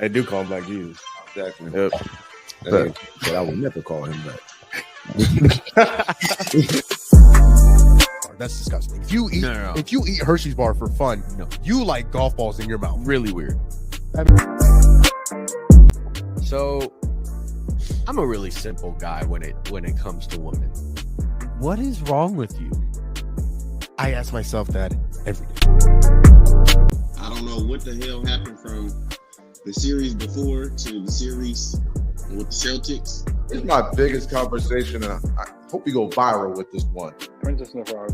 They do call him Black Jesus. Exactly. Yep. But I would never call him that. That's disgusting. If you eat, No. if you eat Hershey's bar for fun, you like golf balls in your mouth. Really weird. So, I'm a really simple guy when it comes to women. What is wrong with you? I ask myself that every day. I don't know what the hell happened from the series before to the series with the Celtics. It's my biggest conversation, and I hope we go viral with this one. Princess no frog.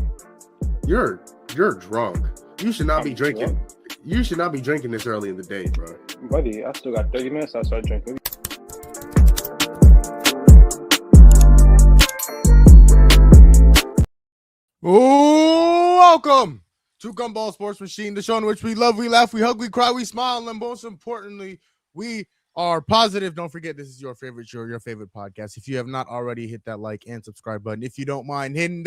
You're drunk. You should not be drinking. You should not be drinking this early in the day, bro. Buddy, I still got 30 minutes. I start drinking. Welcome to Gumball Sports Machine, the show in which we love, we laugh, we hug, we cry, we smile, and most importantly, we are positive. Don't forget, this is your favorite show, your favorite podcast. If you have not already, hit that like and subscribe button. If you don't mind hitting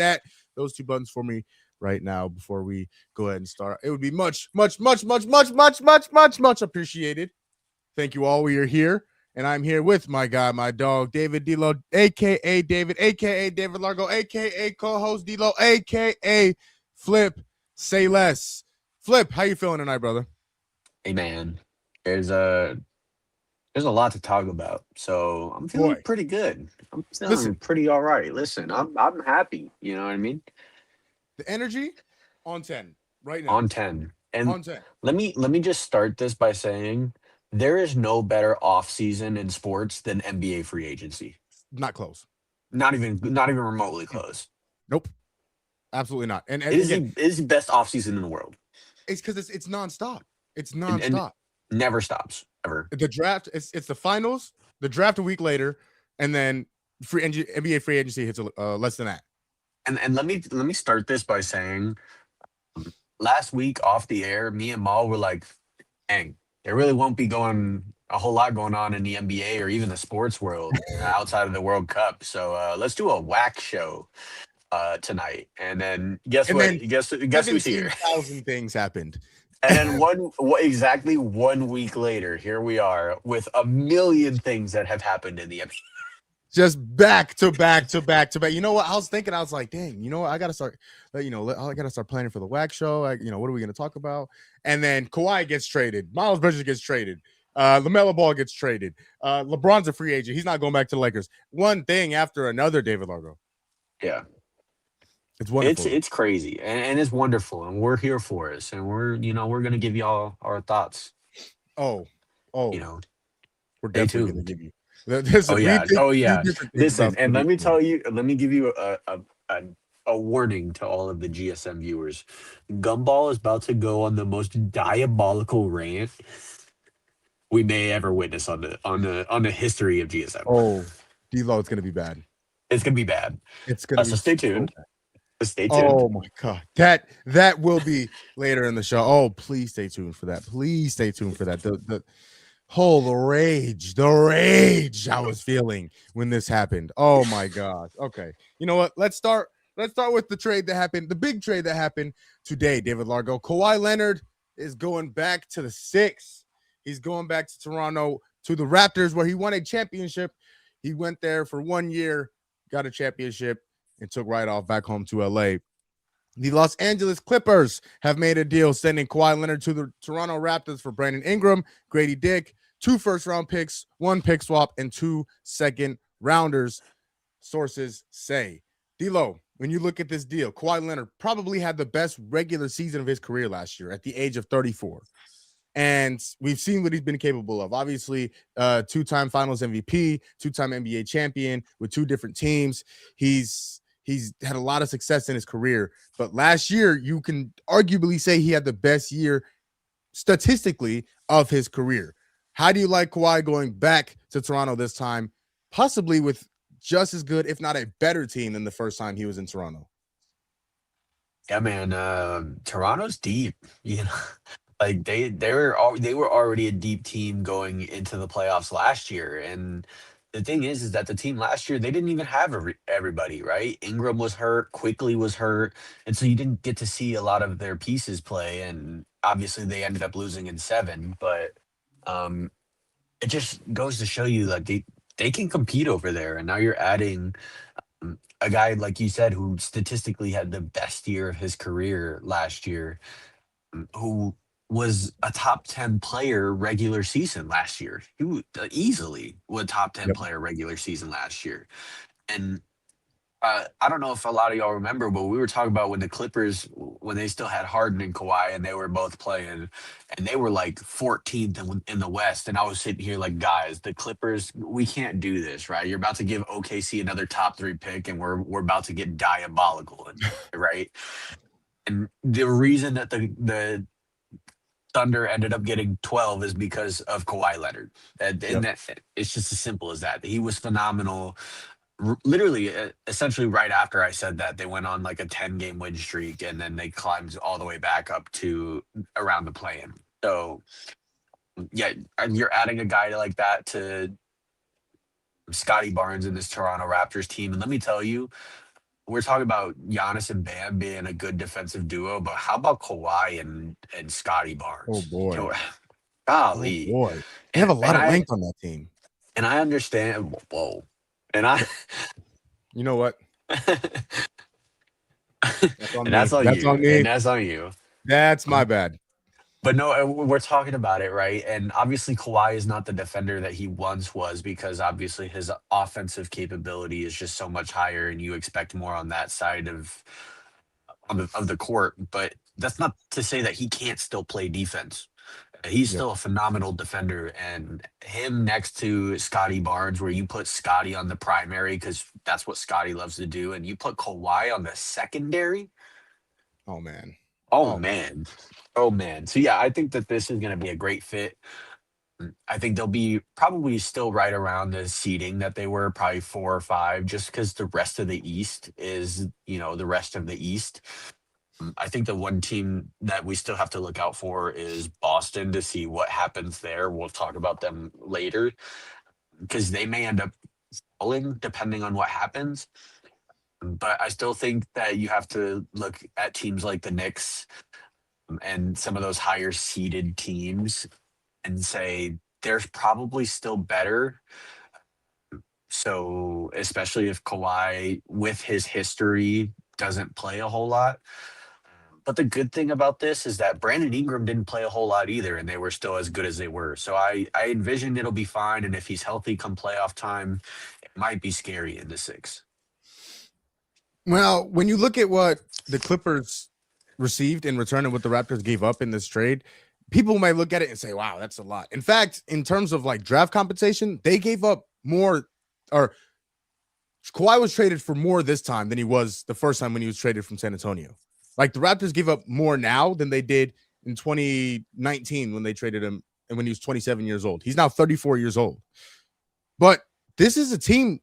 those two buttons for me right now before we go ahead and start, it would be much appreciated. Thank you all. We are here, and I'm here with my guy, my dog, David DLO, a.k.a. David, a.k.a. David Largo, a.k.a. co-host DLO, a.k.a. Flip. Say less. Flip, how you feeling tonight, brother? Hey man, there's a lot to talk about. So I'm feeling pretty good. I'm feeling pretty all right. Listen, I'm happy. You know what I mean? The energy on 10 right now. On 10. And on 10. Let me just start this by saying there is no better offseason in sports than NBA free agency. Not close. Not even remotely close. Nope. Absolutely not. And it is the best offseason in the world. It's because it's nonstop. It's nonstop. And never stops ever. The draft, it's the finals, the draft a week later, and then NBA free agency hits less than that. And let me start this by saying, last week off the air, me and Maul were like, dang, there really won't be a whole lot going on in the NBA or even the sports world outside of the World Cup. So let's do a whack show tonight. And then guess who's here? 1,000 things happened. And then exactly 1 week later, here we are with a million things that have happened in the NBA. Just back to back to back to back. You know what? I was thinking, I was like, dang, you know what? I got to start, I got to start planning for the WAC show. What are we going to talk about? And then Kawhi gets traded. Miles Bridges gets traded. LaMelo Ball gets traded. LeBron's a free agent. He's not going back to the Lakers. One thing after another, David Largo. Yeah. It's wonderful. It's crazy and it's wonderful, and we're here for us, and we're gonna give you all our thoughts. We're definitely gonna give you. Listen, and let me give you a warning to all of the GSM viewers. Gumball is about to go on the most diabolical rant we may ever witness on the history of GSM. Oh, D-Lo, it's gonna be bad. It's gonna be bad. It's gonna be so stay tuned. Stay tuned. Oh my god, that will be later in the show. Oh, please stay tuned for that. Please stay tuned for that. The rage I was feeling when this happened. Oh my god. Okay, you know what? Let's start with the trade that happened. The big trade that happened today. David Largo. Kawhi Leonard is going back to the Six. He's going back to Toronto to the Raptors, where he won a championship. He went there for 1 year, got a championship, and took right off back home to LA. The Los Angeles Clippers have made a deal sending Kawhi Leonard to the Toronto Raptors for Brandon Ingram, Grady Dick, 2 first-round picks, 1 pick swap, and 2 second-rounders, sources say. D-Lo, when you look at this deal, Kawhi Leonard probably had the best regular season of his career last year at the age of 34. And we've seen what he's been capable of. Obviously, 2-time Finals MVP, 2-time NBA champion with 2 different teams. He's had a lot of success in his career. But last year, you can arguably say he had the best year statistically of his career. How do you like Kawhi going back to Toronto this time, possibly with just as good, if not a better team than the first time he was in Toronto? Yeah, man. Toronto's deep, Like they were already a deep team going into the playoffs last year, and the thing is that the team last year, they didn't even have everybody, right? Ingram was hurt, Quickly was hurt, and so you didn't get to see a lot of their pieces play. And obviously, they ended up losing in 7. But it just goes to show you like they can compete over there. And now you're adding a guy like you said who statistically had the best year of his career last year, who was a top 10 player regular season last year. He easily was a top 10 Yep. player regular season last year. And I don't know if a lot of y'all remember, but we were talking about when the Clippers, when they still had Harden and Kawhi, and they were both playing, and they were like 14th in the West. And I was sitting here like, guys, the Clippers, we can't do this, right? You're about to give OKC another top 3 pick, and we're about to get diabolical, right? And the reason that the Thunder ended up getting 12 is because of Kawhi Leonard. And that it's just as simple as that. He was phenomenal. Literally, essentially right after I said that, they went on like a 10-game win streak, and then they climbed all the way back up to around the play-in. So, yeah, and you're adding a guy like that to Scotty Barnes in this Toronto Raptors team. And let me tell you, we're talking about Giannis and Bam being a good defensive duo, but how about Kawhi and Scotty Barnes? Oh boy. Golly. Oh boy. They have a lot of length on that team. And I understand. Whoa. And I You know what? That's on That's you. on me. And that's on you. That's my bad. But no, we're talking about it, right? And obviously Kawhi is not the defender that he once was, because obviously his offensive capability is just so much higher, and you expect more on that side of the court. But that's not to say that he can't still play defense. He's still a phenomenal defender, and him next to Scotty Barnes, where you put Scotty on the primary because that's what Scotty loves to do, and you put Kawhi on the secondary. Oh man. Oh man. Oh man. So yeah, I think that this is going to be a great fit. I think they'll be probably still right around the seeding that they were, probably 4 or 5, just because the rest of the East is, the rest of the East. I think the one team that we still have to look out for is Boston, to see what happens there. We'll talk about them later, because they may end up falling depending on what happens. But I still think that you have to look at teams like the Knicks and some of those higher seeded teams and say there's probably still better. So especially if Kawhi, with his history, doesn't play a whole lot. But the good thing about this is that Brandon Ingram didn't play a whole lot either, and they were still as good as they were. So I envision it'll be fine. And if he's healthy come playoff time, it might be scary in the 6. Well, when you look at what the Clippers received in return and what the Raptors gave up in this trade, people might look at it and say, wow, that's a lot. In fact, in terms of like draft compensation, they gave up more, or Kawhi was traded for more this time than he was the first time when he was traded from San Antonio. Like the Raptors give up more now than they did in 2019 when they traded him and when he was 27 years old. He's now 34 years old. But this is a team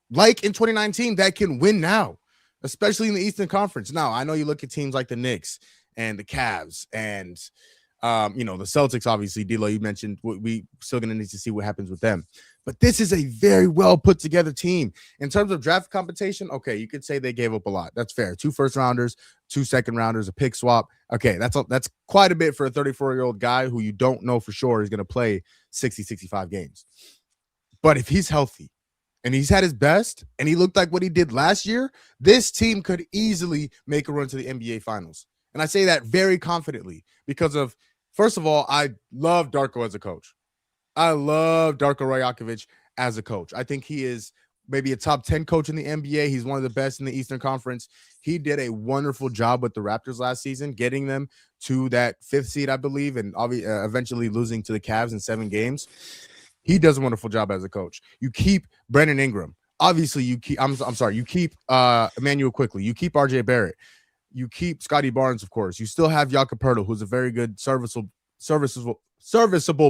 like in 2019 that can win now, especially in the Eastern Conference. Now, I know you look at teams like the Knicks and the Cavs and, the Celtics, obviously, DLO, you mentioned, we still going to need to see what happens with them. But this is a very well put together team. In terms of draft compensation, okay, you could say they gave up a lot. That's fair. 2 first-rounders, 2 second-rounders, a pick swap. Okay, that's quite a bit for a 34-year-old guy who you don't know for sure is going to play 60, 65 games. But if he's healthy, and he's had his best, and he looked like what he did last year, this team could easily make a run to the NBA Finals. And I say that very confidently because of, first of all, I love Darko as a coach. I love Darko Rajakovic as a coach. I think he is maybe a top 10 coach in the NBA. He's one of the best in the Eastern Conference. He did a wonderful job with the Raptors last season, getting them to that 5th seed, I believe, and eventually losing to the Cavs in 7 games. He does a wonderful job as a coach. You keep Brandon Ingram. Obviously, you keep. I'm sorry. You keep Emmanuel Quickly. You keep RJ Barrett. You keep Scotty Barnes, of course. You still have Jakob Poeltl, who's a very good, serviceable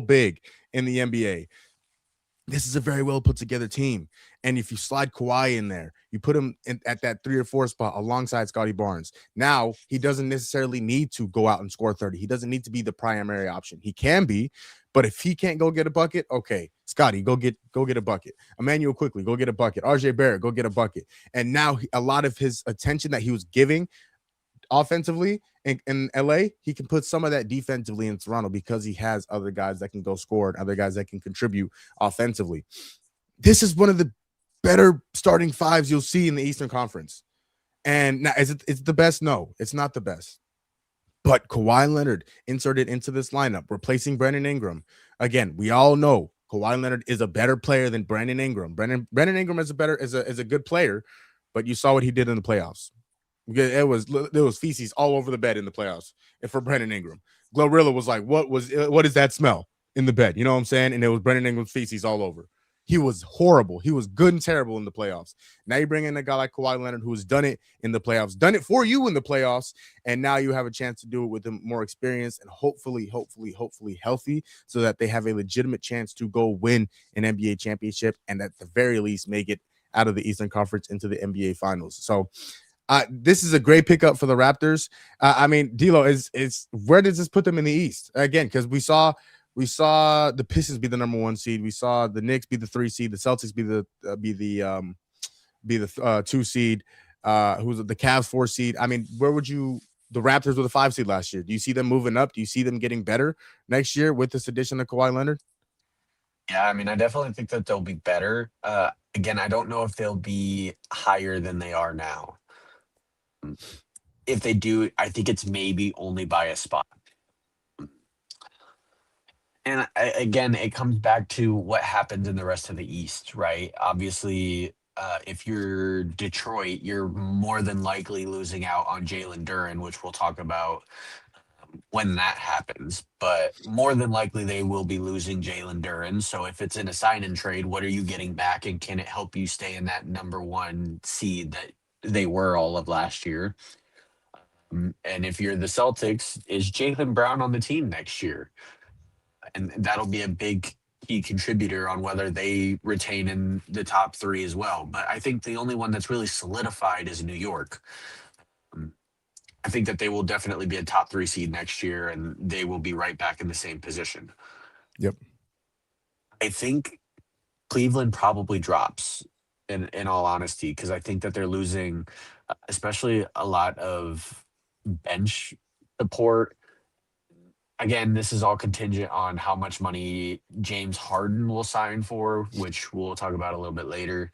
big in the NBA. This is a very well put together team. And if you slide Kawhi in there, you put him at that 3 or 4 spot alongside Scotty Barnes. Now he doesn't necessarily need to go out and score 30. He doesn't need to be the primary option. He can be, but if he can't go get a bucket, okay, Scotty, go get a bucket. Emmanuel Quickly, go get a bucket. RJ Barrett, go get a bucket. And now a lot of his attention that he was giving offensively in LA, he can put some of that defensively in Toronto because he has other guys that can go score and other guys that can contribute offensively. This is one of the better starting fives you'll see in the Eastern Conference. And now, is it the best? No, it's not the best. But Kawhi Leonard inserted into this lineup, replacing Brandon Ingram. Again, we all know Kawhi Leonard is a better player than Brandon Ingram. Brandon Ingram is a good player, but you saw what he did in the playoffs. There was feces all over the bed in the playoffs. And for Brandon Ingram, Glorilla was like, "What is that smell in the bed?" You know what I'm saying? And it was Brandon Ingram's feces all over. He was horrible. He was good and terrible in the playoffs. Now you bring in a guy like Kawhi Leonard who's done it in the playoffs, done it for you in the playoffs, and now you have a chance to do it with him more experience and hopefully healthy so that they have a legitimate chance to go win an NBA championship and at the very least make it out of the Eastern Conference into the NBA Finals. So this is a great pickup for the Raptors. I mean, DLO is where does this put them in the East? Again, because we saw the Pistons be the number 1 seed. We saw the Knicks be the 3 seed. The Celtics be the 2 seed. Who's the Cavs 4 seed? I mean, where would you? The Raptors were the 5 seed last year. Do you see them moving up? Do you see them getting better next year with this addition of Kawhi Leonard? Yeah, I mean, I definitely think that they'll be better. Again, I don't know if they'll be higher than they are now. If they do, I think it's maybe only by a spot. And again, it comes back to what happens in the rest of the East, right? Obviously, if you're Detroit, you're more than likely losing out on Jalen Duren, which we'll talk about when that happens. But more than likely, they will be losing Jalen Duren. So if it's in a sign and trade, what are you getting back? And can it help you stay in that number 1 seed that they were all of last year? And if you're the Celtics, is Jaylen Brown on the team next year? And that'll be a big key contributor on whether they retain in the top 3 as well. But I think the only one that's really solidified is New York. I think that they will definitely be a top 3 seed next year, and they will be right back in the same position. Yep. I think Cleveland probably drops, in all honesty, because I think that they're losing, especially a lot of bench support. Again, this is all contingent on how much money James Harden will sign for, which we'll talk about a little bit later.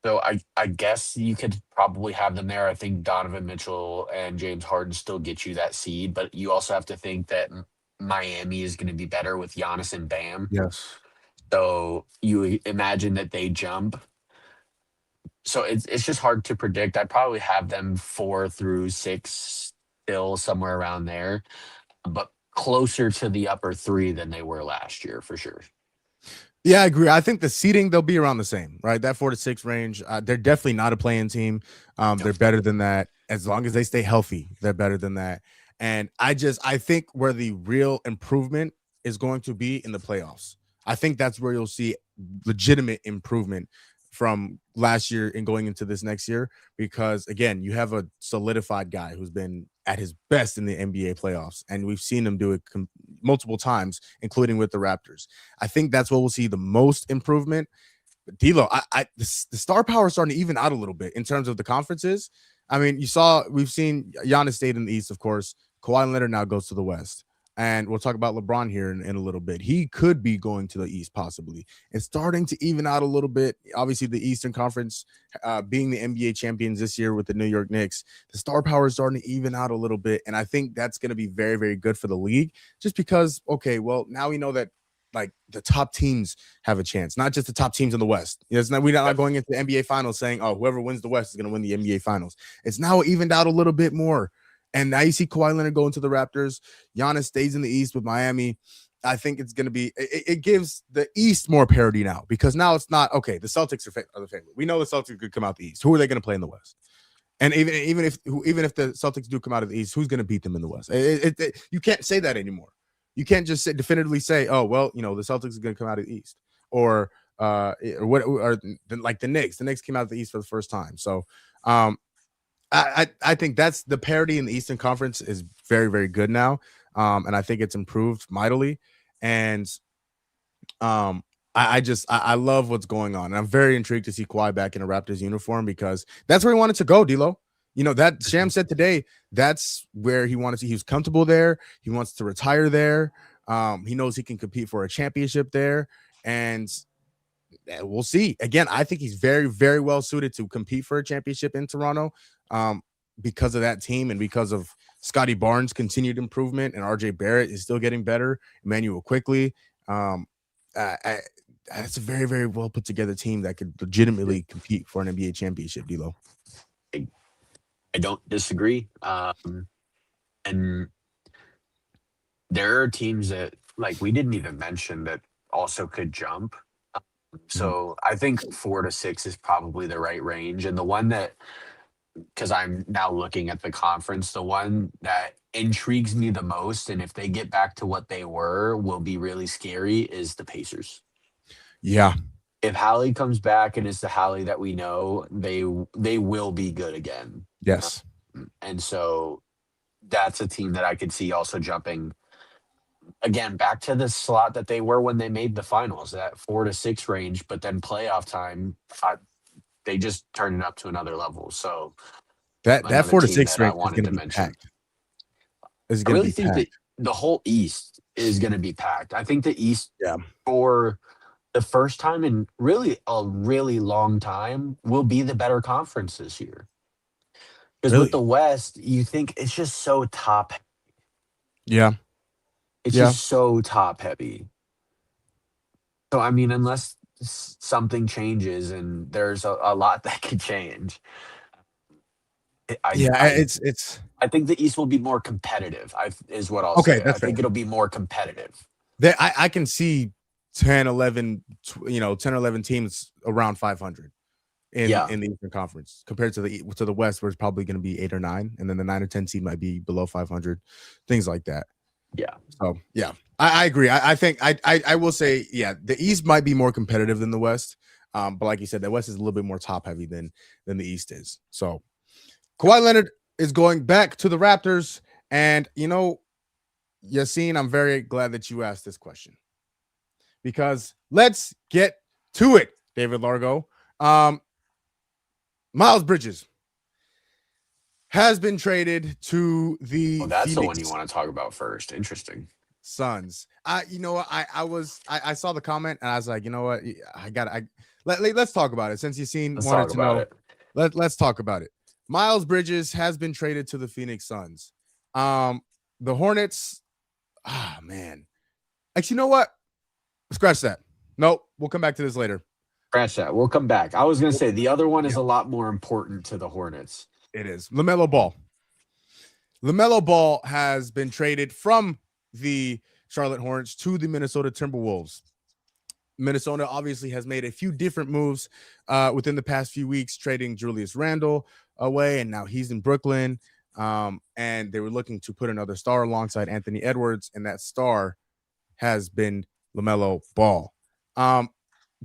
So I guess you could probably have them there. I think Donovan Mitchell and James Harden still get you that seed, but you also have to think that Miami is going to be better with Giannis and Bam. Yes. So you imagine that they jump. So it's just hard to predict. I'd probably have them 4 through 6 still somewhere around there, but closer to the upper 3 than they were last year for sure. Yeah, I agree. I think the seeding, they'll be around the same, right? That 4 to 6 range. They're definitely not a play-in team. They're better than that. As long as they stay healthy, they're better than that. And I think where the real improvement is going to be in the playoffs. I think that's where you'll see legitimate improvement from last year and going into this next year, because again, you have a solidified guy who's been at his best in the NBA playoffs, and we've seen him do it multiple times, including with the Raptors. I think that's what we'll see the most improvement. But D'Lo, the star power is starting to even out a little bit in terms of the conferences. I mean, we've seen Giannis stayed in the East, of course. Kawhi Leonard now goes to the West. And we'll talk about LeBron here in a little bit. He could be going to the East possibly. It's starting to even out a little bit. Obviously, the Eastern Conference being the NBA champions this year with the New York Knicks, the star power is starting to even out a little bit. And I think that's going to be very, very good for the league just because, okay, well, now we know that like the top teams have a chance, not just the top teams in the West. You know, we're not going into the NBA Finals saying, oh, whoever wins the West is going to win the NBA Finals. It's now evened out a little bit more. And now you see Kawhi Leonard going to the Raptors. Giannis stays in the East with Miami. I think it's going to be – it gives the East more parity now because now it's not, okay, the Celtics are the favorite. We know the Celtics could come out the East. Who are they going to play in the West? And even if the Celtics do come out of the East, who's going to beat them in the West? You can't say that anymore. You can't just definitively say, oh, well, you know, the Celtics is going to come out of the East. Or like the Knicks. The Knicks came out of the East for the first time. So I think that's the parity in the Eastern Conference is very, very good now. And I think it's improved mightily. And I love what's going on. And I'm very intrigued to see Kawhi back in a Raptors uniform because that's where he wanted to go, D'Lo. that Sham said today, that's where he wanted to. He was comfortable there. He wants to retire there. He knows he can compete for a championship there, and we'll see. Again, I think he's very, very well suited to compete for a championship in Toronto, because of that team and because of Scotty Barnes' continued improvement, and RJ Barrett is still getting better. Emmanuel quickly. That's a very, very well put together team that could legitimately compete for an NBA championship, D'Lo. I don't disagree. And there are teams that, like, we didn't even mention that also could jump. So I think 4 to 6 is probably the right range. And the one that, because I'm now looking at the conference, the one that intrigues me the most, and if they get back to what they were, will be really scary, is the Pacers. Yeah. If Hallie comes back and is the Hallie that we know, they will be good again. Yes. And so that's a team that I could see also jumping again back to the slot that they were when they made the finals, that 4 to 6 range. But then playoff time, they just turned it up to another level. So that 4 to 6 range is going to be packed. I really think that the whole East is going to be packed. I think the East, for the first time in really a really long time, will be the better conference this year. Because with the West, you think it's just so top. Yeah. It's just so top heavy. So, I mean, unless something changes, and there's a lot that could change. I think the East will be more competitive, is what I'll say. I think it'll be more competitive. I can see 10, 11, 10 or 11 teams around 500 in the Eastern Conference compared to the West, where it's probably going to be 8 or 9, and then the 9 or 10 team might be below 500, things like that. Yeah. So I agree. I think I will say the East might be more competitive than the West, but like you said, the West is a little bit more top heavy than the East is. So Kawhi Leonard is going back to the Raptors, and Yassine, I'm very glad that you asked this question, because let's get to it, David Largo. Miles Bridges has been traded to the that's the one you want to talk about first. Interesting. Suns. I saw the comment and I was like, you know what? Let's talk about it, since Yassine wanted to know. Let's talk about it. Miles Bridges has been traded to the Phoenix Suns. The Hornets. Man. Actually, you know what? Scratch that. Nope. We'll come back to this later. Scratch that. We'll come back. I was going to say the other one is a lot more important to the Hornets. It is. LaMelo Ball. LaMelo Ball has been traded from the Charlotte Hornets to the Minnesota Timberwolves. Minnesota obviously has made a few different moves within the past few weeks, trading Julius Randle away, and now he's in Brooklyn. And they were looking to put another star alongside Anthony Edwards, and that star has been LaMelo Ball.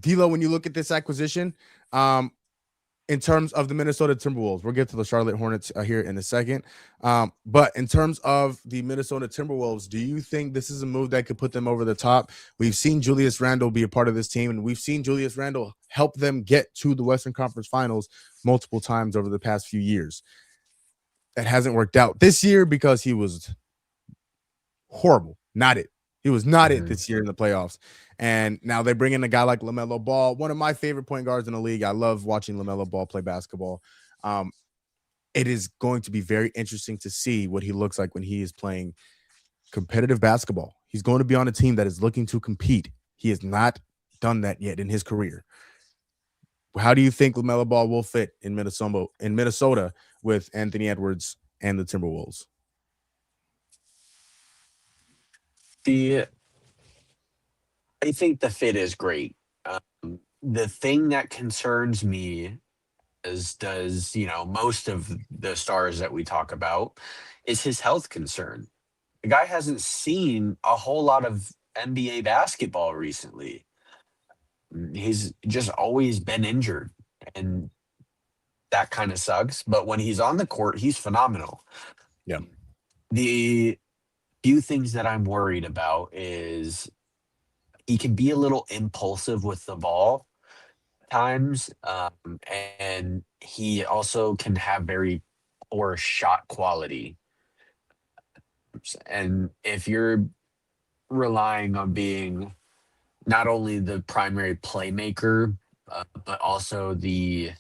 D'Lo, when you look at this acquisition, in terms of the Minnesota Timberwolves, we'll get to the Charlotte Hornets here in a second. But in terms of the Minnesota Timberwolves, do you think this is a move that could put them over the top? We've seen Julius Randle be a part of this team, and we've seen Julius Randle help them get to the Western Conference Finals multiple times over the past few years. That hasn't worked out this year because he was horrible. Not it. He was not it this year in the playoffs. And now they bring in a guy like LaMelo Ball, one of my favorite point guards in the league. I love watching LaMelo Ball play basketball. It is going to be very interesting to see what he looks like when he is playing competitive basketball. He's going to be on a team that is looking to compete. He has not done that yet in his career. How do you think LaMelo Ball will fit in Minnesota with Anthony Edwards and the Timberwolves? I think the fit is great. The thing that concerns me, as does most of the stars that we talk about, is his health concern. The guy hasn't seen a whole lot of NBA basketball recently. He's just always been injured, and that kind of sucks. But when he's on the court, he's phenomenal. Yeah. The few things that I'm worried about is he can be a little impulsive with the ball at times, and he also can have very or shot quality. And if you're relying on being not only the primary playmaker, but also the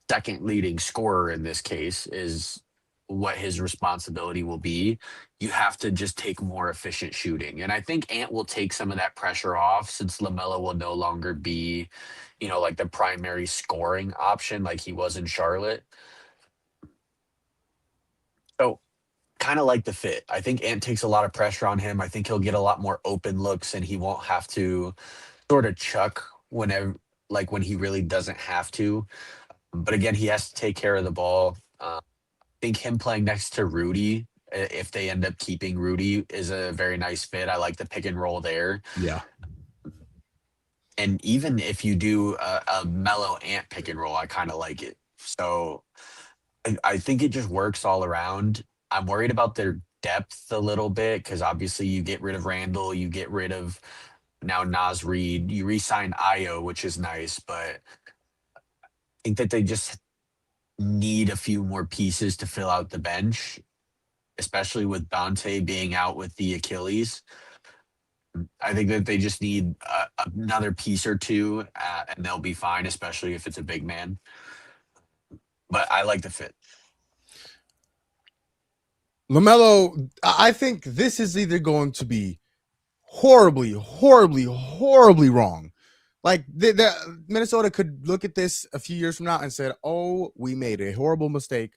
second leading scorer in this case is what his responsibility will be. You have to just take more efficient shooting. And I think Ant will take some of that pressure off since LaMelo will no longer be, like the primary scoring option like he was in Charlotte. So kind of like the fit. I think Ant takes a lot of pressure on him. I think he'll get a lot more open looks and he won't have to sort of chuck whenever, like when he really doesn't have to. But again, he has to take care of the ball. I think him playing next to Rudy, if they end up keeping Rudy, is a very nice fit. I like the pick and roll there. Yeah. And even if you do a Mellow Ant pick and roll, I kind of like it. So I think it just works all around. I'm worried about their depth a little bit because obviously you get rid of Randall, you get rid of now Nas Reed, you re-sign Io, which is nice, but I think that they just need a few more pieces to fill out the bench, especially with Dante being out with the Achilles. I think that they just need another piece or two, and they'll be fine, especially if it's a big man. But I like the fit. LaMelo, I think this is either going to be horribly, horribly, horribly wrong. Like the Minnesota could look at this a few years from now and said, "Oh, we made a horrible mistake,"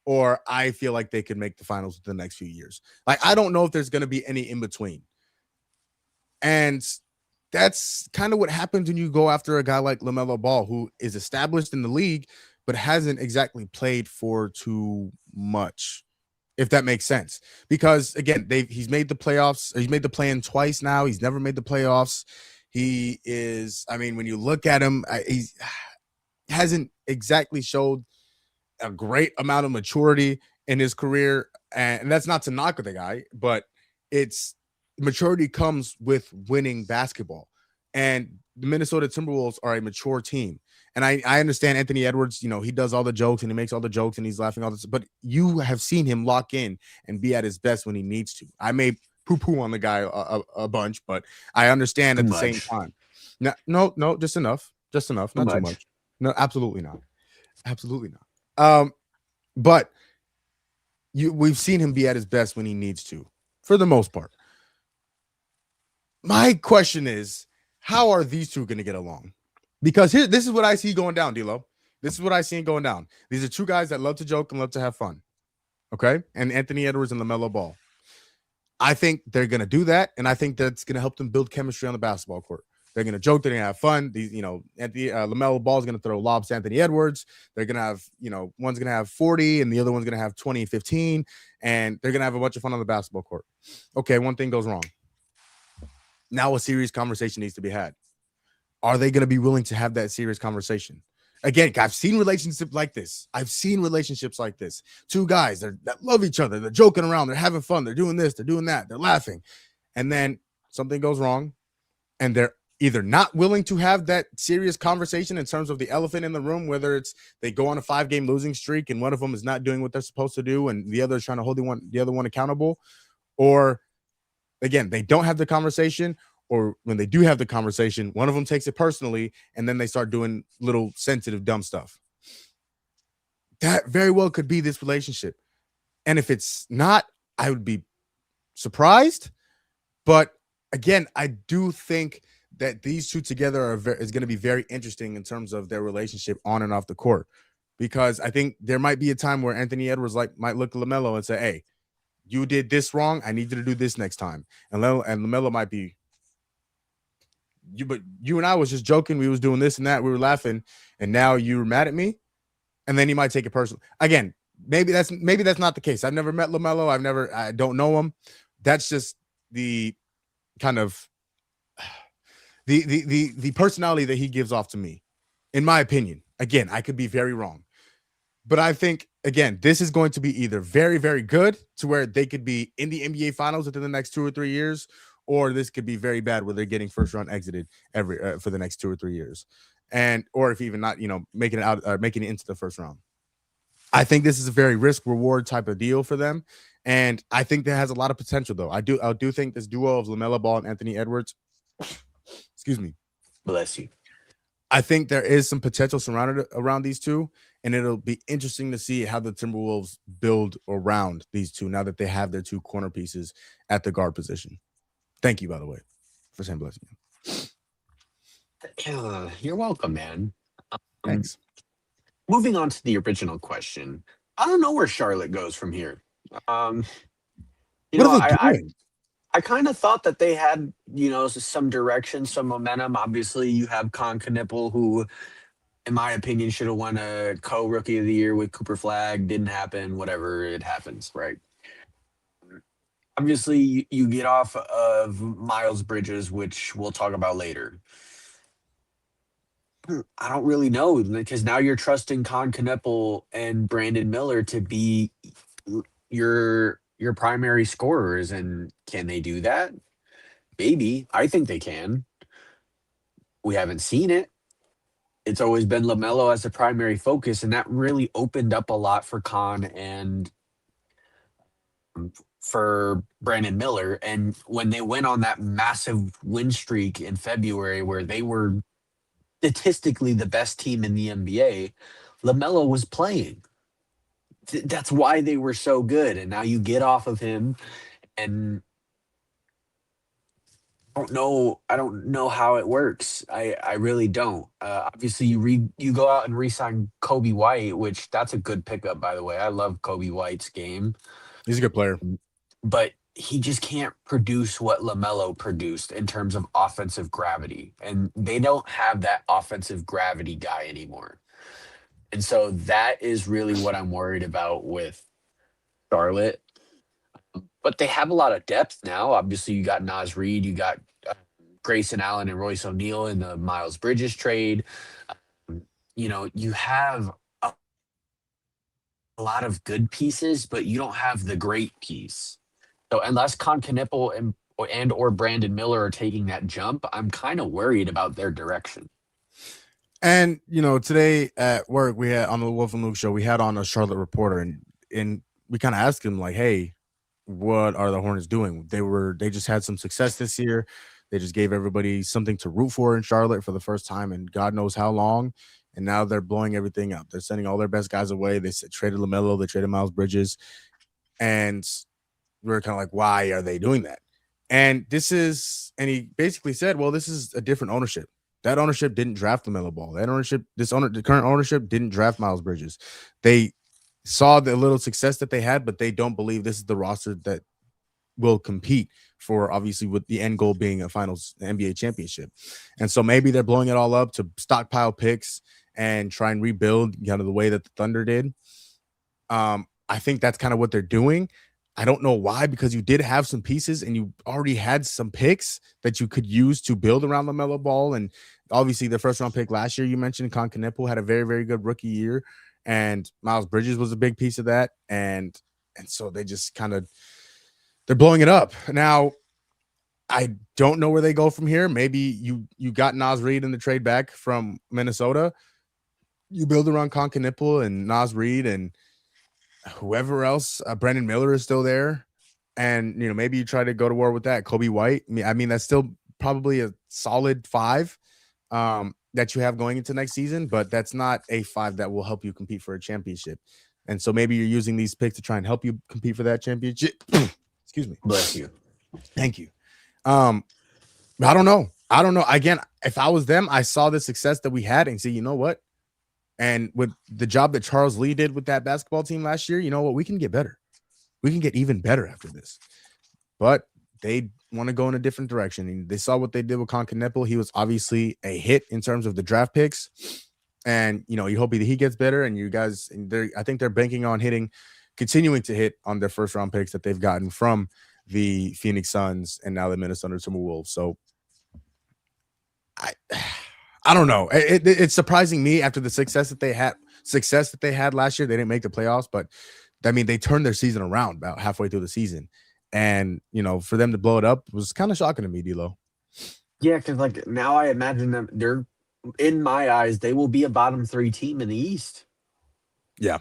or I feel like they could make the finals the next few years. Like I don't know if there's going to be any in between, and that's kind of what happens when you go after a guy like LaMelo Ball, who is established in the league but hasn't exactly played for too much. If that makes sense, because again, he's made the playoffs. He's made the play-in twice now. He's never made the playoffs. He is, I mean, when you look at him, he hasn't exactly showed a great amount of maturity in his career. And that's not to knock the guy, but it's maturity comes with winning basketball. And the Minnesota Timberwolves are a mature team. And I understand Anthony Edwards, he does all the jokes and he makes all the jokes and he's laughing all this, but you have seen him lock in and be at his best when he needs to. I may poo-poo on the guy a bunch, but I understand at the same time. No, just enough. Just enough. Not too much. No, absolutely not. Absolutely not. But we've seen him be at his best when he needs to, for the most part. My question is, how are these two going to get along? Because this is what I see going down, DLO. This is what I see going down. These are two guys that love to joke and love to have fun. Okay? And Anthony Edwards and LaMelo Ball. I think they're going to do that, and I think that's going to help them build chemistry on the basketball court. They're going to joke. They're going to have fun. LaMelo Ball is going to throw lobs to Anthony Edwards. They're going to have, one's going to have 40, and the other one's going to have 20 and 15, and they're going to have a bunch of fun on the basketball court. Okay, one thing goes wrong. Now a serious conversation needs to be had. Are they going to be willing to have that serious conversation? Again, I've seen relationships like this. Two guys that love each other. They're joking around. They're having fun. They're doing this. They're doing that. They're laughing. And then something goes wrong. And they're either not willing to have that serious conversation in terms of the elephant in the room, whether it's they go on a 5-game losing streak and one of them is not doing what they're supposed to do and the other is trying to hold the other one accountable. Or, again, they don't have the conversation. Or when they do have the conversation, one of them takes it personally, and then they start doing little sensitive, dumb stuff. That very well could be this relationship. And if it's not, I would be surprised. But again, I do think that these two together is going to be very interesting in terms of their relationship on and off the court. Because I think there might be a time where Anthony Edwards might look at LaMelo and say, "Hey, you did this wrong. I need you to do this next time." And LaMelo might be, but you and I was just joking. We was doing this and that. We were laughing, and now you're mad at me. And then he might take it personal. Again, maybe that's not the case. I've never met LaMelo. I don't know him. That's just the kind of the personality that he gives off to me, in my opinion. Again, I could be very wrong, but I think again this is going to be either very, very good to where they could be in the NBA Finals within the next 2 or 3 years. Or this could be very bad where they're getting first round exited for the next 2 or 3 years, or if even not, making it into the first round. I think this is a very risk reward type of deal for them. And I think that has a lot of potential, though. I do think this duo of LaMelo Ball and Anthony Edwards, excuse me, Bless you. I think there is some potential surrounded around these two, and it'll be interesting to see how the Timberwolves build around these two now that they have their two corner pieces at the guard position. Thank you, by the way, for saying bless you. You're welcome, man. Thanks. Moving on to the original question, I don't know where Charlotte goes from here. What are they doing? I kind of thought that they had, some direction, some momentum. Obviously, you have Con Knipple, who, in my opinion, should have won a co-rookie of the year with Cooper Flag. Didn't happen. Whatever, it happens, right? Obviously, you get off of Miles Bridges, which we'll talk about later. I don't really know, because now you're trusting Con Knipple and Brandon Miller to be your primary scorers, and can they do that? Maybe. I think they can. We haven't seen it. It's always been LaMelo as the primary focus, and that really opened up a lot for Con and for Brandon Miller. And when they went on that massive win streak in February where they were statistically the best team in the NBA, LaMelo was playing. That's why they were so good. And now you get off of him, and I don't know how it works. I really don't. Obviously, you go out and re-sign Kobe White, which that's a good pickup, by the way. I love Kobe White's game. He's a good player. But he just can't produce what LaMelo produced in terms of offensive gravity. And they don't have that offensive gravity guy anymore. And so that is really what I'm worried about with Charlotte. But they have a lot of depth now. Obviously, you got Naz Reid, you got Grayson Allen and Royce O'Neal in the Miles Bridges trade. You have a lot of good pieces, but you don't have the great piece. So unless Con Knipple and or Brandon Miller are taking that jump, I'm kind of worried about their direction. And today at work, we had on the Wolf and Luke show, we had on a Charlotte reporter, and we kind of asked him like, "Hey, what are the Hornets doing? They just had some success this year. They just gave everybody something to root for in Charlotte for the first time in God knows how long, and now they're blowing everything up. They're sending all their best guys away. They traded LaMelo, they traded Miles Bridges, and we're kind of like, why are they doing that?" And he basically said, well, this is a different ownership. That ownership didn't draft LaMelo Ball. The current ownership didn't draft Miles Bridges. They saw the little success that they had, but they don't believe this is the roster that will compete for, obviously, with the end goal being a finals NBA championship. And so maybe they're blowing it all up to stockpile picks and try and rebuild kind of the way that the Thunder did. I think that's kind of what they're doing. I don't know why, because you did have some pieces and you already had some picks that you could use to build around LaMelo Ball. And obviously the first round pick last year, you mentioned Con Knipple had a very, very good rookie year, and Miles Bridges was a big piece of that. And so they just they're blowing it up. Now, I don't know where they go from here. Maybe you got Naz Reid in the trade back from Minnesota. You build around Con Knipple and Naz Reid and whoever else. Brandon Miller is still there, and maybe you try to go to war with that. Kobe White. I mean that's still probably a solid 5 that you have going into next season, but that's not a 5 that will help you compete for a championship. And so maybe you're using these picks to try and help you compete for that championship. Excuse me. Bless you. Thank you. I don't know. Again, if I was them, I saw the success that we had and say, you know what? And with the job that Charles Lee did with that basketball team last year, you know what? We can get better. We can get even better after this. But they want to go in a different direction. And they saw what they did with Con Knipple. He was obviously a hit in terms of the draft picks. And, you hope that he gets better. And you guys, I think they're banking on continuing to hit on their first round picks that they've gotten from the Phoenix Suns and now the Minnesota Timberwolves. So I don't know. It's surprising me after the success that they had last year. They didn't make the playoffs, but I mean, they turned their season around about halfway through the season. And, for them to blow it up was kind of shocking to me, D-Lo. Yeah, because now I imagine them, they're, in my eyes, they will be a bottom 3 team in the East. Yeah.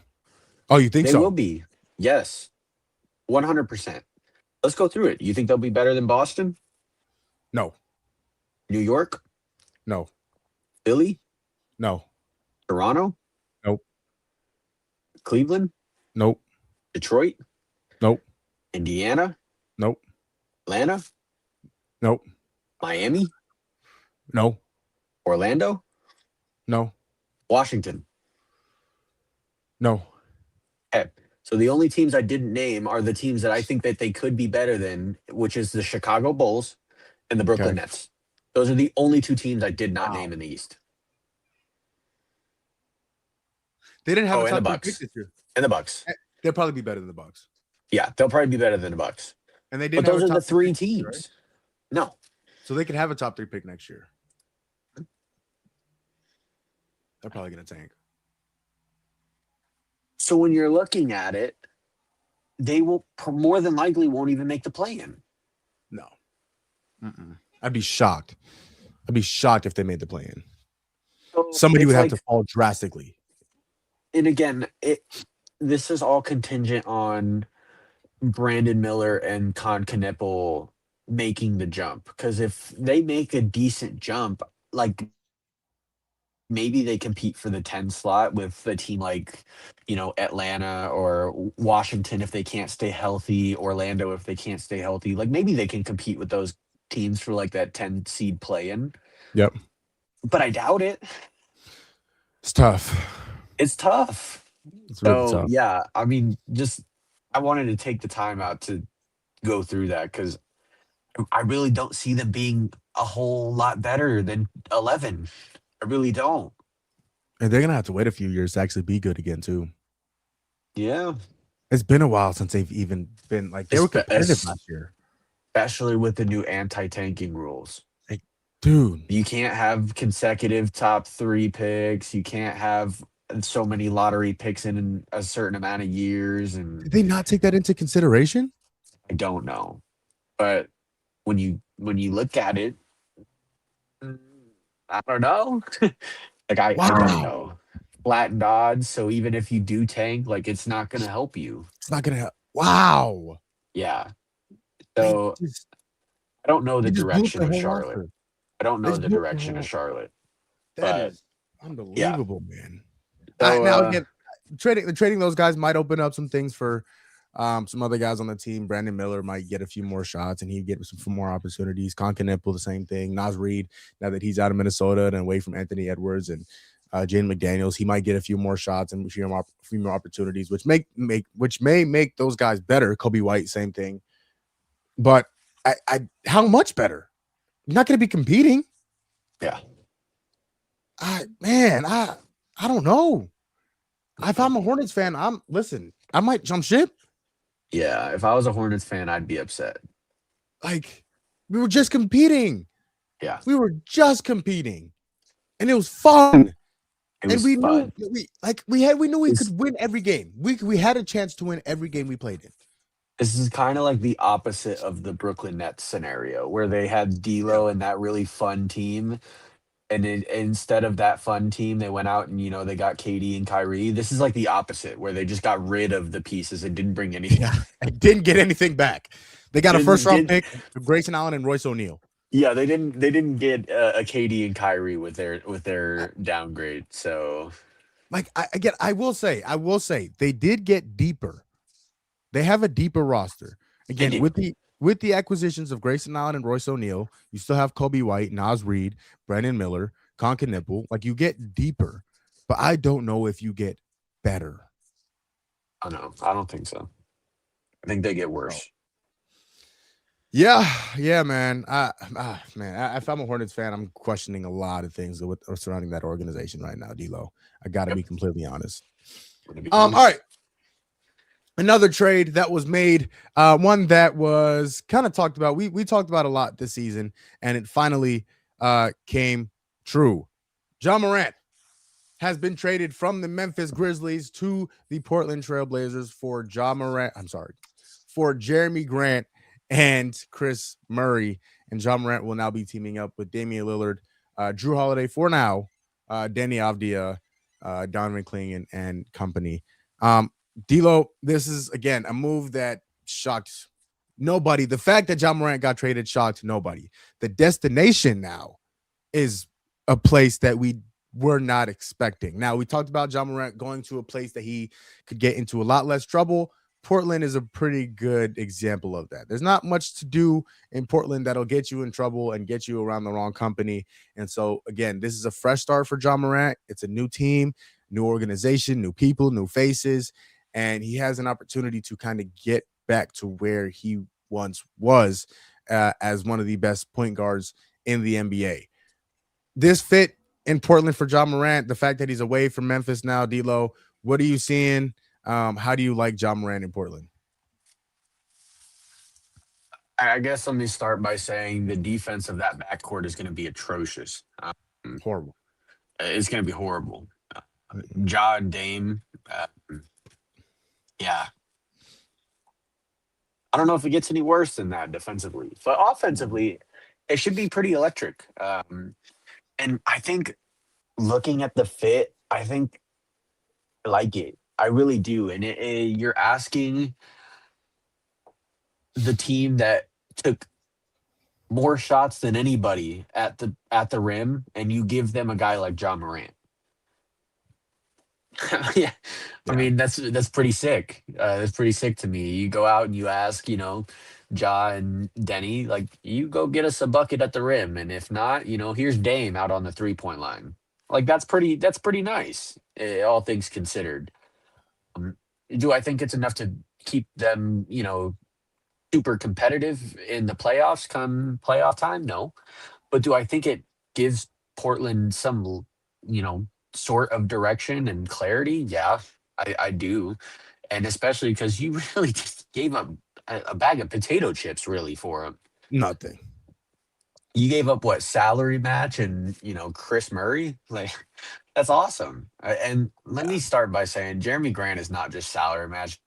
Oh, you think They so? will be. Yes, 100%. Let's go through it. You think they'll be better than Boston, No, New York, no, Philly, no, Toronto, nope, Cleveland, nope, Detroit, nope, Indiana, nope, Atlanta, nope, Miami, no, Orlando, no, Washington? no. Okay. So the only teams I didn't name are the teams that I think that they could be better than, which is the Chicago Bulls and the Brooklyn Okay. Nets. Those are the only two teams I did not Wow. name in the East. They didn't have Oh, a and the top 3 pick Bucks. this year. And the Bucks. They'll probably be better than the Bucks. Yeah, they'll probably be better than the Bucks. And they But didn't have those a are top the 3 pick this year, right? teams. No. So they could have a top 3 pick next year. They're probably going to tank. So when you're looking at it, they will more than likely won't even make the play-in. No. I'd be shocked. I'd be shocked if they made the play-in. So Somebody it's would have like- to fall drastically. And again, this is all contingent on Brandon Miller and Con Knippel making the jump. Because if they make a decent jump, like maybe they compete for the 10 slot with a team like, Atlanta or Washington if they can't stay healthy, Orlando if they can't stay healthy. Like maybe they can compete with those teams for like that 10 seed play-in. Yep. But I doubt it. It's tough. It's tough. It's really So tough. yeah, I mean, I wanted to take the time out to go through that because I really don't see them being a whole lot better than 11. I really don't. And they're going to have to wait a few years to actually be good again, too. Yeah, It's been a while since they've even been like they were competitive last year. especially with the new anti-tanking rules. Dude. You can't have consecutive top 3 picks. You can't have so many lottery picks in a certain amount of years. And Did they not take that into consideration? I don't know, but when you look at it, I don't know. Like I don't know. Flattened odds. So even if you do tank, like it's not going to help you. It's not going to help. Wow. Yeah. So I don't know the direction of Charlotte. I don't know the direction of Charlotte. That is unbelievable, man. So, now again, trading those guys might open up some things for some other guys on the team. Brandon Miller might get a few more shots and he'd get some more opportunities. Con Knippel, the same thing. Nas Reed, now that he's out of Minnesota and away from Anthony Edwards and Jaden McDaniels, he might get a few more shots and a few more opportunities, which may make those guys better. Kobe White, same thing. But how much better? You're not going to be competing. Yeah. I don't know. If I'm a Hornets fan, I might jump ship. Yeah, if I was a Hornets fan, I'd be upset. Like, we were just competing. Yeah. We were just competing. And it was fun. It was we fun. knew we could win every game. We had a chance to win every game we played in. This is kind of like the opposite of the Brooklyn Nets scenario where they had D'Lo and that really fun team. And instead of that fun team, they went out and, they got KD and Kyrie. This is like the opposite where they just got rid of the pieces and didn't bring anything. Yeah, didn't get anything back. They got a first-round pick, Grayson Allen and Royce O'Neal. Yeah, they didn't get a KD and Kyrie with their downgrade. So, like, I will say, they did get deeper. They have a deeper roster. Again, with the acquisitions of Grayson Allen and Royce O'Neal, you still have Kobe White, Nas Reed, Brandon Miller, Con Knippel. Like, you get deeper, but I don't know if you get better. I don't think so. I think they get worse. Yeah, man. If I'm a Hornets fan, I'm questioning a lot of things surrounding that organization right now, D-Lo. I got to be completely honest. All right. Another trade that was made, one that was kind of talked about. We talked about a lot this season, and it finally came true. Ja Morant has been traded from the Memphis Grizzlies to the Portland Trailblazers for Jeremy Grant and Chris Murray. And Ja Morant will now be teaming up with Damian Lillard, Drew Holiday for now, Danny Avdia, Donovan Clingan, and company. D'Lo, this is again a move that shocked nobody. The fact that John Morant got traded shocked nobody. The destination now is a place that we were not expecting. Now, we talked about John Morant going to a place that he could get into a lot less trouble. Portland is a pretty good example of that. There's not much to do in Portland that'll get you in trouble and get you around the wrong company. And so, again, this is a fresh start for John Morant. It's a new team, new organization, new people, new faces, and he has an opportunity to kind of get back to where he once was as one of the best point guards in the NBA. This fit in Portland for John Morant, the fact that he's away from Memphis now, D'Lo, what are you seeing? How do you like John Morant in Portland? I guess let me start by saying the defense of that backcourt is going to be atrocious. Horrible. It's going to be horrible. Ja and Dame, yeah. I don't know if it gets any worse than that defensively, but offensively, it should be pretty electric. And I think looking at the fit, I think I like it. I really do. And you're asking the team that took more shots than anybody at the rim, and you give them a guy like John Morant. Yeah, I mean that's pretty sick. That's pretty sick to me. You go out and you ask, Ja and Denny, like, you go get us a bucket at the rim, and if not, here's Dame out on the 3-point line. Like that's pretty nice, all things considered. Do I think it's enough to keep them, super competitive in the playoffs come playoff time? No, but do I think it gives Portland some, sort of direction and clarity? Yeah, I do. And especially because you really just gave up a bag of potato chips really for him. Nothing. You gave up what, salary match and, Chris Murray? Like, that's awesome. And let me start by saying Jeremy Grant is not just salary match,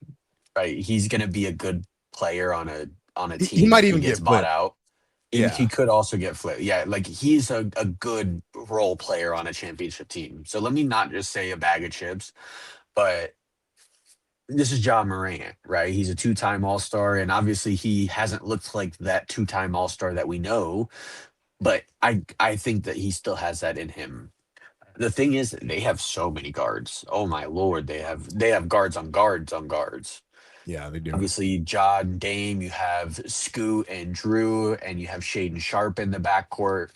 right? He's going to be a good player on a team. He might if even gets get bought flipped. out. Yeah. He could also get flipped. Yeah, like he's a good role player on a championship team. So let me not just say a bag of chips, but this is John Morant, right? He's a 2-time All-Star, and obviously he hasn't looked like that 2-time All-Star that we know, but I think that he still has that in him. The thing is, they have so many guards. Oh my Lord, they have guards on guards on guards. Yeah, they do. Obviously, John, Dame, you have Scoot and Drew, and you have Shaden Sharp in the backcourt.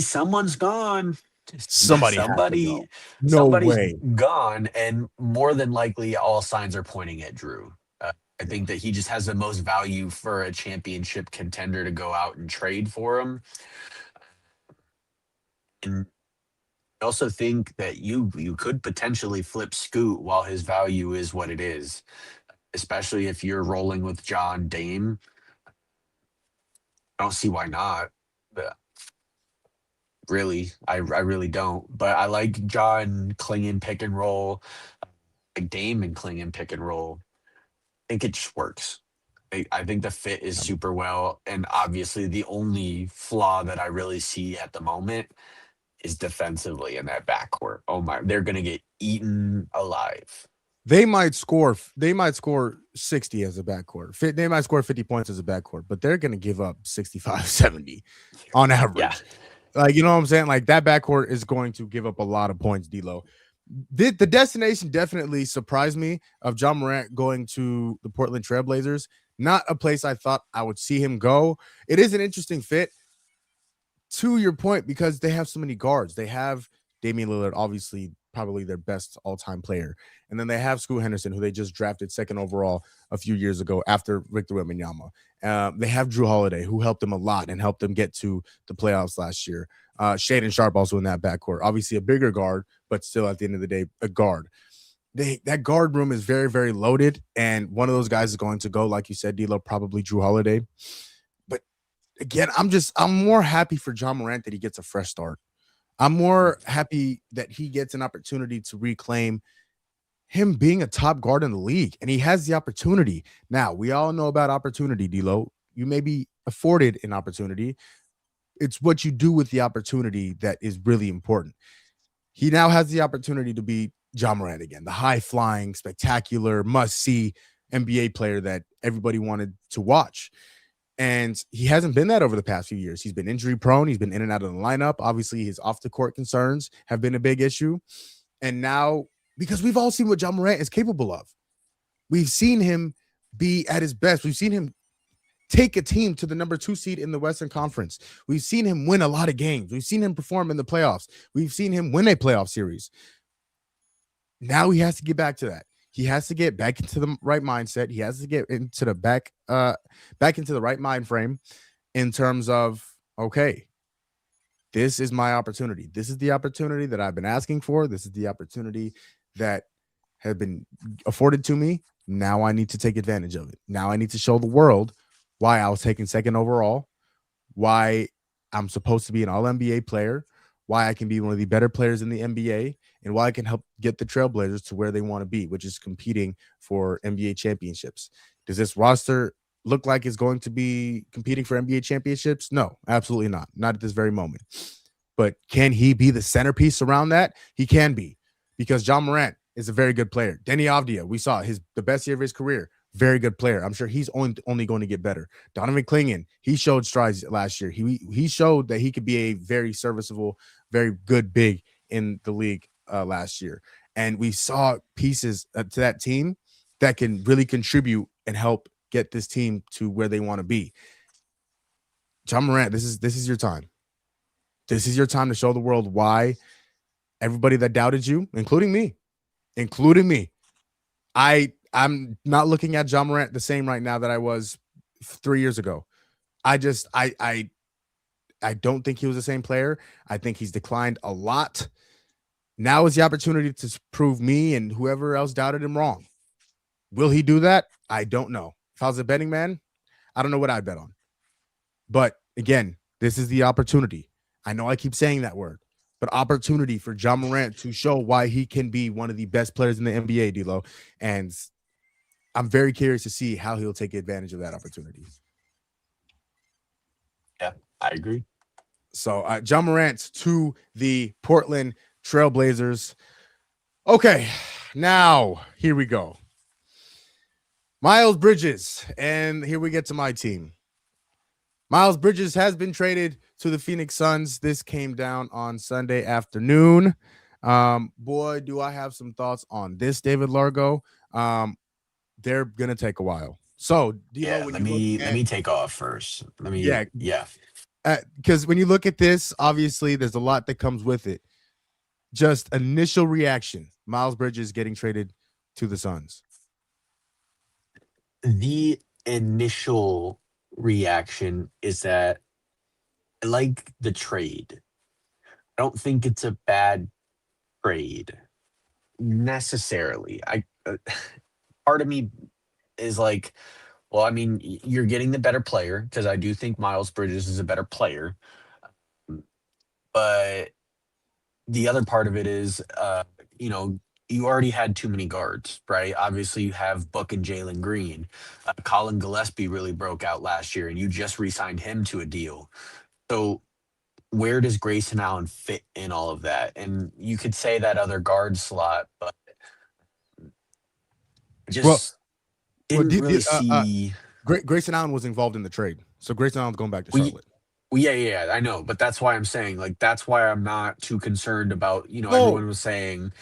Someone's gone. Somebody's no Somebody's way. gone, and more than likely, all signs are pointing at Drew. I think that he just has the most value for a championship contender to go out and trade for him. And I also think that you could potentially flip Scoot while his value is what it is, especially if you're rolling with John Dame. I don't see why not. But really, I really don't. But I like John Klingon pick and roll, like Dame and Klingon pick and roll. I think it just works. I think the fit is super well. And obviously, the only flaw that I really see at the moment is defensively in that backcourt. Oh my, they're going to get eaten alive. They might score 60 as a backcourt. They might score 50 points as a backcourt, but they're going to give up 65, 70 on average. Yeah. Like, you know what I'm saying? Like, that backcourt is going to give up a lot of points, D'Lo. The destination definitely surprised me of John Morant going to the Portland Trailblazers. Not a place I thought I would see him go. It is an interesting fit, to your point, because they have so many guards. They have Damian Lillard, obviously probably their best all-time player. And then they have Scoot Henderson, who they just drafted 2nd overall a few years ago after Victor Wembanyama. They have Drew Holiday, who helped them a lot and helped them get to the playoffs last year. Shaden Sharp also in that backcourt. Obviously a bigger guard, but still at the end of the day, a guard. That guard room is very, very loaded, and one of those guys is going to go, like you said, D'Lo, probably Drew Holiday. But again, I'm more happy for John Morant that he gets a fresh start. I'm more happy that he gets an opportunity to reclaim him being a top guard in the league, and he has the opportunity. Now, we all know about opportunity, D'Lo. You may be afforded an opportunity. It's what you do with the opportunity that is really important. He now has the opportunity to be Ja Morant again, the high-flying, spectacular, must-see NBA player that everybody wanted to watch. And he hasn't been that over the past few years. He's been injury prone. He's been in and out of the lineup. Obviously, his off the court concerns have been a big issue. And now, because we've all seen what Ja Morant is capable of, we've seen him be at his best. We've seen him take a team to the number 2 seed in the Western Conference. We've seen him win a lot of games. We've seen him perform in the playoffs. We've seen him win a playoff series. Now he has to get back to that. He has to get back into the right mindset. He has to get into the back into the right mind frame in terms of, okay, this is my opportunity. This is the opportunity that I've been asking for. This is the opportunity that has been afforded to me. Now I need to take advantage of it. Now I need to show the world why I was taken second overall, why I'm supposed to be an all-NBA player, why I can be one of the better players in the NBA, and why I can help get the Trailblazers to where they want to be, which is competing for NBA championships. Does this roster look like it's going to be competing for NBA championships? No, absolutely not. Not at this very moment. But can he be the centerpiece around that? He can be, because Ja Morant is a very good player. Denny Avdia, we saw the best year of his career. Very good player. I'm sure he's only going to get better. Donovan Clingan, he showed strides last year. He showed that he could be a very serviceable, very good big in the league last year. And we saw pieces to that team that can really contribute and help get this team to where they want to be. Ja Morant, this is your time. This is your time to show the world why everybody that doubted you, including me, I'm not looking at Ja Morant the same right now that I was 3 years ago. I don't think he was the same player. I think he's declined a lot. Now is the opportunity to prove me and whoever else doubted him wrong. Will he do that? I don't know. If I was a betting man, I don't know what I'd bet on. But again, this is the opportunity. I know I keep saying that word, but opportunity for Ja Morant to show why he can be one of the best players in the NBA, DLO. And I'm very curious to see how he'll take advantage of that opportunity. Yeah, I agree. So Ja Morant to the Portland Trailblazers. Okay, now here we go. Miles Bridges, and here we get to my team. Miles Bridges has been traded to the Phoenix Suns. This came down on Sunday afternoon. Boy, do I have some thoughts on this, David Largo. They're gonna take a while. So, let me take off first. Because when you look at this, obviously there's a lot that comes with it. Just initial reaction: Miles Bridges getting traded to the Suns. The initial reaction is that I like the trade. I don't think it's a bad trade necessarily. Part of me is like, well, I mean, you're getting the better player, because I do think Miles Bridges is a better player. But the other part of it is, you already had too many guards, right? Obviously, you have Book and Jalen Green. Colin Gillespie really broke out last year, and you just re-signed him to a deal. So where does Grayson Allen fit in all of that? And you could say that other guard slot, but just didn't really see. Grayson Allen was involved in the trade, so Grayson Allen's going back to Charlotte. Well, yeah, I know, but that's why I'm saying, like, that's why I'm not too concerned about, everyone was saying,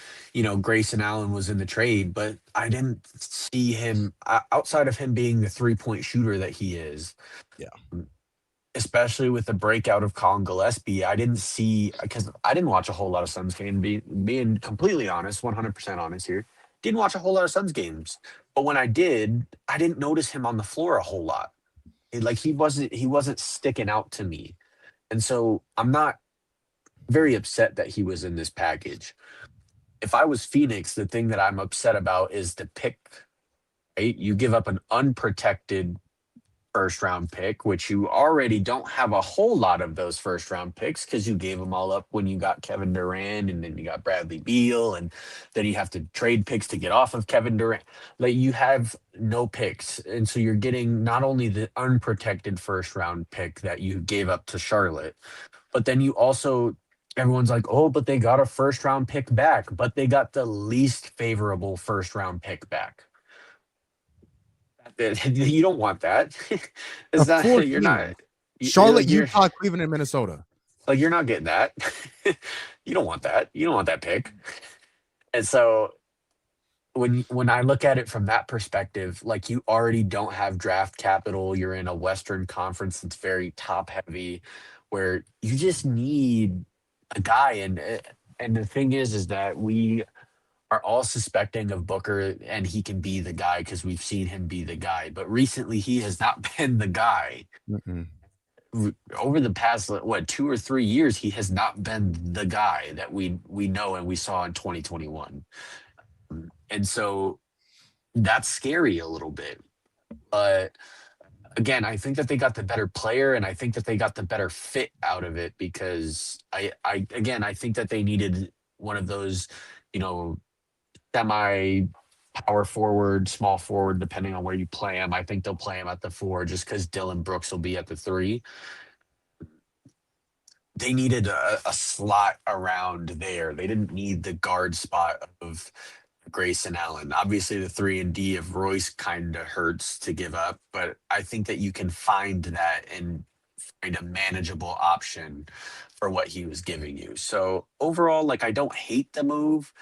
Grayson Allen was in the trade, but I didn't see him outside of him being the 3-point shooter that he is. Yeah. Especially with the breakout of Colin Gillespie, I didn't see, because I didn't watch a whole lot of Suns games, being completely honest, 100% honest here. Didn't watch a whole lot of Suns games, but when I did, I didn't notice him on the floor a whole lot. He wasn't sticking out to me. And so I'm not very upset that he was in this package. If I was Phoenix, the thing that I'm upset about is the pick, right? You give up an unprotected first-round pick, which you already don't have a whole lot of those first-round picks, because you gave them all up when you got Kevin Durant, and then you got Bradley Beal, and then you have to trade picks to get off of Kevin Durant. Like, you have no picks, and so you're getting not only the unprotected first-round pick that you gave up to Charlotte, but then you also everyone's like, oh, but they got a first round pick back, but they got the least favorable first round pick back. You don't want that. A It's not, four you're teamer. not, Charlotte, you're Utah, Cleveland, and Minnesota. like, you're not getting that. You don't want that. You don't want that pick. And so when I look at it from that perspective, like you already don't have draft capital. You're in a Western conference that's very top heavy, where you just need a guy. And the thing is that we are all suspecting of Booker, and he can be the guy because we've seen him be the guy. But recently, he has not been the guy. Mm-mm. Over the past 2 or 3 years, he has not been the guy that we know and we saw in 2021. And so that's scary a little bit. But again, I think that they got the better player, and I think that they got the better fit out of it because I think that they needed one of those, semi power forward, small forward, depending on where you play him. I think they'll play him at the 4 just because Dylan Brooks will be at the 3. They needed a slot around there. They didn't need the guard spot of Grayson Allen. Obviously, the 3 and D of Royce kind of hurts to give up, but I think that you can find that and find a manageable option for what he was giving you. So overall, like, I don't hate the move,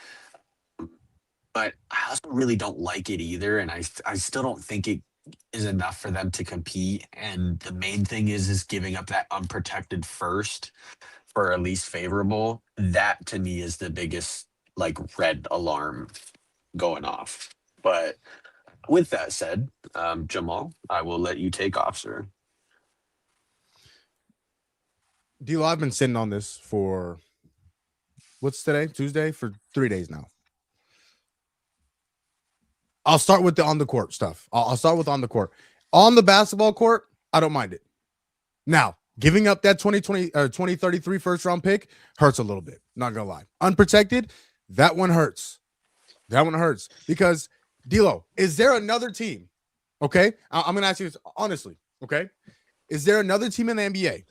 but I also really don't like it either. And I still don't think it is enough for them to compete. And the main thing is giving up that unprotected first for at least favorable. That to me is the biggest like red alarm going off. But with that said, Jamal, I will let you take off, sir. DLO, I've been sitting on this for what's today? Tuesday, for 3 days now. I'll start with the on the court stuff. I'll start with on the court. On the basketball court, I don't mind it. Now, giving up that 2033 first round pick hurts a little bit. Not gonna lie. Unprotected, that one hurts. That one hurts because DLO, is there another team? Okay, I'm gonna ask you this honestly. Okay, is there another team in the NBA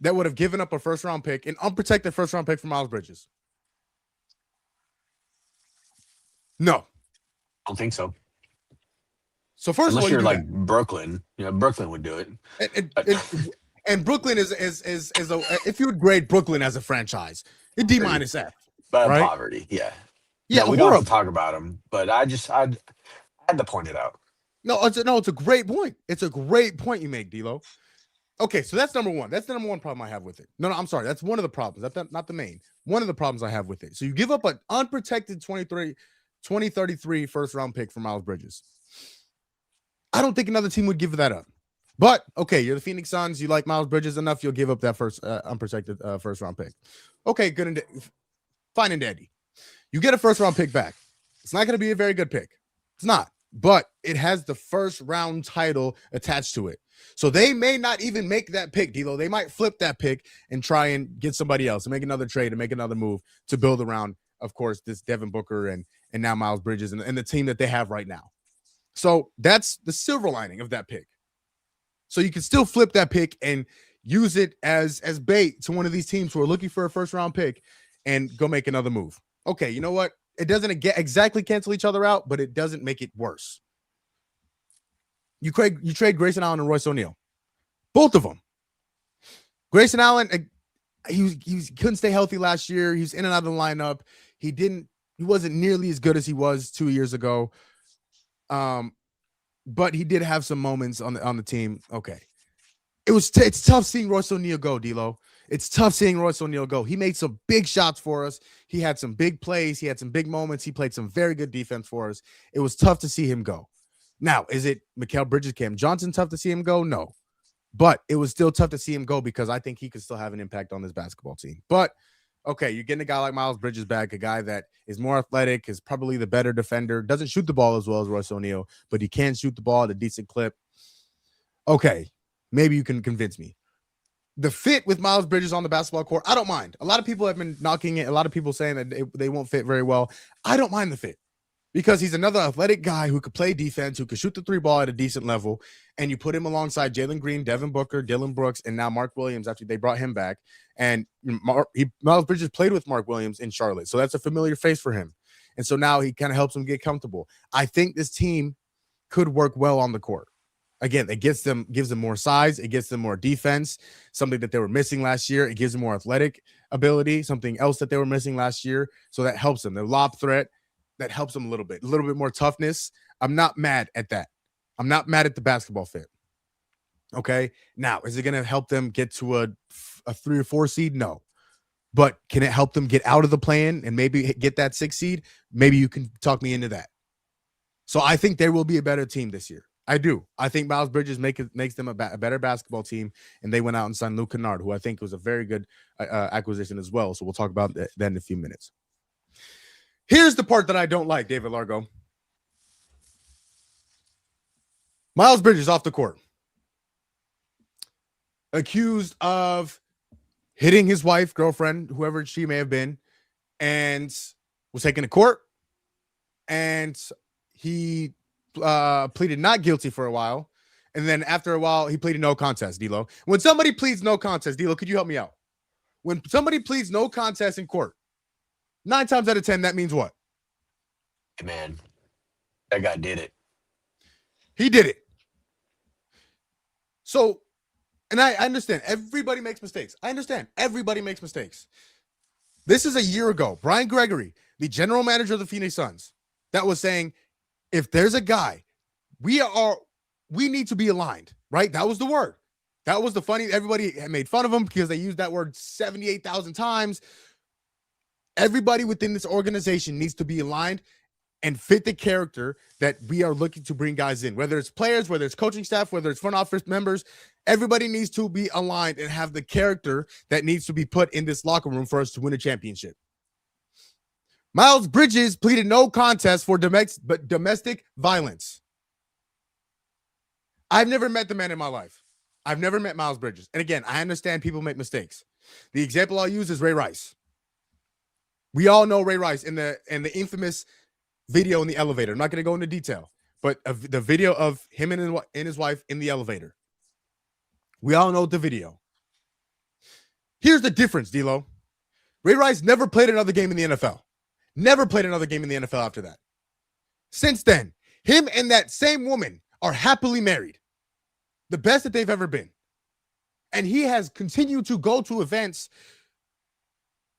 that would have given up a first round pick, an unprotected first round pick for Miles Bridges? No. I don't think so. So first Unless of all, you're like Brooklyn, Brooklyn would do it. And Brooklyn is a, if you would grade Brooklyn as a franchise, a D- F, But right? poverty, yeah. Yeah, No, we don't have to talk about them, but I had to point it out. No, it's a great point. It's a great point you make, D'Lo. Okay, so that's number one. That's the number one problem I have with it. No, I'm sorry. That's one of the problems. That's not the main. One of the problems I have with it. So you give up an unprotected 2033 first round pick for Miles Bridges. I don't think another team would give that up. But okay, you're the Phoenix Suns. You like Miles Bridges enough, you'll give up that first unprotected first round pick. Okay, good and fine and dandy. You get a first round pick back. It's not going to be a very good pick. It's not, but it has the first round title attached to it. So they may not even make that pick, D'Lo. They might flip that pick and try and get somebody else and make another trade and make another move to build around, of course, this Devin Booker and now Miles Bridges and the team that they have right now. So that's the silver lining of that pick. So you can still flip that pick and use it as bait to one of these teams who are looking for a first round pick and go make another move. Okay, you know what? It doesn't exactly cancel each other out, but it doesn't make it worse. You trade Grayson Allen and Royce O'Neal. Both of them. Grayson Allen, he couldn't stay healthy last year. He was in and out of the lineup. He wasn't nearly as good as he was 2 years ago. But he did have some moments on the team. Okay. It's tough seeing Royce O'Neal go, D'Lo. It's tough seeing Royce O'Neal go. He made some big shots for us. He had some big plays. He had some big moments. He played some very good defense for us. It was tough to see him go. Now, is it Mikal Bridges, Cam Johnson tough to see him go? No. But it was still tough to see him go because I think he could still have an impact on this basketball team. But, okay, you're getting a guy like Miles Bridges back, a guy that is more athletic, is probably the better defender, doesn't shoot the ball as well as Royce O'Neal, but he can shoot the ball at a decent clip. Okay, maybe you can convince me. The fit with Miles Bridges on the basketball court, I don't mind. A lot of people have been knocking it. A lot of people saying that they won't fit very well. I don't mind the fit. because he's another athletic guy who could play defense, who could shoot the 3 ball at a decent level, and you put him alongside Jalen Green, Devin Booker, Dylan Brooks, and now Mark Williams after they brought him back. And Miles Bridges played with Mark Williams in Charlotte, so that's a familiar face for him. And so now he kind of helps him get comfortable. I think this team could work well on the court. Again, it gives them more size. It gives them more defense, something that they were missing last year. It gives them more athletic ability, something else that they were missing last year. So that helps them. The lob threat, that helps them a little bit more toughness. I'm not mad at that. I'm not mad at the basketball fit. Okay. Now, is it going to help them get to a 3 or 4 seed? No. But can it help them get out of the plan and maybe get that 6 seed? Maybe you can talk me into that. So I think there will be a better team this year. I do. I think Miles Bridges makes them a better basketball team, and they went out and signed Luke Kennard, who I think was a very good acquisition as well. So we'll talk about that in a few minutes. Here's the part that I don't like, David Largo. Miles Bridges off the court, accused of hitting his wife, girlfriend, whoever she may have been, and was taken to court. And he pleaded not guilty for a while. And then after a while, he pleaded no contest, D-Lo. When somebody pleads no contest, D-Lo, could you help me out? When somebody pleads no contest in court, 9 times out of 10, that means what? Hey, man, that guy did it. He did it. So, and I understand everybody makes mistakes. I understand everybody makes mistakes. This is a year ago. Brian Gregory, the general manager of the Phoenix Suns, that was saying, if there's a guy, we need to be aligned, right? That was the word. That was the funny. Everybody made fun of him because they used that word 78,000 times. Everybody within this organization needs to be aligned and fit the character that we are looking to bring guys in, whether it's players, whether it's coaching staff, whether it's front office members. Everybody needs to be aligned and have the character that needs to be put in this locker room for us to win a championship. Miles Bridges pleaded no contest for domestic violence. I've never met the man in my life. I've never met Miles Bridges. And again, I understand people make mistakes. The example I'll use is Ray Rice. We all know Ray Rice in the infamous video in the elevator. I'm not going to go into detail, but the video of him and his wife in the elevator. We all know the video. Here's the difference, D-Lo. Ray Rice never played another game in the NFL. Never played another game in the NFL after that. Since then, him and that same woman are happily married. The best that they've ever been. And he has continued to go to events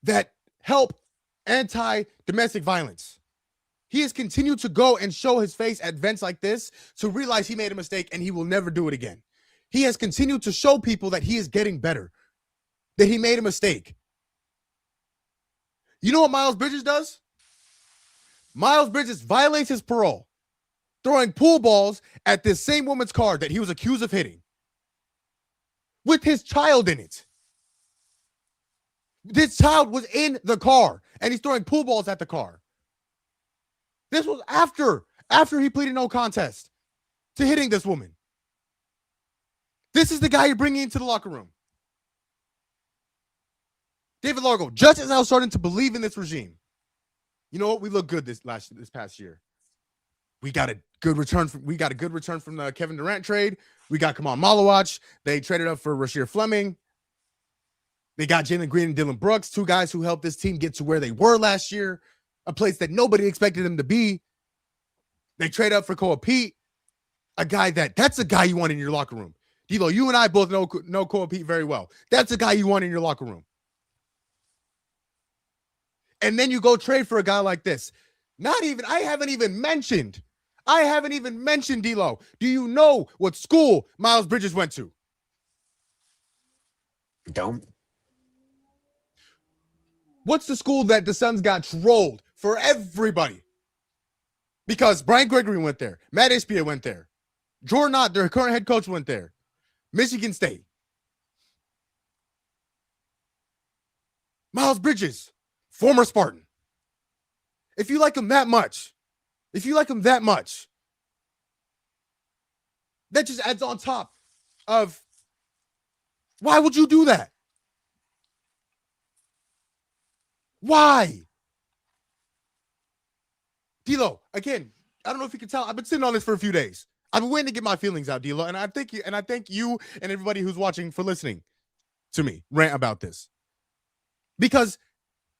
that help anti-domestic violence. He has continued to go and show his face at events like this to realize he made a mistake and he will never do it again. He has continued to show people that he is getting better, that he made a mistake. You know what Miles Bridges does? Miles Bridges violates his parole, throwing pool balls at this same woman's car that he was accused of hitting with his child in it. This child was in the car and he's throwing pool balls at the car. This was after he pleaded no contest to hitting this woman. This is the guy you're bringing into the locker room. David Largo, just as I was starting to believe in this regime, you know what? We look good this past year. We got a good return from the Kevin Durant trade. We got Kamal Malawach. They traded up for Rasheer Fleming. They got Jalen Green and Dylan Brooks, 2 guys who helped this team get to where they were last year, a place that nobody expected them to be. They trade up for Koa Pete, a guy that's a guy you want in your locker room. D-Lo, you and I both know Koa Pete very well. That's a guy you want in your locker room. And then you go trade for a guy like this. I haven't even mentioned, D-Lo. Do you know what school Miles Bridges went to? Don't. What's the school that the Suns got trolled for everybody? Because Brian Gregory went there. Matt Ispia went there. Jordan Ott, their current head coach, went there. Michigan State. Miles Bridges, former Spartan. If you like him that much, that just adds on top of, why would you do that? Why? DLO, again, I don't know if you can tell. I've been sitting on this for a few days. I've been waiting to get my feelings out, DLO, and I thank you and everybody who's watching for listening to me rant about this. Because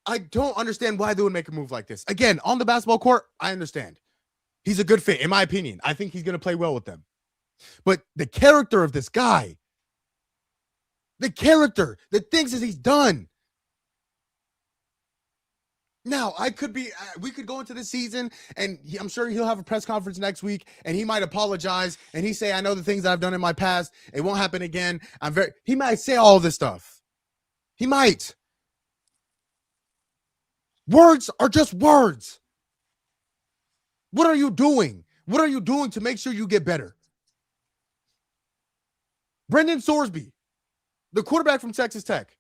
I don't understand why they would make a move like this. Again, on the basketball court, I understand. He's a good fit, in my opinion. I think he's going to play well with them. But the character of this guy, the things that he's done. Now, we could go into the season, and I'm sure he'll have a press conference next week, and he might apologize, and he say, I know the things that I've done in my past. It won't happen again. He might say all this stuff. He might. Words are just words. What are you doing? What are you doing to make sure you get better? Brendan Sorsby, the quarterback from Texas Tech,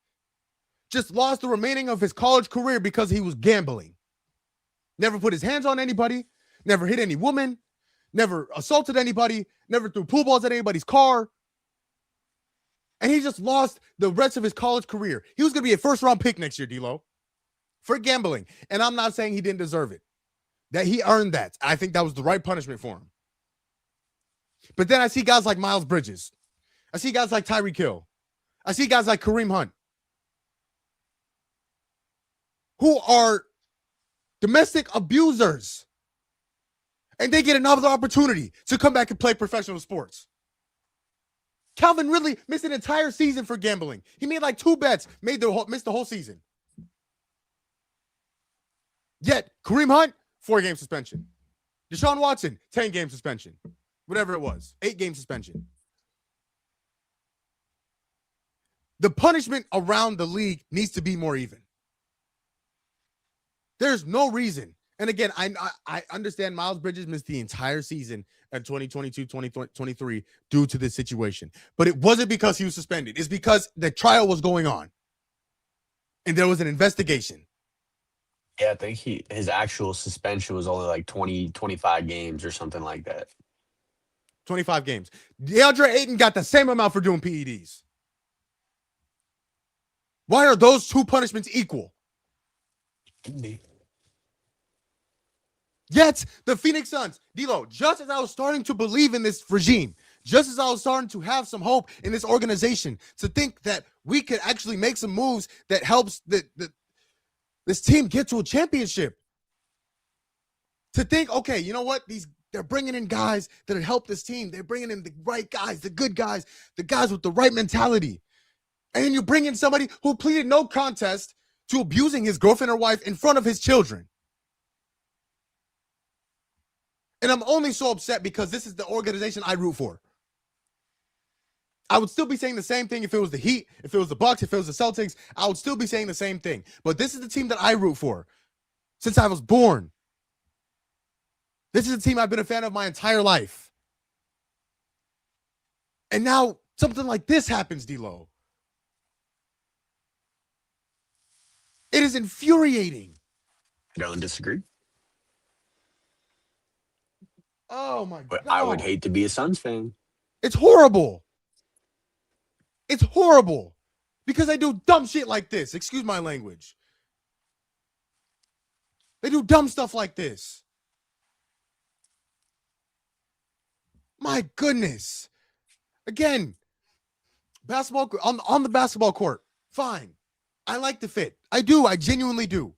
just lost the remaining of his college career because he was gambling. Never put his hands on anybody, never hit any woman, never assaulted anybody, never threw pool balls at anybody's car. And he just lost the rest of his college career. He was going to be a first-round pick next year, D-Lo, for gambling. And I'm not saying he didn't deserve it. That he earned that. I think that was the right punishment for him. But then I see guys like Miles Bridges. I see guys like Tyreek Hill. I see guys like Kareem Hunt, who are domestic abusers. And they get another opportunity to come back and play professional sports. Calvin Ridley missed an entire season for gambling. He made like 2 bets, missed the whole season. Yet, Kareem Hunt, 4-game suspension. Deshaun Watson, 10-game suspension. Whatever it was, 8-game suspension. The punishment around the league needs to be more even. There's no reason. And again, I understand Miles Bridges missed the entire season in 2022, 2023 due to this situation. But it wasn't because he was suspended. It's because the trial was going on. And there was an investigation. Yeah, I think his actual suspension was only like 25 games or something like that. 25 games. DeAndre Ayton got the same amount for doing PEDs. Why are those 2 punishments equal? Yet, the Phoenix Suns, D-Lo, just as I was starting to believe in this regime, just as I was starting to have some hope in this organization, to think that we could actually make some moves that helps this team get to a championship. To think, okay, you know what? They're bringing in guys that would help this team. They're bringing in the right guys, the good guys, the guys with the right mentality. And then you bring in somebody who pleaded no contest to abusing his girlfriend or wife in front of his children. And I'm only so upset because this is the organization I root for. I would still be saying the same thing if it was the Heat, if it was the Bucks, if it was the Celtics. I would still be saying the same thing. But this is the team that I root for since I was born. This is a team I've been a fan of my entire life. And now something like this happens, D-Lo. It is infuriating. I don't disagree. Oh, my But God. I would hate to be a Suns fan. It's horrible. It's horrible because they do dumb shit like this. Excuse my language. They do dumb stuff like this. My goodness. Again, basketball on the basketball court, fine. I like the fit. I do. I genuinely do.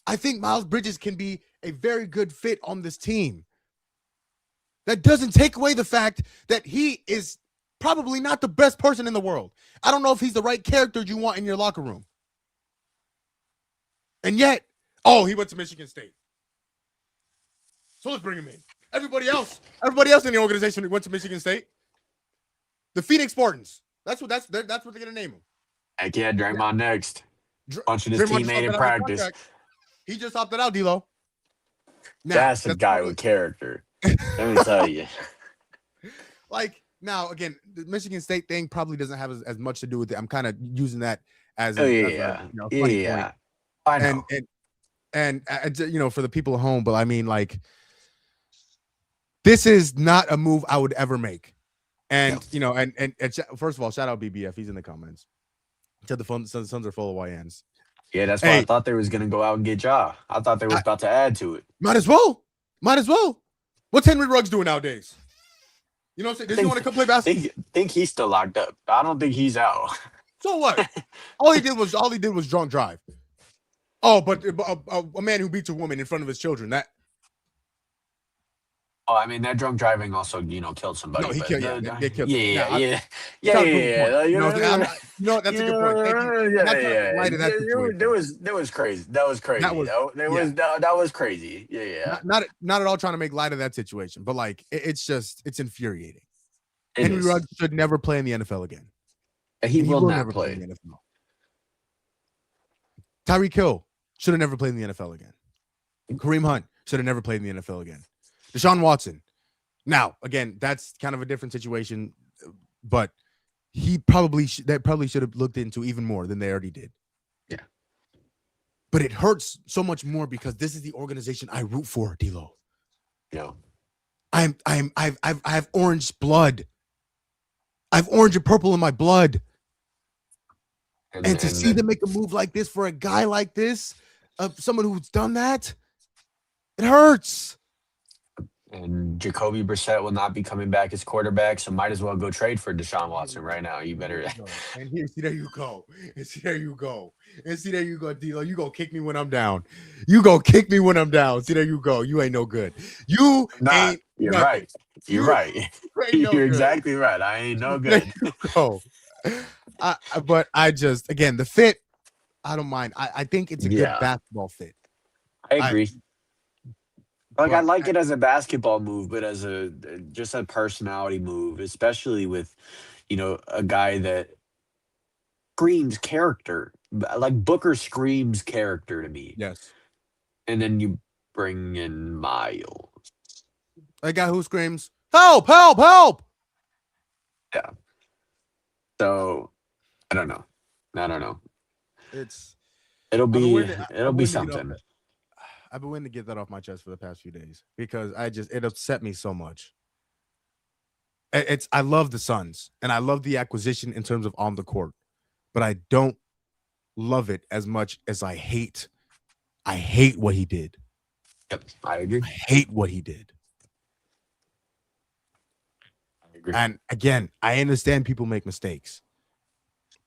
I think Miles Bridges can be a very good fit on this team. That doesn't take away the fact that he is probably not the best person in the world. I don't know if he's the right character you want in your locker room. And yet, he went to Michigan State. So let's bring him in. Everybody else in the organization went to Michigan State. The Phoenix Spartans. That's what they're gonna name him. Heck yeah, Draymond next. Punching his teammate in practice. He just opted out, D-Lo. That's a guy with character. Let me tell you. Like, now, again, the Michigan State thing probably doesn't have as much to do with it. I'm kind of using that as a funny point. I know. And for the people at home, but I mean, like, this is not a move I would ever make. And, and first of all, shout out BBF. He's in the comments. Said the Suns are full of YNs. Yeah, that's why I thought they was gonna go out and get Ja. I thought they was about to add to it. Might as well. What's Henry Ruggs doing nowadays? You know what I'm saying? Does he want to come play basketball? Think he's still locked up. I don't think he's out. So what? all he did was drunk drive. Oh, but a man who beats a woman in front of his children. That. Oh, I mean that drunk driving also, killed somebody. No, he killed. Yeah, killed. Yeah. You know, that's a good point. There was crazy. That was crazy. That was crazy. Yeah. Not at all trying to make light of that situation, but like it's infuriating. Henry Ruggs should never play in the NFL again. He will not play in the NFL. Tyreek Hill should have never played in the NFL again. Kareem Hunt should have never played in the NFL again. Deshaun Watson. Now, again, that's kind of a different situation, but he probably should have looked into even more than they already did. Yeah. But it hurts so much more because this is the organization I root for, D-Lo. Yeah. I have orange blood. I have orange and purple in my blood. And to see them make a move like this for a guy like this, someone who's done that, it hurts. And Jacoby Brissett will not be coming back as quarterback, so might as well go trade for Deshaun Watson right now. You better. And there you go. There you go, D-Lo. You go kick me when I'm down. See, there you go. You ain't no good. You're right. You're right. You're exactly right. I ain't no good. Go. But again, the fit, I don't mind. I think it's a good basketball fit. I agree. I like it as a basketball move, but as just a personality move, especially with, a guy that screams character. Like Booker screams character to me. Yes. And then you bring in Miles. A guy who screams, help, help, help. Yeah. So I don't know. It'll be something. I've been waiting to get that off my chest for the past few days because it upset me so much. I love the Suns and I love the acquisition in terms of on the court, but I don't love it as much as I hate what he did. Yep, I agree. I hate what he did. I agree. And again, I understand people make mistakes,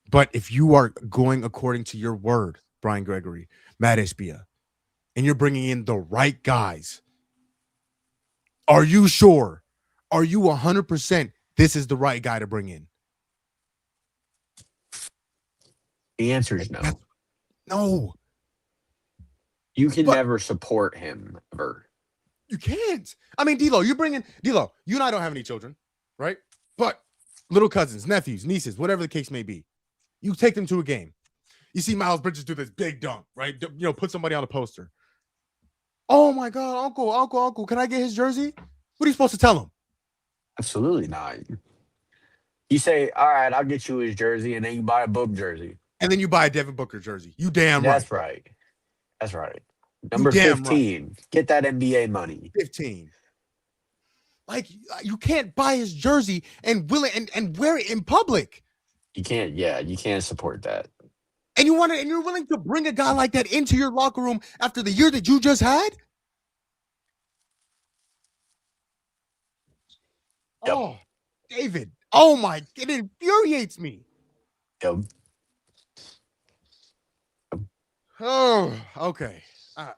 but if you are going according to your word, Brian Gregory, Matt Ishbia, and you're bringing in the right guys, are you sure? Are you 100% this is the right guy to bring in? The answer is no. No. You can never support him ever. You can't. I mean, D-Lo, you and I don't have any children, right? But little cousins, nephews, nieces, whatever the case may be, you take them to a game. You see Miles Bridges do this big dunk, right? Put somebody on a poster. Oh my God, uncle, can I get his jersey? What are you supposed to tell him? Absolutely not. You say, all right, I'll get you his jersey, and then you buy a Book jersey. And then you buy a Devin Booker jersey. You damn right. That's right. Number 15. Right. Get that NBA money. 15. Like, you can't buy his jersey and wear it in public. You can't, you can't support that. And you're willing to bring a guy like that into your locker room after the year that you just had? Yep. Oh, David. Oh my, it infuriates me. Yep. Oh, okay. All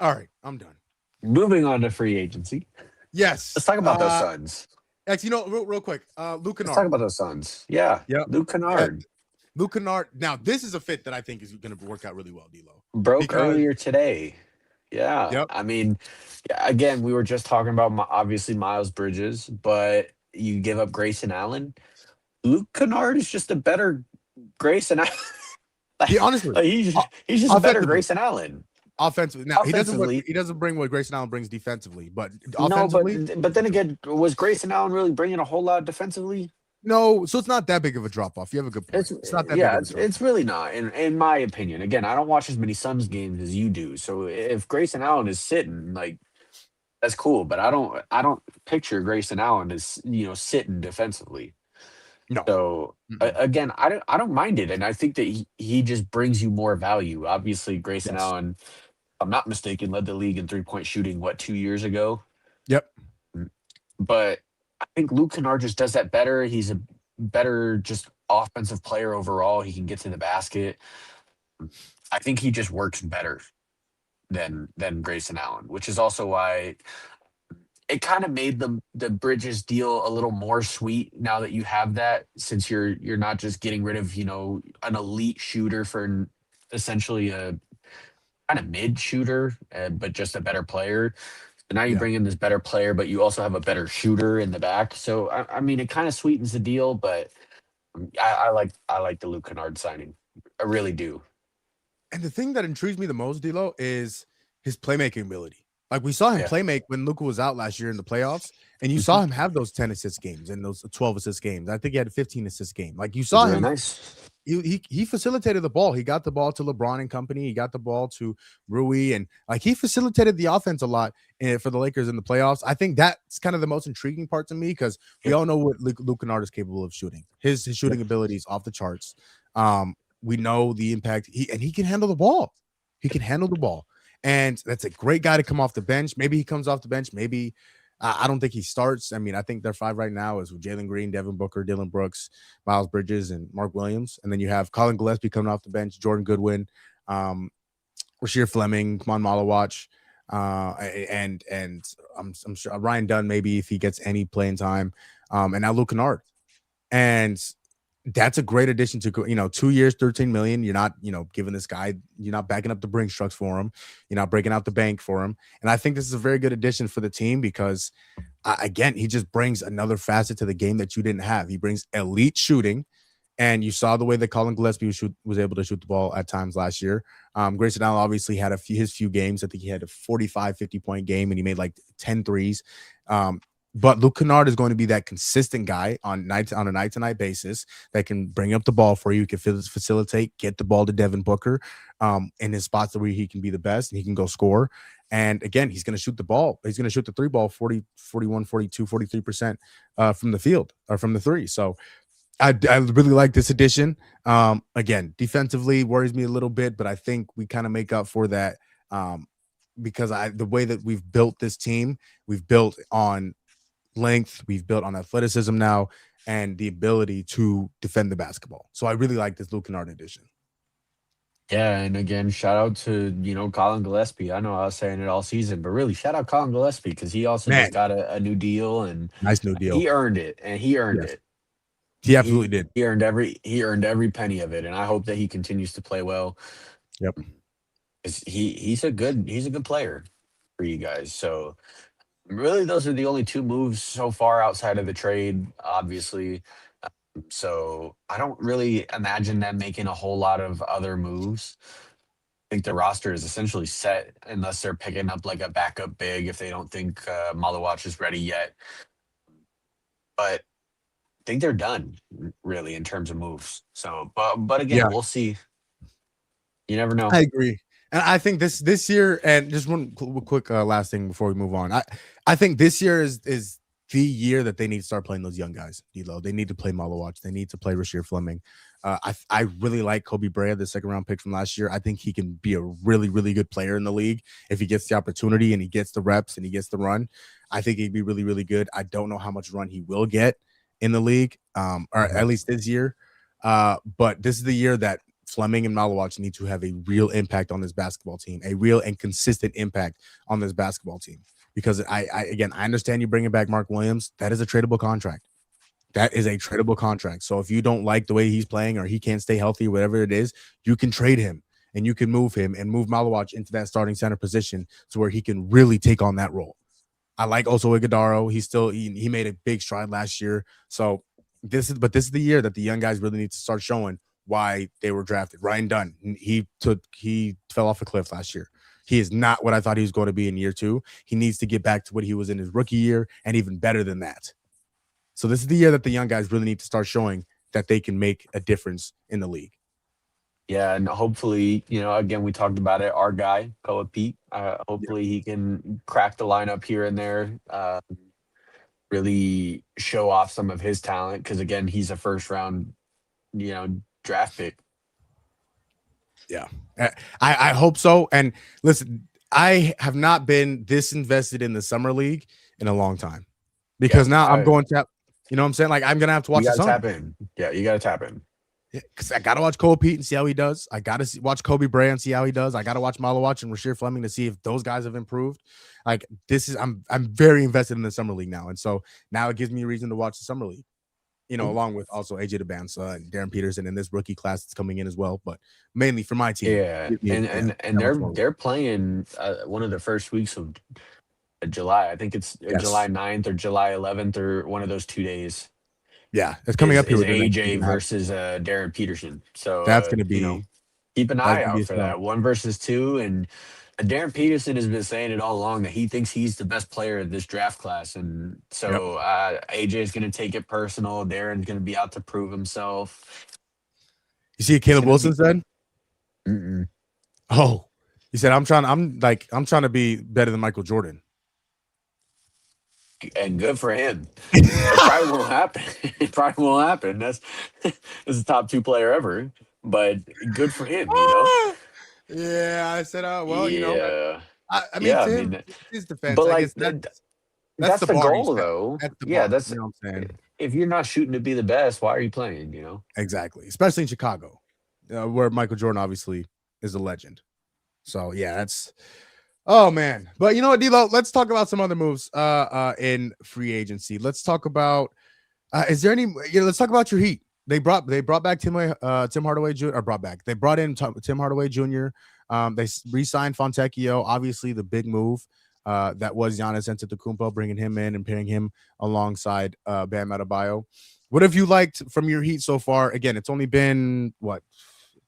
right, I'm done. Moving on to free agency. Yes. Let's talk about those Suns. Actually, real quick. Luke Kennard. Let's talk about those Suns. Yeah. Luke Kennard. Luke Kennard. Now, this is a fit that I think is going to work out really well, D-Lo. Broke earlier today. Yeah. Yep. I mean, again, we were just talking about obviously Miles Bridges, but you give up Grayson Allen. Luke Kennard is just a better Grayson Allen. Honestly, he's just a better Grayson Allen. Offensively. Now, he doesn't bring what Grayson Allen brings defensively, but offensively. No, but then again, was Grayson Allen really bringing a whole lot defensively? No, so it's not that big of a drop off. You have a good point. It's not that big of a drop-off. It's really not, in my opinion. Again, I don't watch as many Suns games as you do. So if Grayson Allen is sitting, like, that's cool. But I don't picture Grayson Allen as sitting defensively. No. So again, I don't mind it, and I think that he just brings you more value. Obviously, Grayson Yes. Allen, if I'm not mistaken, led the league in 3-point shooting 2 years ago. Yep. But I think Luke Kennard just does that better. He's a better just offensive player overall. He can get to the basket. I think he just works better than Grayson Allen, which is also why it kind of made the Bridges deal a little more sweet now that you have that, since you're not just getting rid of an elite shooter for essentially a kind of mid shooter, but just a better player. So now you Yeah. bring in this better player, but you also have a better shooter in the back. So I mean, it kind of sweetens the deal, but I like the Luke Kennard signing. I really do. And the thing that intrigues me the most, D'Lo, is his playmaking ability. Like we saw him Yeah. playmake when Luka was out last year in the playoffs, and you Mhm. saw him have those 10 assist games and those 12 assist games. I think he had a 15 assist game. Like you It's saw really him, nice. he facilitated the ball. He got the ball to LeBron and company. He got the ball to Rui, and like he facilitated the offense a lot for the Lakers in the playoffs. I think that's kind of the most intriguing part to me because we all know what Luke Kennard is capable of shooting. His shooting ability is off the charts. We know the impact he can handle the ball. He can handle the ball. And that's a great guy to come off the bench. Maybe he comes off the bench. Maybe I don't think he starts. I mean, I think their five right now is with Jalen Green, Devin Booker, Dylan Brooks, Miles Bridges, and Mark Williams. And then you have Colin Gillespie coming off the bench, Jordan Goodwin, Rasheer Fleming, Kamon Malawach, and I'm sure Ryan Dunn maybe if he gets any playing time, and now Luke Kennard. And that's a great addition to 2 years, 13 million. You're not giving this guy, you're not backing up the Brinks trucks for him. You're not breaking out the bank for him. And I think this is a very good addition for the team because again, he just brings another facet to the game that you didn't have. He brings elite shooting. And you saw the way that Colin Gillespie was able to shoot the ball at times last year. Grayson Allen obviously had his few games. I think he had a 45, 50-point game, and he made like 10 threes. But Luke Kennard is going to be that consistent guy on a night-to-night basis that can bring up the ball for you, can facilitate, get the ball to Devin Booker in his spots where he can be the best, and he can go score. And again, he's going to shoot the ball. He's going to shoot the three ball 40, 41, 42, 43% from the field or from the three. So I really like this addition. Again, defensively worries me a little bit, but I think we kind of make up for that because the way that we've built this team, we've built on length, we've built on athleticism now, and the ability to defend the basketball. So I really like this Luke Kennard addition. Yeah, and again, shout out to Colin Gillespie. I know I was saying it all season, but really shout out Colin Gillespie because he also just got a new deal and nice new deal. He earned it, and he earned it. He absolutely did. He earned every penny of it, and I hope that he continues to play well. Yep. He's a good player for you guys. So really, those are the only two moves so far outside of the trade, obviously. So I don't really imagine them making a whole lot of other moves. I think the roster is essentially set unless they're picking up like a backup big if they don't think Malawach is ready yet. But I think they're done, really, in terms of moves. So, but again, we'll see. You never know. I agree. And I think this year, and just one quick last thing before we move on. I think this year is the year that they need to start playing those young guys. D'Lo, they need to play Malawach. They need to play Rasheer Fleming. I really like Kobe Brea, the second round pick from last year. I think he can be a really, really good player in the league if he gets the opportunity and he gets the reps and he gets the run. I think he'd be really, really good. I don't know how much run he will get in the league, or at least this year. But this is the year that Fleming and Malawach need to have a real impact on this basketball team, a real and consistent impact on this basketball team. Because I understand you bringing back Mark Williams. That is a tradable contract. That is a tradable contract. So if you don't like the way he's playing or he can't stay healthy, whatever it is, you can trade him and you can move him and move Malawach into that starting center position to where he can really take on that role. I like also Iguodaro. He made a big stride last year. So this is the year that the young guys really need to start showing why they were drafted. Ryan Dunn, he fell off a cliff last year. He is not what I thought he was going to be in year 2. He needs to get back to what he was in his rookie year and even better than that. So this is the year that the young guys really need to start showing that they can make a difference in the league. Yeah, and hopefully, again, we talked about it. Our guy, Koa Pete, hopefully he can crack the lineup here and there. really show off some of his talent because again, he's a first round, draft pick. Yeah, I hope so. And listen, I have not been this invested in the summer league in a long time because now I'm going to, you know what I'm saying? Like I'm gonna have to watch You the gotta summer. tap in. Yeah, you gotta tap in. Because I gotta watch Cole Pete and see how he does. I gotta watch Kobe Bray and see how he does. I gotta watch Malawatch and Rasheer Fleming to see if those guys have improved. Like this is, I'm very invested in the summer league now, and so now it gives me a reason to watch the summer league. Along with also AJ DeBansa and Darren Peterson and this rookie class that's coming in as well, but mainly for my team. Yeah, and they're playing one of the first weeks of July. I think it's July 9th or July 11th or one of those 2 days. Yeah, it's coming up here Is with AJ versus Darren Peterson. So that's gonna be keep an eye out for that 1 versus 2. And Darren Peterson has been saying it all along that he thinks he's the best player of this draft class, and so AJ is going to take it personal. Darren's going to be out to prove himself. You see, Caleb Wilson said, Mm-mm. "Oh, he said I'm trying to be better than Michael Jordan." And good for him. It probably won't happen. It probably won't happen. That's the top 2 player ever. But good for him, Yeah, I said, well, yeah. I mean, his defense, but I like guess that's the bar goal, though. That's the bar, that's, you know what I'm saying. If you're not shooting to be the best, why are you playing? Exactly, especially in Chicago, where Michael Jordan obviously is a legend. So yeah, that's. Oh man, but you know what, DLO? Let's talk about some other moves in free agency. Let's talk about is there any? Let's talk about your Heat. They brought back Tim Hardaway Jr. or brought back. They brought in Tim Hardaway Jr. They re-signed Fontecchio. Obviously, the big move that was Giannis Antetokounmpo, bringing him in and pairing him alongside Bam Adebayo. What have you liked from your Heat so far? Again, it's only been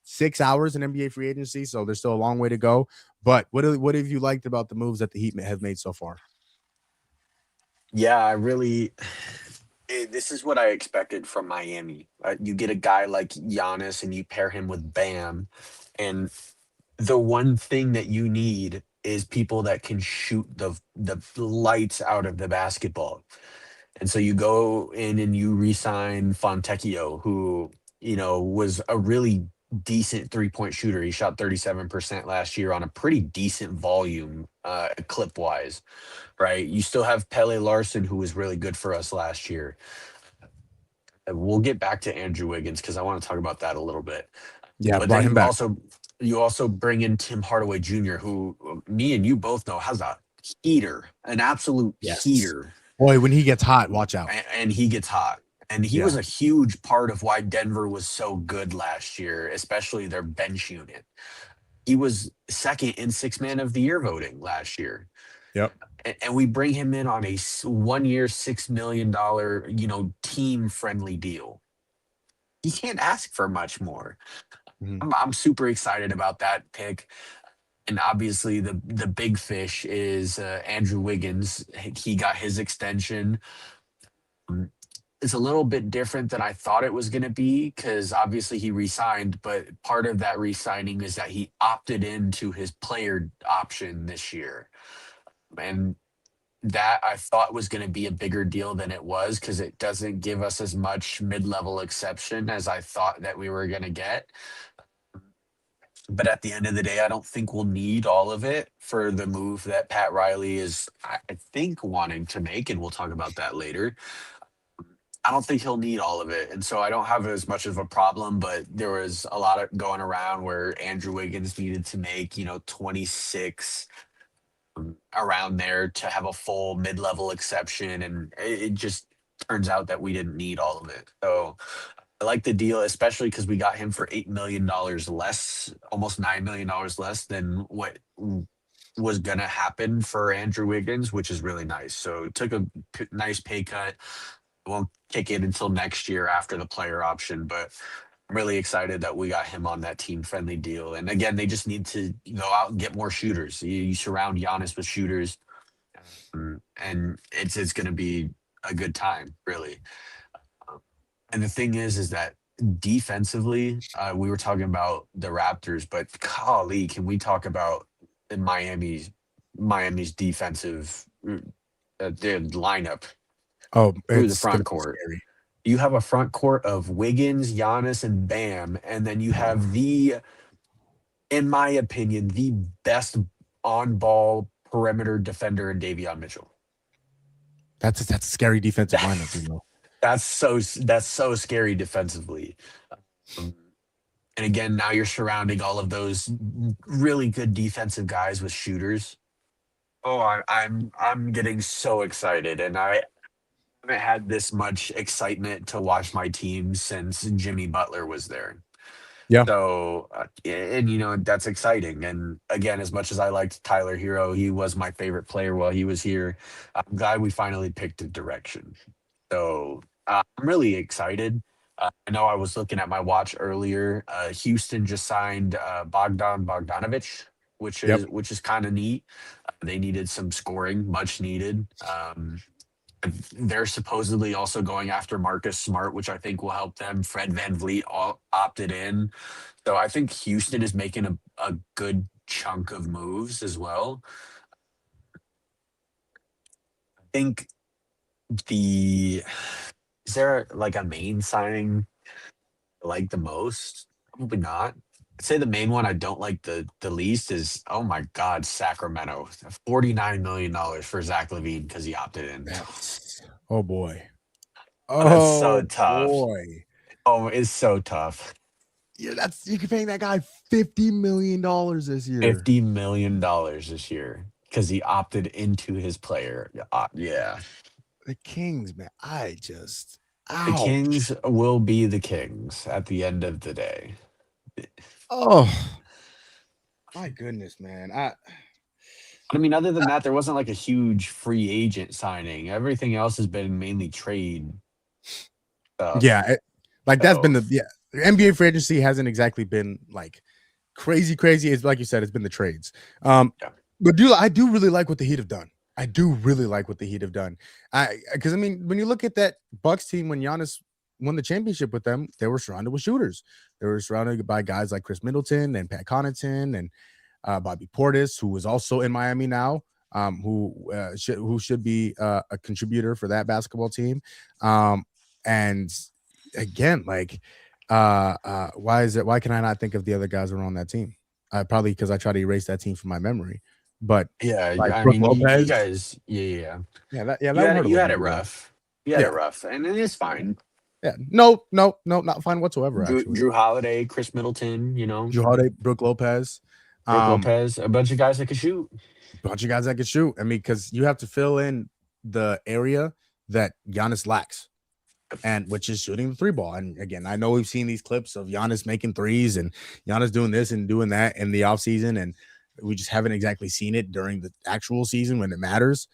6 hours in NBA free agency, so there's still a long way to go. But what have you liked about the moves that the Heat have made so far? Yeah, I really. This is what I expected from Miami. You get a guy like Giannis and you pair him with Bam, and the one thing that you need is people that can shoot the lights out of the basketball. And so you go in and you re-sign Fontecchio, who was a really decent 3-point shooter. He shot 37% last year on a pretty decent volume, clip wise. Right? You still have Pele Larson, who was really good for us last year. We'll get back to Andrew Wiggins because I want to talk about that a little bit. Yeah, but brought then him back. You also bring in Tim Hardaway Jr., who me and you both know has a heater, an absolute heater. Boy, when he gets hot, watch out. And he gets hot. And he was a huge part of why Denver was so good last year, especially their bench unit. He was second in 6-man of the year voting last year. Yep. And we bring him in on a 1-year, $6 million, team-friendly deal. He can't ask for much more. Mm-hmm. I'm super excited about that pick. And obviously, the big fish is Andrew Wiggins. He got his extension. It's a little bit different than I thought it was going to be because obviously he re-signed, but part of that re-signing is that he opted into his player option this year. And that I thought was going to be a bigger deal than it was because it doesn't give us as much mid-level exception as I thought that we were going to get. But at the end of the day, I don't think we'll need all of it for the move that Pat Riley is, I think, wanting to make, and we'll talk about that later. I don't think he'll need all of it. And so I don't have as much of a problem, but there was a lot of going around where Andrew Wiggins needed to make, 26 around there to have a full mid-level exception. And it just turns out that we didn't need all of it. So I like the deal, especially because we got him for $8 million less, almost $9 million less than what was going to happen for Andrew Wiggins, which is really nice. So took a nice pay cut. Won't kick it until next year after the player option, but I'm really excited that we got him on that team-friendly deal. And again, they just need to go out and get more shooters. You surround Giannis with shooters, and it's going to be a good time, really. And the thing is that defensively, we were talking about the Raptors, but golly, can we talk about Miami's defensive lineup? Oh, through the it's gonna front be court. scary. You have a front court of Wiggins, Giannis, and Bam, and then you have in my opinion, the best on-ball perimeter defender in Davion Mitchell. That's a scary defensive lineup, you know. That's so scary defensively. Um, and again, now you're surrounding all of those really good defensive guys with shooters. Oh, I'm getting so excited, and I haven't had this much excitement to watch my team since Jimmy Butler was there. Yeah. So, and that's exciting. And again, as much as I liked Tyler Hero, he was my favorite player while he was here. I'm glad we finally picked a direction. So I'm really excited. I know I was looking at my watch earlier. Houston just signed Bogdanovich, which Yep. is kind of neat. They needed some scoring, much needed. They're supposedly also going after Marcus Smart, which I think will help them. Fred VanVleet opted in. So I think Houston is making a good chunk of moves as well. I think is there like a main signing I like the most? Probably not. I'd say the main one I don't like the least is, oh my God, Sacramento. $49 million for Zach LaVine because he opted in. Oh boy. That's so Oh tough. boy. Oh, it's so tough. Yeah, you're paying that guy $50 million this year. $50 million this year because he opted into his player. Yeah. The Kings, man. The Kings will be the Kings at the end of the day. Oh my goodness, man. I mean, other than that, there wasn't like a huge free agent signing. Everything else has been mainly trade stuff. Yeah, that's been the NBA free agency hasn't exactly been like crazy. It's like you said, it's been the trades. But I do really like what the Heat have done. Because I mean, when you look at that Bucks team, when Giannis won the championship with them, they were surrounded with shooters. They were surrounded by guys like Chris Middleton and Pat Connaughton and Bobby Portis, who is also in Miami now, who should be a contributor for that basketball team. And again, like, why can I not think of the other guys that are on that team? Probably because I try to erase that team from my memory. But yeah, like I Brook mean, Lopez, you guys, yeah. You had it rough. You had it rough, and it is fine. Yeah, no, not fine whatsoever. Actually, Drew Holiday, Chris Middleton, Drew Holiday, Brook Lopez, a bunch of guys that can shoot. I mean, because you have to fill in the area that Giannis lacks, and which is shooting the three ball. And again, I know we've seen these clips of Giannis making threes and Giannis doing this and doing that in the offseason, and we just haven't exactly seen it during the actual season when it matters.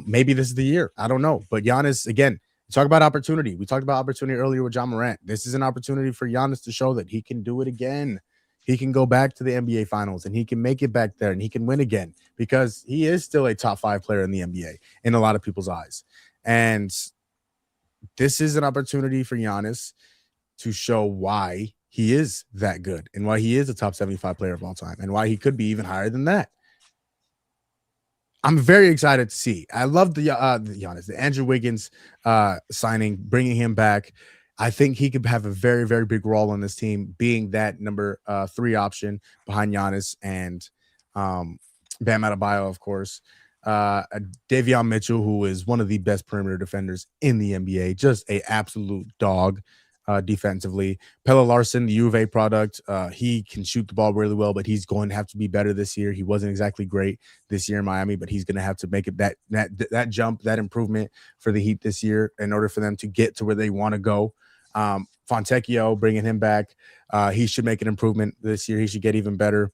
Maybe this is the year. I don't know. But Giannis, again, talk about opportunity. We talked about opportunity earlier with John Morant. This is an opportunity for Giannis to show that he can do it again. He can go back to the NBA Finals and he can make it back there and he can win again because he is still a top 5 player in the NBA in a lot of people's eyes. And this is an opportunity for Giannis to show why he is that good and why he is a top 75 player of all time and why he could be even higher than that. I'm very excited to see. I love the Andrew Wiggins signing, bringing him back. I think he could have a very, very big role on this team, being that number 3 option behind Giannis and Bam Adebayo, of course. Davion Mitchell, who is one of the best perimeter defenders in the NBA, just a absolute dog defensively. Pelle Larsson, the U of A product, he can shoot the ball really well, but he's going to have to be better this year. He wasn't exactly great this year in Miami, but he's going to have to make it that jump, that improvement for the Heat this year in order for them to get to where they want to go. Fontecchio, bringing him back, he should make an improvement this year. He should get even better.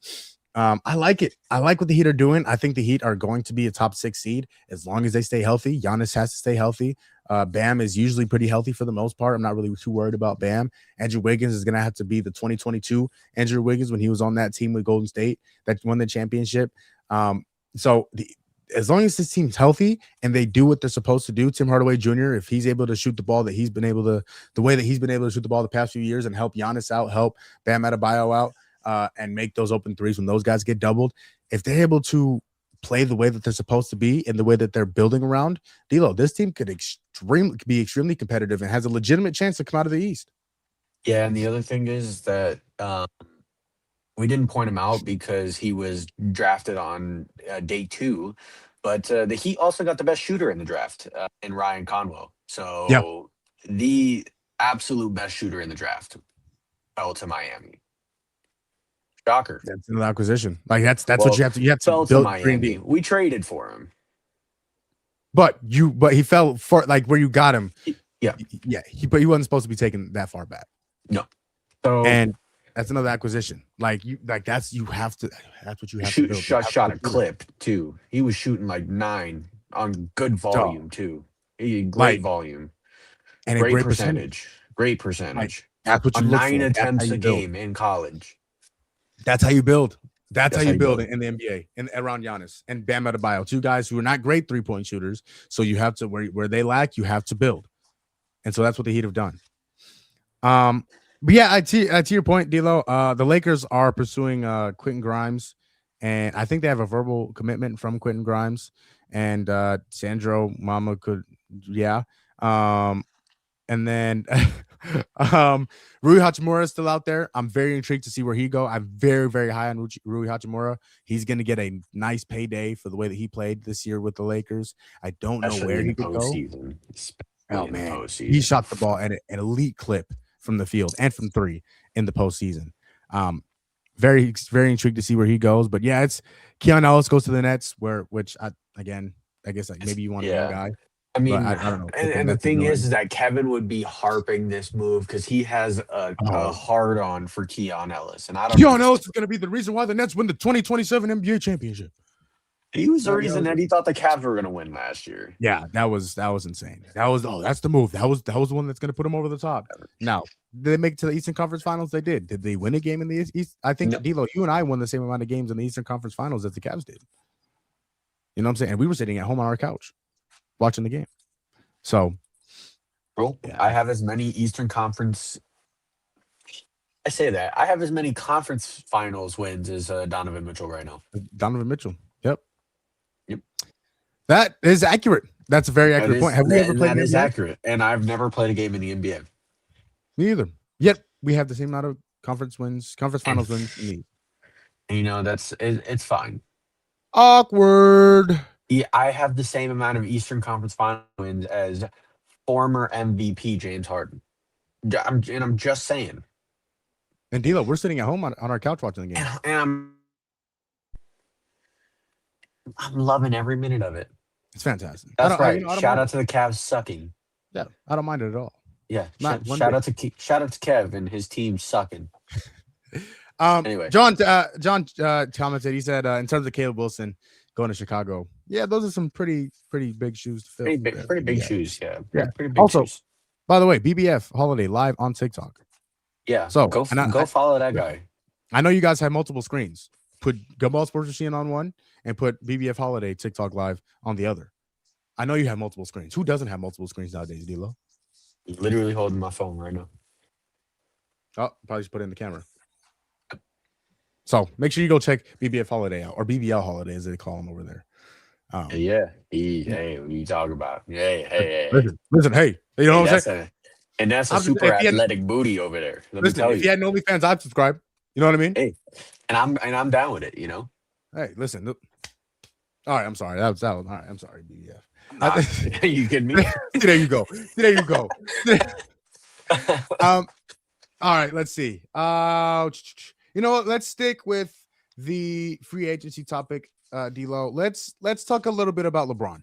I like it. I like what the Heat are doing. I think the Heat are going to be a top 6 seed as long as they stay healthy. Giannis has to stay healthy. Bam is usually pretty healthy for the most part. I'm not really too worried about Bam. Andrew Wiggins is going to have to be the 2022 Andrew Wiggins when he was on that team with Golden State that won the championship. As long as this team's healthy and they do what they're supposed to do, Tim Hardaway Jr., if he's able to shoot the ball the way that he's been able to shoot the ball the past few years and help Giannis out, help Bam Adebayo out, and make those open threes when those guys get doubled, if they're able to play the way that they're supposed to be and the way that they're building around DLO, this team could be extremely competitive and has a legitimate chance to come out of the East. Yeah, and the other thing is that we didn't point him out because he was drafted on day 2, but the Heat also got the best shooter in the draft in Ryan Conwell. So the absolute best shooter in the draft fell to Miami. Shocker. That's an acquisition. Like that's what you have to fell to build Miami. We traded for him. But he fell for like where you got him. Yeah. But he wasn't supposed to be taken that far back. No. So and that's another acquisition. That's what you have to build. Shot a clip too. He was shooting like 9 on good volume too. Great volume. And great a percentage. Great percentage. That's what you look 9 for. attempts a game in college. That's how you build. That's how you build it in the NBA and around Giannis and Bam Adebayo, 2 guys who are not great 3-point shooters. So you have to where they lack, you have to build, and so that's what the Heat have done. But yeah, to your point, D'Lo, the Lakers are pursuing Quentin Grimes, and I think they have a verbal commitment from Quentin Grimes and Sandro Mama could, and then Rui Hachimura is still out there. I'm very intrigued to see where he go. I'm very, very high on Rui Hachimura. He's going to get a nice payday for the way that he played this year with the Lakers. I don't know where he could go. Oh man, he shot the ball at an elite clip from the field and from 3 in the postseason. Very, very intrigued to see where he goes. But yeah, it's Keon Ellis goes to the Nets, which I guess maybe you want a young guy. I mean, I don't know. And the thing is that Kevin would be harping this move because he has a hard on for Keon Ellis, and I don't. Keon Ellis is going to be the reason why the Nets win the 2027 NBA championship. He was the reason that he thought the Cavs were going to win last year. Yeah, that was insane. That's the move. That was the one that's going to put him over the top. Now, did they make it to the Eastern Conference Finals? They did. Did they win a game in the East? I think D'Lo, you and I won the same amount of games in the Eastern Conference Finals as the Cavs did. You know what I'm saying? And we were sitting at home on our couch watching the game. So, bro, yeah. I have as many Eastern Conference. I say that I have as many conference finals wins as Donovan Mitchell right now. Donovan Mitchell. Yep. That is accurate. That's a very accurate point. Have we ever played? That is accurate. And I've never played a game in the NBA. Me either. Yet we have the same amount of conference finals wins. And you know it's fine. Awkward. Yeah, I have the same amount of Eastern Conference Final wins as former MVP James Harden. I'm just saying. And D'Lo, we're sitting at home on our couch watching the game. And I'm loving every minute of it. It's fantastic. That's right. Shout out to the Cavs sucking. Yeah, I don't mind it at all. Yeah, shout out to Kev and his team sucking. Anyway, John commented. He said in terms of Caleb Wilson going to Chicago, yeah, those are some pretty big shoes to fill. Pretty big shoes, yeah. Pretty big also, shoes. By the way, BBF Holiday live on TikTok. Yeah, so go follow that guy. I know you guys have multiple screens. Put Gumball Sports Machine on one and put BBF Holiday TikTok live on the other. I know you have multiple screens. Who doesn't have multiple screens nowadays, D'Lo? Literally holding my phone right now. Oh, probably just put it in the camera. So make sure you go check BBF Holiday out, or BBL Holiday as they call him over there. Hey, what you talking about? Hey. Listen, hey, you know what I'm saying? And that's a super athletic booty over there. Let me tell you. If you had no OnlyFans, I'd subscribe. You know what I mean? Hey, and I'm down with it. You know. Hey, listen. All right, I'm sorry. That was all right. I'm sorry, BBF. You kidding me? There you go. All right, let's see. You know what? Let's stick with the free agency topic, D'Lo. Let's talk a little bit about LeBron.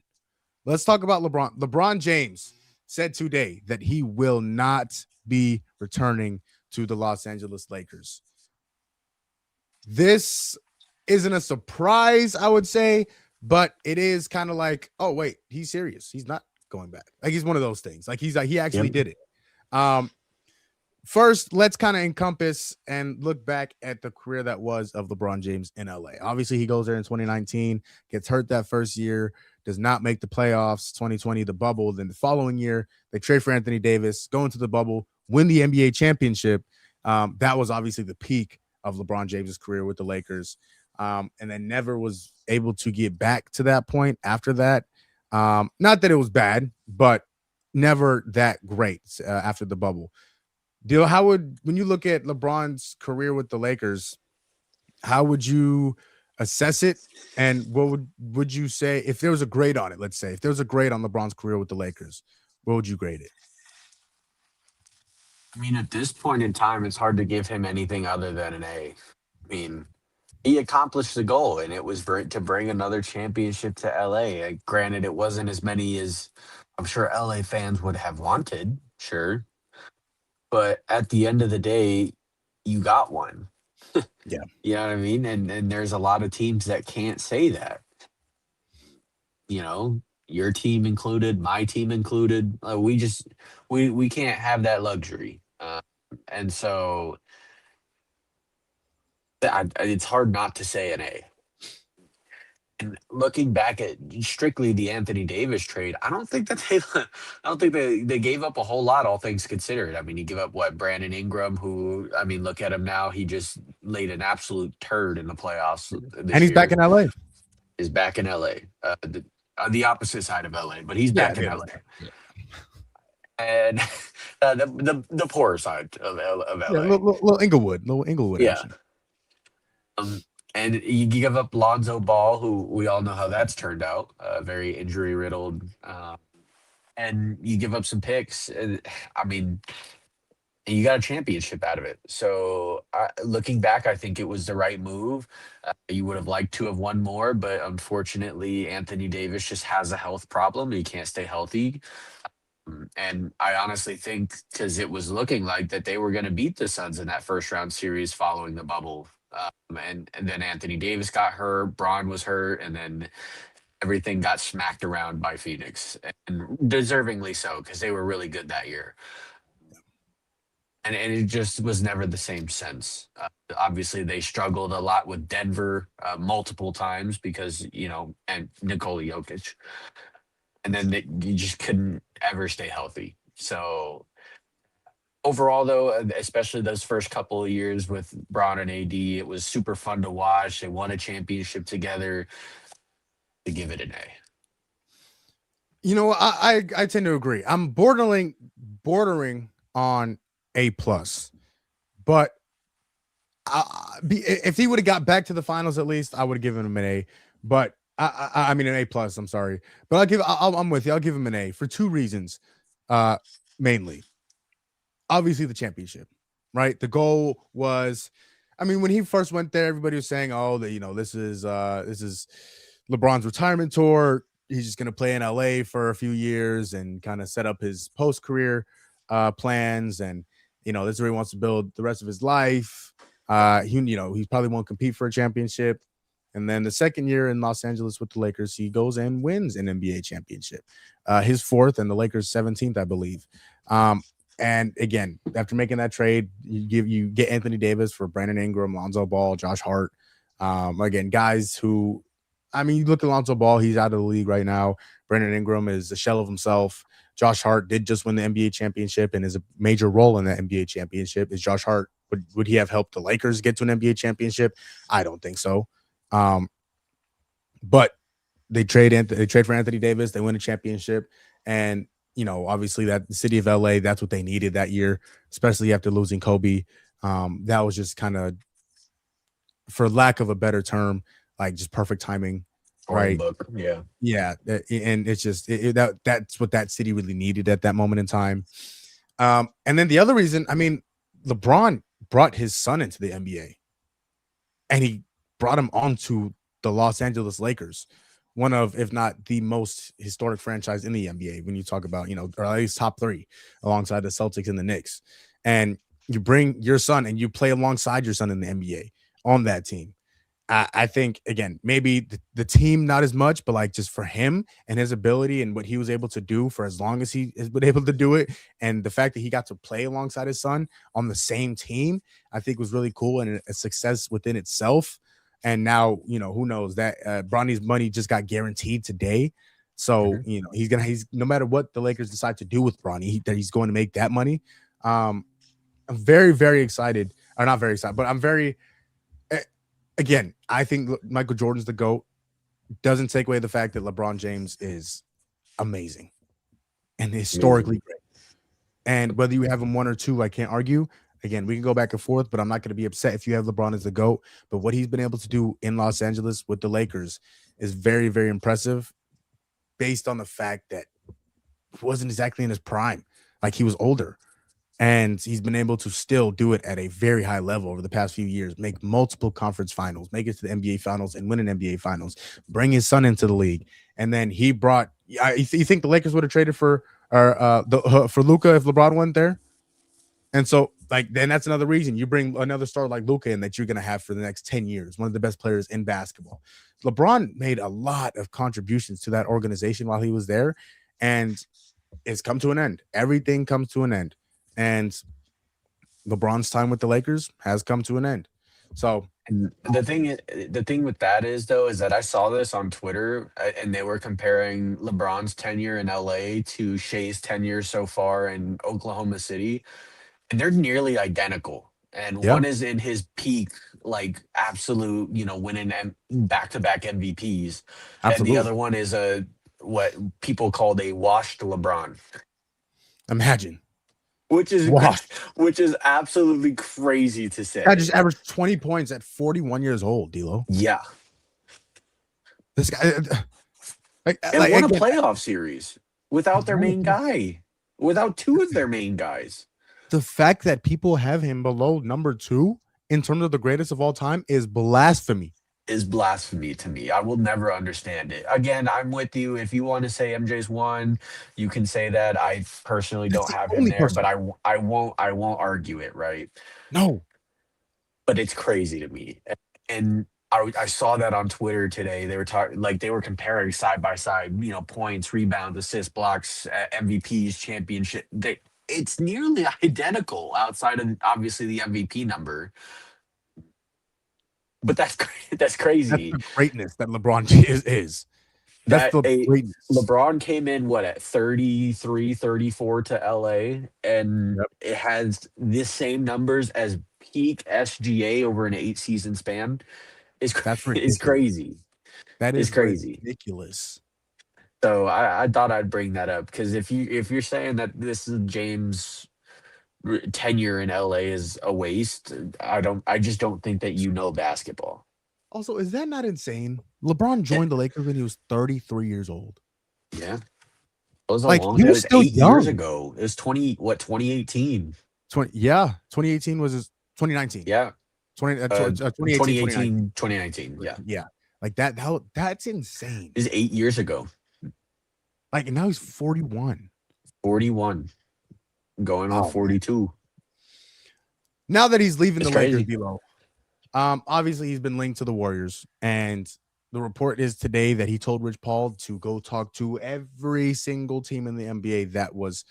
Let's talk about LeBron. LeBron James said today that he will not be returning to the Los Angeles Lakers. This isn't a surprise, I would say, but it is kind of like, oh wait, he's serious. He's not going back. Like he's one of those things. Like he actually did it. First, let's kind of encompass and look back at the career that was of LeBron James in LA. Obviously, he goes there in 2019, gets hurt that first year, does not make the playoffs, 2020, the bubble. Then the following year, they trade for Anthony Davis, go into the bubble, win the NBA championship. That was obviously the peak of LeBron James's career with the Lakers. and then never was able to get back to that point after that. Not that it was bad, but never that great after the bubble. When you look at LeBron's career with the Lakers, how would you assess it? And what would you say if there was a grade on it? Let's say if there was a grade on LeBron's career with the Lakers, what would you grade it? I mean, at this point in time, it's hard to give him anything other than an A. I mean, he accomplished the goal, and it was to bring another championship to LA. Granted, it wasn't as many as I'm sure LA fans would have wanted, sure. But at the end of the day, you got one. Yeah. You know what I mean? And there's a lot of teams that can't say that. You know, your team included, my team included. We can't have that luxury. And so it's hard not to say an A. And looking back at strictly the Anthony Davis trade, I don't think they gave up a whole lot, all things considered. I mean, he gave up Brandon Ingram, who, I mean, look at him now. He just laid an absolute turd in the playoffs this And he's year. back in LA. Is back in LA, on the opposite side of LA, but he's back in LA. Yeah. And the poorer side of LA. Yeah, little Inglewood. Yeah. Action. And you give up Lonzo Ball, who we all know how that's turned out, very injury riddled. And you give up some picks. I mean, you got a championship out of it. So looking back, I think it was the right move. You would have liked to have won more, but unfortunately, Anthony Davis just has a health problem. He can't stay healthy. And I honestly think because it was looking like that they were going to beat the Suns in that first round series following the bubble. And then Anthony Davis got hurt, Braun was hurt, and then everything got smacked around by Phoenix, and deservingly so, because they were really good that year. And it just was never the same sense. Obviously, they struggled a lot with Denver multiple times because, and Nikola Jokic. And then you just couldn't ever stay healthy. So overall, though, especially those first couple of years with Braun and AD, it was super fun to watch. They won a championship together. To give it an A. I tend to agree. I'm bordering on A+, but if he would have got back to the finals, at least I would have given him an A. But I mean an A+. I'm sorry, but I'm with you. I'll give him an A for two reasons, mainly. Obviously, the championship, right? The goal was, I mean, when he first went there, everybody was saying, "Oh, this is LeBron's retirement tour. He's just going to play in LA for a few years and kind of set up his post-career plans. And, this is where he wants to build the rest of his life. He probably won't compete for a championship. And then the second year in Los Angeles with the Lakers, he goes and wins an NBA championship, his fourth and the Lakers' 17th, I believe. And again, after making that trade, you get Anthony Davis for Brandon Ingram, Lonzo Ball, Josh Hart. Again, guys who, I mean, you look at Lonzo Ball, he's out of the league right now. Brandon Ingram is a shell of himself. Josh Hart did just win the NBA championship and is a major role in that NBA championship. Is Josh Hart, would he have helped the Lakers get to an NBA championship? I don't think so. But they trade for Anthony Davis. They win a championship. And, obviously that the city of LA, that's what they needed that year, especially after losing Kobe. That was just kind of, for lack of a better term, like just perfect timing, right? Yeah. And it's just that's what that city really needed at that moment in time. And then the other reason, I mean, LeBron brought his son into the NBA, and he brought him onto the Los Angeles Lakers, one of, if not the most historic franchise in the NBA when you talk about, or at least top three alongside the Celtics and the Knicks. And you bring your son and you play alongside your son in the NBA on that team. I think, again, maybe the team not as much, but like just for him and his ability and what he was able to do for as long as he has been able to do it, and the fact that he got to play alongside his son on the same team, I think was really cool and a success within itself. And now, who knows, that Bronny's money just got guaranteed today. So, he's no matter what the Lakers decide to do with Bronny, that he's going to make that money. I'm very, very excited, or not very excited, but I'm very again, I think Michael Jordan's the GOAT. Doesn't take away the fact that LeBron James is amazing and historically great. And whether you have him 1 or 2, I can't argue. Again, we can go back and forth, but I'm not going to be upset if you have LeBron as the GOAT. But what he's been able to do in Los Angeles with the Lakers is very, very impressive based on the fact that he wasn't exactly in his prime. Like, he was older. And he's been able to still do it at a very high level over the past few years, make multiple conference finals, make it to the NBA finals and win an NBA finals, bring his son into the league. And then he brought, you think the Lakers would have traded for Luka if LeBron went there? And so, like, then that's another reason you bring another star like Luka in that you're going to have for the next 10 years, one of the best players in basketball. LeBron made a lot of contributions to that organization while he was there, and it's come to an end. Everything comes to an end. And LeBron's time with the Lakers has come to an end. So And the thing with that is though is that I saw this on Twitter and they were comparing LeBron's tenure in LA to Shea's tenure so far in Oklahoma City, and they're nearly identical. And yeah, one is in his peak, like absolute, winning back-to-back MVPs, and the absolutely. other one is what people called a washed LeBron, Imagine. which is Washed. which is absolutely crazy to say. I just averaged 20 points at 41 years old, D'Lo. Yeah, This guy, and won a again, playoff series without their main guy, without two of their main guys. the fact that people have him below number 2 in terms of the greatest of all time is blasphemy. Is blasphemy to me. I will never understand it. Again, I'm with you. If you want to say MJ's one, you can say that. I personally That's don't the have him only there, person. but I won't argue it, right? No. But it's crazy to me. And I saw that on Twitter today. They were talking, like, they were comparing side by side, points, rebounds, assists, blocks, MVPs, championship. It's nearly identical outside of obviously the MVP number. But that's That's crazy. the greatness that LeBron is. That's That the greatness. LeBron came in at 33, 34 to LA, and Yep. it has the same numbers as peak SGA over an 8-season span. Is That's is ridiculous. crazy. That It's is crazy. ridiculous. So I thought I'd bring that up because if you're saying that this is James' tenure in LA is a waste, I just don't think that you know basketball. Also, is that not insane? LeBron joined the Lakers when he was 33 years old. Yeah. It was Like, long. he It was was still 8 years young. ago. It was 2018. 2018 was his 2019. Yeah. 2018, 2019. Yeah. Yeah. Like that's insane. It was 8 years ago. Like, and now he's 41. 41. Going on Oh, 42. Now that he's leaving It's the Lakers, crazy. D'Lo, obviously he's been linked to the Warriors, and the report is today that he told Rich Paul to go talk to every single team in the NBA that was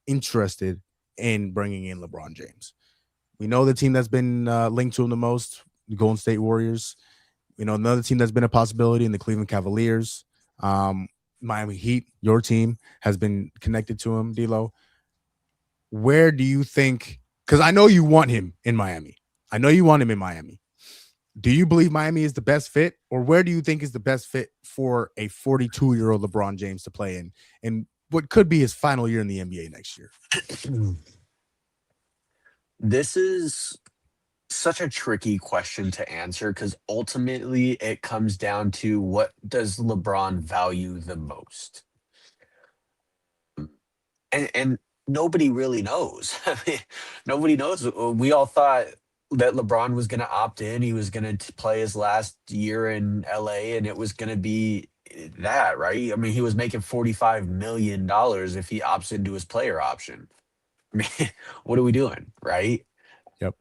interested in bringing in LeBron James. We know the team that's been linked to him the most, the Golden State Warriors. You know, another team that's been a possibility in the Cleveland Cavaliers. Miami Heat, your team, has been connected to him, D'Lo. Where do you think, because I know you want him in Miami. Do you believe Miami is the best fit, or where do you think is the best fit for a 42-year-old LeBron James to play in what could be his final year in the NBA next year? This is such a tricky question to answer because ultimately it comes down to what does LeBron value the most? And nobody really knows. I mean, nobody knows. We all thought that LeBron was going to opt in. He was going to play his last year in LA, and it was going to be that, right? I mean, he was making $45 million if he opts into his player option. I mean, what are we doing, right? Yep.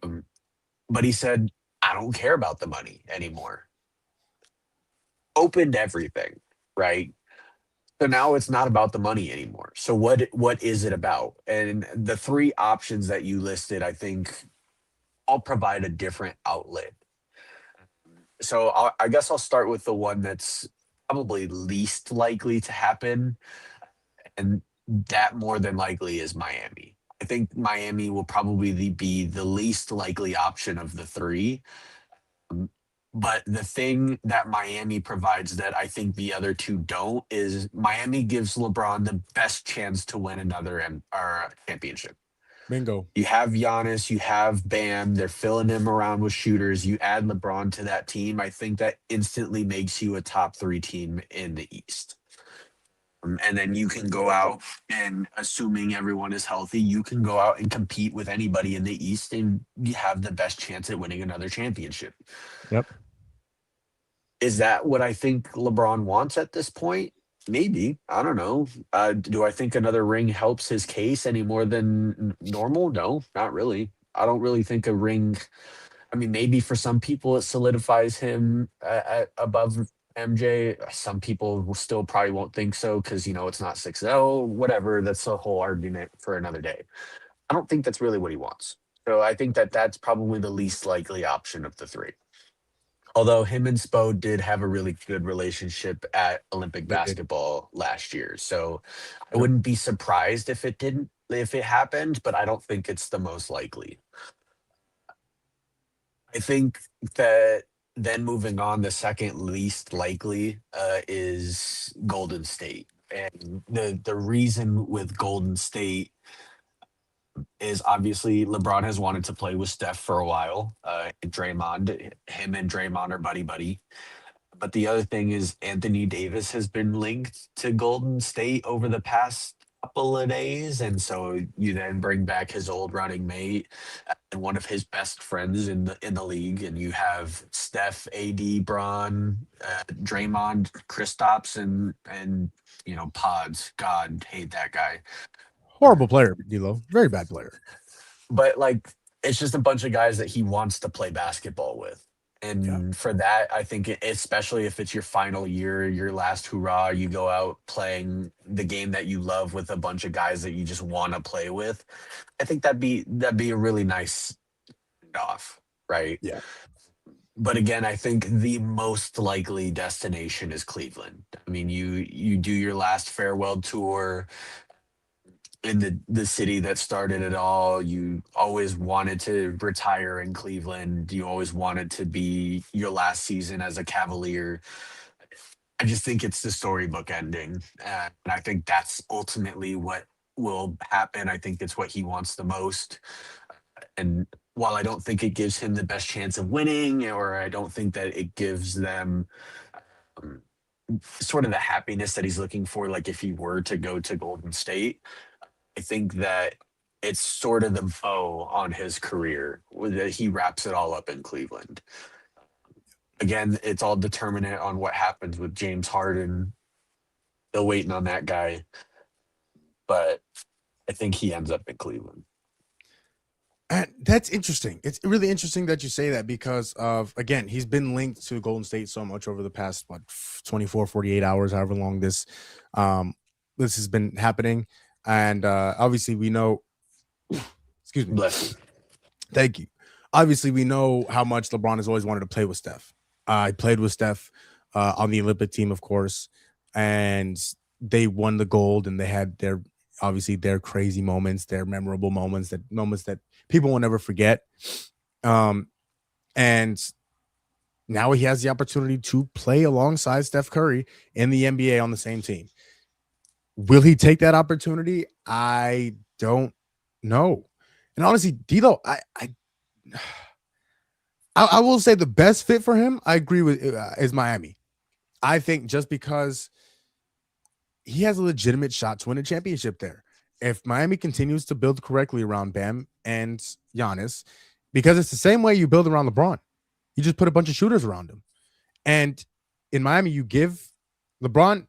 But he said, I don't care about the money anymore. Opened everything, right? So now it's not about the money anymore. So what is it about? And the three options that you listed, I think, all provide a different outlet. So I guess I'll start with the one that's probably least likely to happen, and that more than likely is Miami. I think Miami will probably be the least likely option of the three. But the thing that Miami provides that I think the other two don't is Miami gives LeBron the best chance to win another championship. Bingo. You have Giannis, you have Bam, they're filling him around with shooters. You add LeBron to that team, I think that instantly makes you a top 3 team in the East. And then you can go out and, assuming everyone is healthy, you can go out and compete with anybody in the East and you have the best chance at winning another championship. Yep. Is that what I think LeBron wants at this point? Maybe. I don't know. Do I think another ring helps his case any more than normal? No, not really. I don't really think a ring. I mean, maybe for some people it solidifies him above MJ. Some people still probably won't think so because, it's not 6-0, whatever. That's a whole argument for another day. I don't think that's really what he wants. So I think that that's probably the least likely option of the 3. Although him and Spo did have a really good relationship at Olympic basketball last year. So I wouldn't be surprised if it happened, but I don't think it's the most likely. I think that then moving on, the second least likely is Golden State. And the reason with Golden State is obviously LeBron has wanted to play with Steph for a while. Draymond, him and Draymond are buddy. But the other thing is Anthony Davis has been linked to Golden State over the past couple of days. And so you then bring back his old running mate and one of his best friends in the league. And you have Steph, AD, Bron, Draymond, Kristaps, and Pods. God, hate that guy. Horrible player, D'Lo. Very bad player. But it's just a bunch of guys that he wants to play basketball with. And for that, I think especially if it's your final year, your last hurrah, you go out playing the game that you love with a bunch of guys that you just want to play with. I think that'd be a really nice off, right? Yeah. But again, I think the most likely destination is Cleveland. I mean, you do your last farewell tour in the city that started it all. You always wanted to retire in Cleveland. You always wanted to be your last season as a Cavalier. I just think it's the storybook ending. And I think that's ultimately what will happen. I think it's what he wants the most. And while I don't think it gives him the best chance of winning, or I don't think that it gives them sort of the happiness that he's looking for, like if he were to go to Golden State, I think that it's sort of the bow on his career that he wraps it all up in Cleveland. Again, it's all determinant on what happens with James Harden. Still waiting on that guy. But I think he ends up in Cleveland. And that's interesting. It's really interesting that you say that because of, again, he's been linked to Golden State so much over the past, 24, 48 hours, however long this has been happening. And obviously we know, excuse me. Bless you. Thank you. Obviously we know how much LeBron has always wanted to play with Steph. I played with Steph on the Olympic team, of course, and they won the gold, and they had their crazy moments, their memorable moments that people will never forget. And now he has the opportunity to play alongside Steph Curry in the NBA on the same team. Will he take that opportunity? I don't know. And honestly, D'Lo, I will say the best fit for him, I agree with, is Miami. I think just because he has a legitimate shot to win a championship there. If Miami continues to build correctly around Bam and Giannis, because it's the same way you build around LeBron. You just put a bunch of shooters around him. And in Miami, you give LeBron,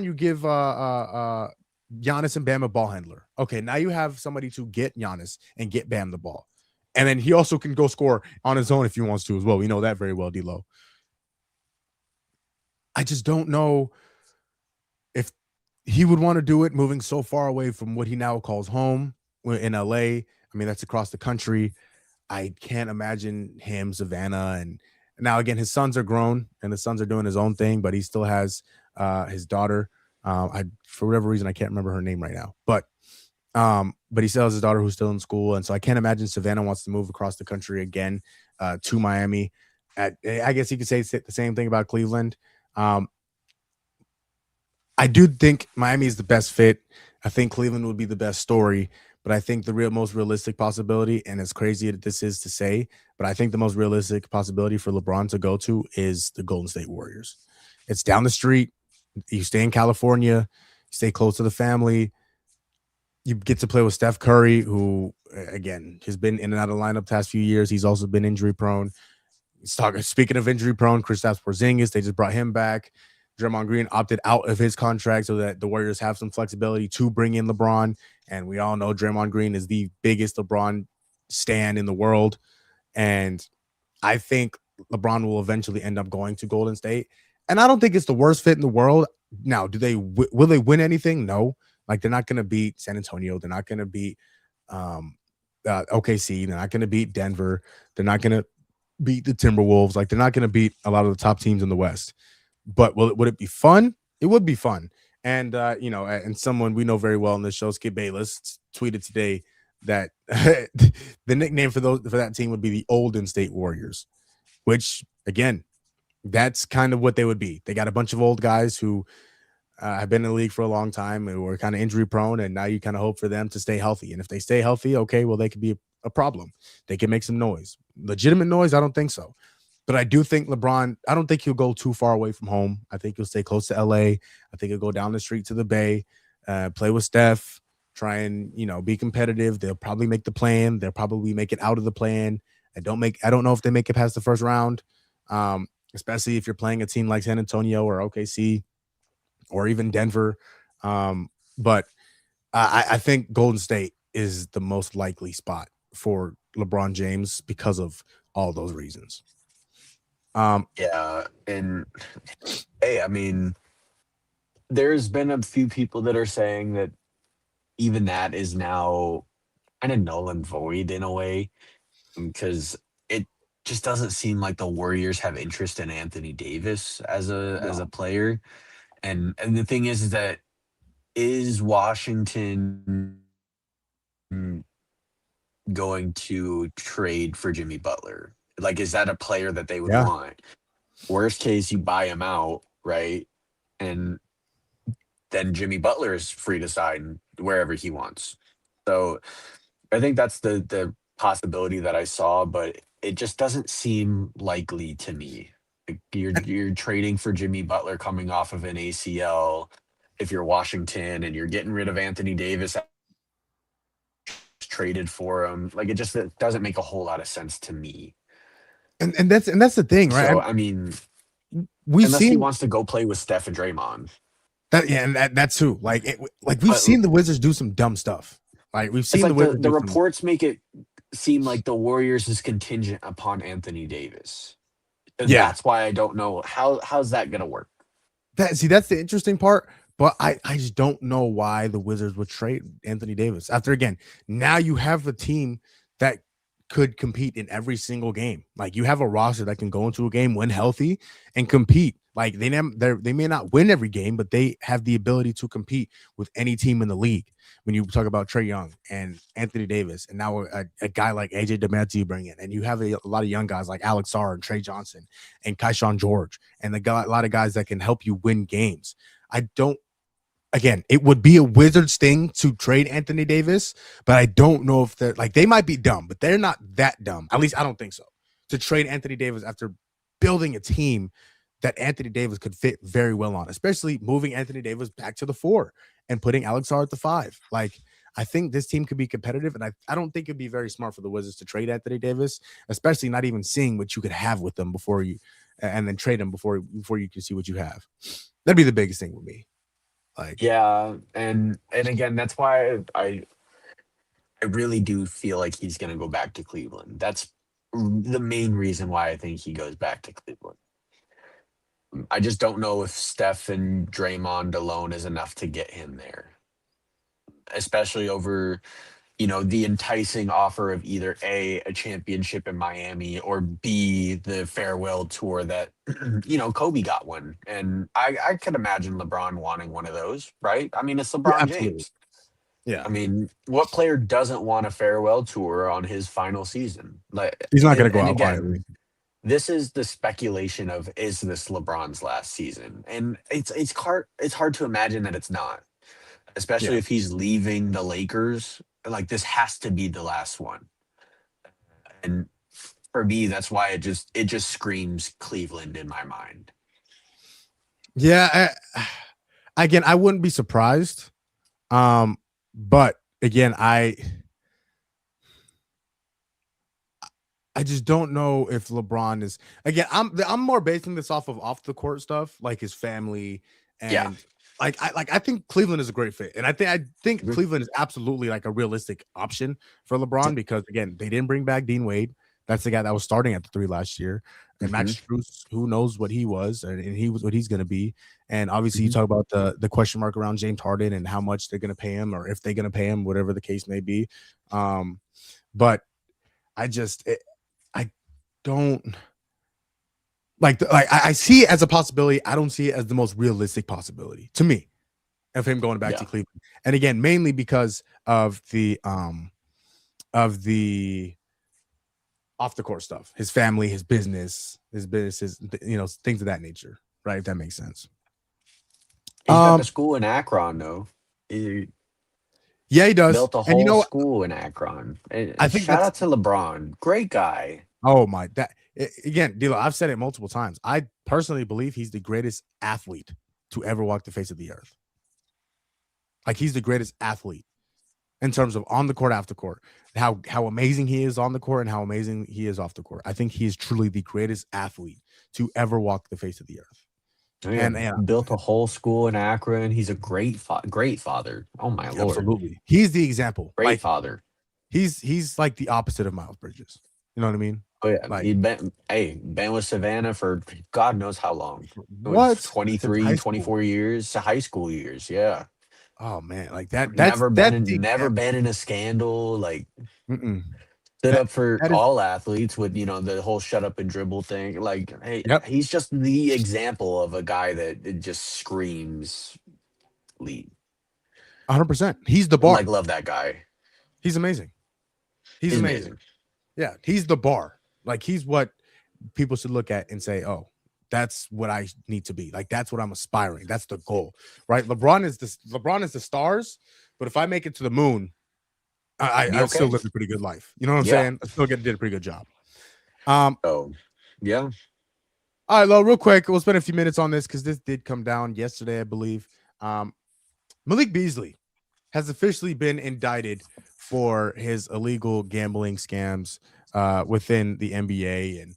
you give Giannis and Bam a ball handler. Okay, now you have somebody to get Giannis and get Bam the ball. And then he also can go score on his own if he wants to as well. We know that very well, D'Lo. I just don't know if he would want to do it moving so far away from what he now calls home in LA. I mean, that's across the country. I can't imagine him, Savannah, and now again, his sons are grown and the sons are doing his own thing, but he still has his daughter. For whatever reason, I can't remember her name right now, but he still has his daughter who's still in school. And so I can't imagine Savannah wants to move across the country again to Miami. I guess you could say the same thing about Cleveland. I do think Miami is the best fit. I think Cleveland would be the best story, but I think the most realistic possibility, and as crazy as this is to say, but I think the most realistic possibility for LeBron to go to is the Golden State Warriors. It's down the street. You stay in California. You stay close to the family. You get to play with Steph Curry, who, again, has been in and out of the lineup the past few years. He's also been injury prone. Speaking of injury prone, Kristaps Porzingis, they just brought him back. Draymond Green opted out of his contract so that the Warriors have some flexibility to bring in LeBron. And we all know Draymond Green is the biggest LeBron stan in the world. And I think LeBron will eventually end up going to Golden State. And I don't think it's the worst fit in the world. Now, will they win anything? No. Like, they're not going to beat San Antonio. They're not going to beat OKC. They're not going to beat Denver. They're not going to beat the Timberwolves. Like, they're not going to beat a lot of the top teams in the West. But would it be fun? It would be fun. And, and someone we know very well in this show, Skip Bayless, tweeted today that the nickname for that team would be the Olden State Warriors, which, again, that's kind of what they would be. They got a bunch of old guys who have been in the league for a long time and were kind of injury prone, and now you kind of hope for them to stay healthy. And if they stay healthy, okay, well, they could be a problem. They can make some noise. Legitimate noise? I don't think so. But I do think LeBron, I don't think he'll go too far away from home. I think he'll stay close to LA. I think he'll go down the street to the Bay, play with Steph, try and, be competitive. They'll probably make the plan. They'll probably make it out of the plan. I don't know if they make it past the first round, especially if you're playing a team like San Antonio or OKC or even Denver. But I think Golden State is the most likely spot for LeBron James because of all those reasons. Yeah, and hey, I mean, there's been a few people that are saying that even that is now kind of null and void in a way, because it just doesn't seem like the Warriors have interest in Anthony Davis as a player. And the thing is that is Washington going to trade for Jimmy Butler? Like, is that a player that they would want? Worst case, you buy him out, right? And then Jimmy Butler is free to sign wherever he wants. So I think that's the possibility that I saw, but it just doesn't seem likely to me. Like, you're trading for Jimmy Butler coming off of an ACL if you're Washington, and you're getting rid of Anthony Davis, traded for him. Like, it doesn't make a whole lot of sense to me. And that's the thing, right? So, I mean, unless he wants to go play with Steph and Draymond. That's true. We've seen the Wizards do some dumb stuff. Like, we've seen the reports make it seem like the Warriors is contingent upon Anthony Davis. And that's why I don't know how's that gonna work. That's the interesting part. But I just don't know why the Wizards would trade Anthony Davis. After, again, now you have a team that could compete in every single game. Like, you have a roster that can go into a game when healthy and compete. Like, they may not win every game, but they have the ability to compete with any team in the league. When you talk about Trae Young and Anthony Davis, and now a guy like AJ Demetriou you bring in, and you have a lot of young guys like Alex Sarr and Trey Johnson and Keyshawn George, and a lot of guys that can help you win games. Again, it would be a Wizards thing to trade Anthony Davis, but I don't know if they might be dumb, but they're not that dumb. At least I don't think so. To trade Anthony Davis after building a team that Anthony Davis could fit very well on, especially moving Anthony Davis back to the 4 and putting Alex Sarr at the 5. Like, I think this team could be competitive, and I don't think it'd be very smart for the Wizards to trade Anthony Davis, especially not even seeing what you could have with them and then trade him before you can see what you have. That'd be the biggest thing with me. And again, that's why I really do feel like he's going to go back to Cleveland. That's the main reason why I think he goes back to Cleveland. I just don't know if Steph and Draymond alone is enough to get him there, especially over, the enticing offer of either A, a championship in Miami, or B, the farewell tour that, Kobe got one. And I could imagine LeBron wanting one of those, right? I mean, it's LeBron James. Yeah. I mean, what player doesn't want a farewell tour on his final season? Like, he's not going to go out quietly. this is the speculation of, is this LeBron's last season? And it's hard to imagine that it's not, especially Yeah. if he's leaving the Lakers. Like, this has to be the last one. And for me, that's why it just screams Cleveland in my mind. Yeah. Again, I wouldn't be surprised. But again, I just don't know if LeBron is, again, I'm more basing this off the court stuff, like his family and Yeah. I think Cleveland is a great fit. And I think Mhm. Cleveland is absolutely like a realistic option for LeBron because again, they didn't bring back Dean Wade. That's the guy that was starting at the 3 last year. And Max Strus, who knows what he was and he was what he's going to be. And obviously you talk about the question mark around James Harden and how much they're going to pay him or if they're going to pay him, whatever the case may be. But I don't like I see it as a possibility. I don't see it as the most realistic possibility to me of him going back to Cleveland. And again, mainly because of the off the court stuff, his family, his businesses, things of that nature. Right. If that makes sense. He's got the school in Akron, though. He Yeah, he does. built a And whole school in Akron. And I think shout out to LeBron. Great guy. Oh my, again, D'Lo, I've said it multiple times. I personally believe he's the greatest athlete to ever walk the face of the earth. Like he's the greatest athlete in terms of on the court, off the court, how amazing he is on the court and how amazing he is off the court. I think he is truly the greatest athlete to ever walk the face of the earth. And built a whole school in Akron. He's a great father. Oh my lord. Absolutely. He's the example. Great father. He's like the opposite of Miles Bridges. You know what I mean? Oh yeah. Like, He'd been with Savannah for God knows how long. What? 23, 24 years, high school years. Yeah. Oh man, like that's never been in a scandal. Like stood up for all athletes with the whole shut up and dribble thing. Like, hey, he's just the example of a guy that it just screams lead. 100%. He's the bar. Like, love that guy. He's amazing. He's amazing. Yeah, he's the bar. Like he's what people should look at and say, "Oh, that's what I need to be. Like that's what I'm aspiring. That's the goal." Right? LeBron is the stars, but if I make it to the moon, I still live a pretty good life. You know what I'm saying? I still did a pretty good job. Yeah. All right, Lo, real quick, we'll spend a few minutes on this because this did come down yesterday, I believe. Malik Beasley has officially been indicted for his illegal gambling scams within the NBA and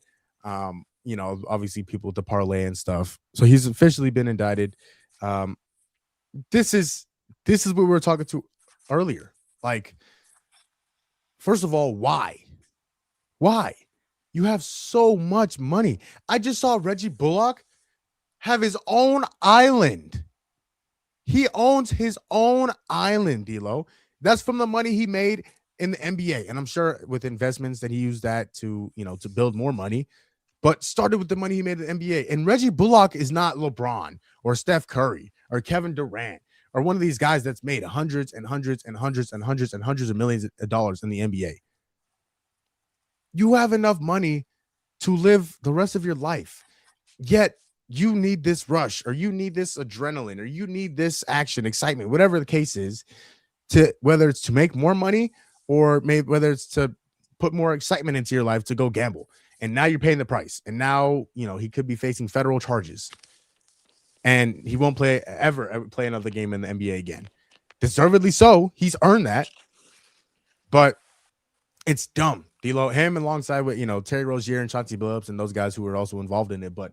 obviously people with the parlay and stuff. So he's officially been indicted. This is what we were talking to earlier. Like, first of all, why? You have so much money. I just saw Reggie Bullock have his own island. He owns his own island, D'Lo. That's from the money he made in the NBA. And I'm sure with investments that he used that to build more money, but started with the money he made in the NBA. And Reggie Bullock is not LeBron or Steph Curry or Kevin Durant or one of these guys that's made hundreds and hundreds and hundreds and hundreds and hundreds of millions of dollars in the NBA. You have enough money to live the rest of your life, yet you need this rush or you need this adrenaline or you need this action, excitement, whatever the case is, to whether it's to make more money or maybe whether it's to put more excitement into your life to go gamble. And now you're paying the price. And now, he could be facing federal charges and he won't ever play another game in the NBA again. Deservedly so. He's earned that, but it's dumb. D'Lo, him alongside with, Terry Rozier and Chauncey Billups and those guys who were also involved in it, but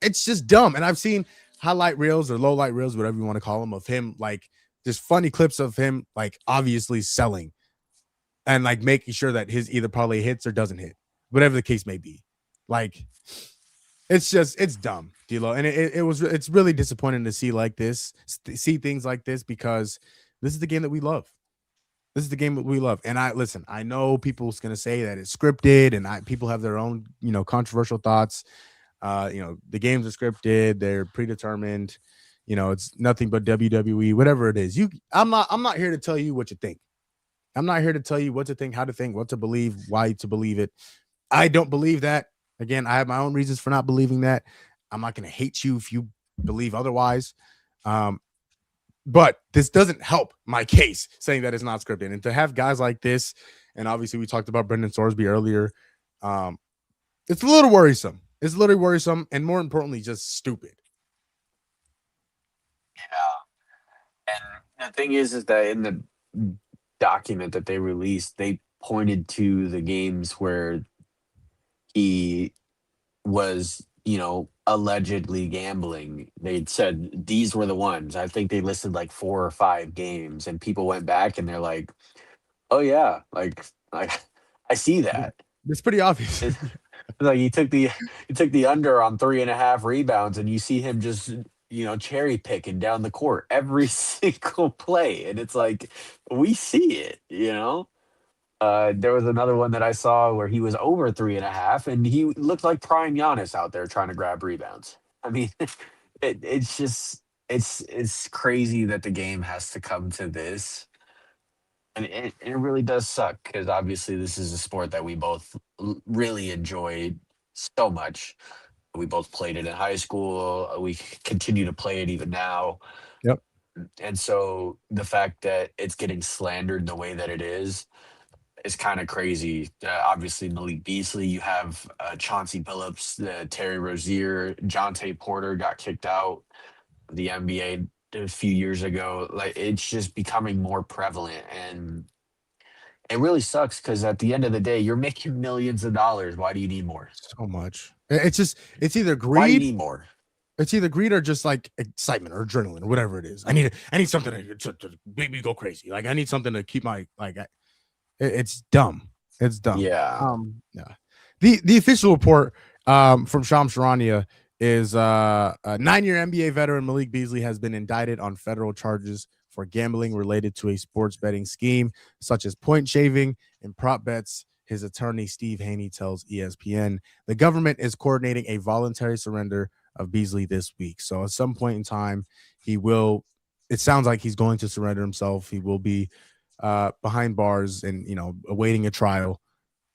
it's just dumb. And I've seen highlight reels or low light reels, whatever you want to call them, of him, like just funny clips of him, like obviously selling and like making sure that his either parlay hits or doesn't hit, whatever the case may be. Like, it's dumb, D'Lo. And it's really disappointing to see see things like this because this is the game that we love. This is the game that we love. And I know people's going to say that it's scripted and people have their own, controversial thoughts. The games are scripted. They're predetermined. It's nothing but WWE, whatever it is. I'm not here to tell you what you think. I'm not here to tell you what to think, how to think, what to believe, why to believe it. I don't believe that. Again, I have my own reasons for not believing that. I'm not going to hate you if you believe otherwise. But this doesn't help my case saying that it's not scripted. And to have guys like this, and obviously we talked about Brendan Sorsby earlier, it's a little worrisome. It's literally worrisome, and more importantly, just stupid. Yeah. And the thing is that in the document that they released, they pointed to the games where he was, allegedly gambling. They'd said these were the ones. I think they listed like 4 or 5 games, and people went back and they're like, "Oh yeah, like I see that." It's pretty obvious. Like he took the under on 3.5 rebounds, and you see him just cherry picking down the court every single play, and it's like we see it. There was another one that I saw where he was over 3.5, and he looked like prime Giannis out there trying to grab rebounds. I mean, it's just it's crazy that the game has to come to this, and it really does suck because obviously this is a sport that we both really enjoyed so much. We both played it in high school. We continue to play it even now. Yep. And so the fact that it's getting slandered the way that it is kind of crazy. Obviously, Malik Beasley, you have Chauncey Billups, Terry Rozier, Jonte Porter got kicked out of the NBA a few years ago. Like it's just becoming more prevalent, and it really sucks because at the end of the day, you're making millions of dollars. Why do you need more? So much. It's either Why do you greed. need more? It's either greed or just like excitement or adrenaline or whatever it is. I need something to make me go crazy. Like I need something to keep my it's dumb. It's dumb. Yeah. Yeah. The official report from Shams Charania is a 9-year NBA veteran Malik Beasley has been indicted on federal charges for gambling related to a sports betting scheme, such as point shaving and prop bets. His attorney, Steve Haney, tells ESPN the government is coordinating a voluntary surrender of Beasley this week. So at some point in time, it sounds like he's going to surrender himself. He will be behind bars and, awaiting a trial,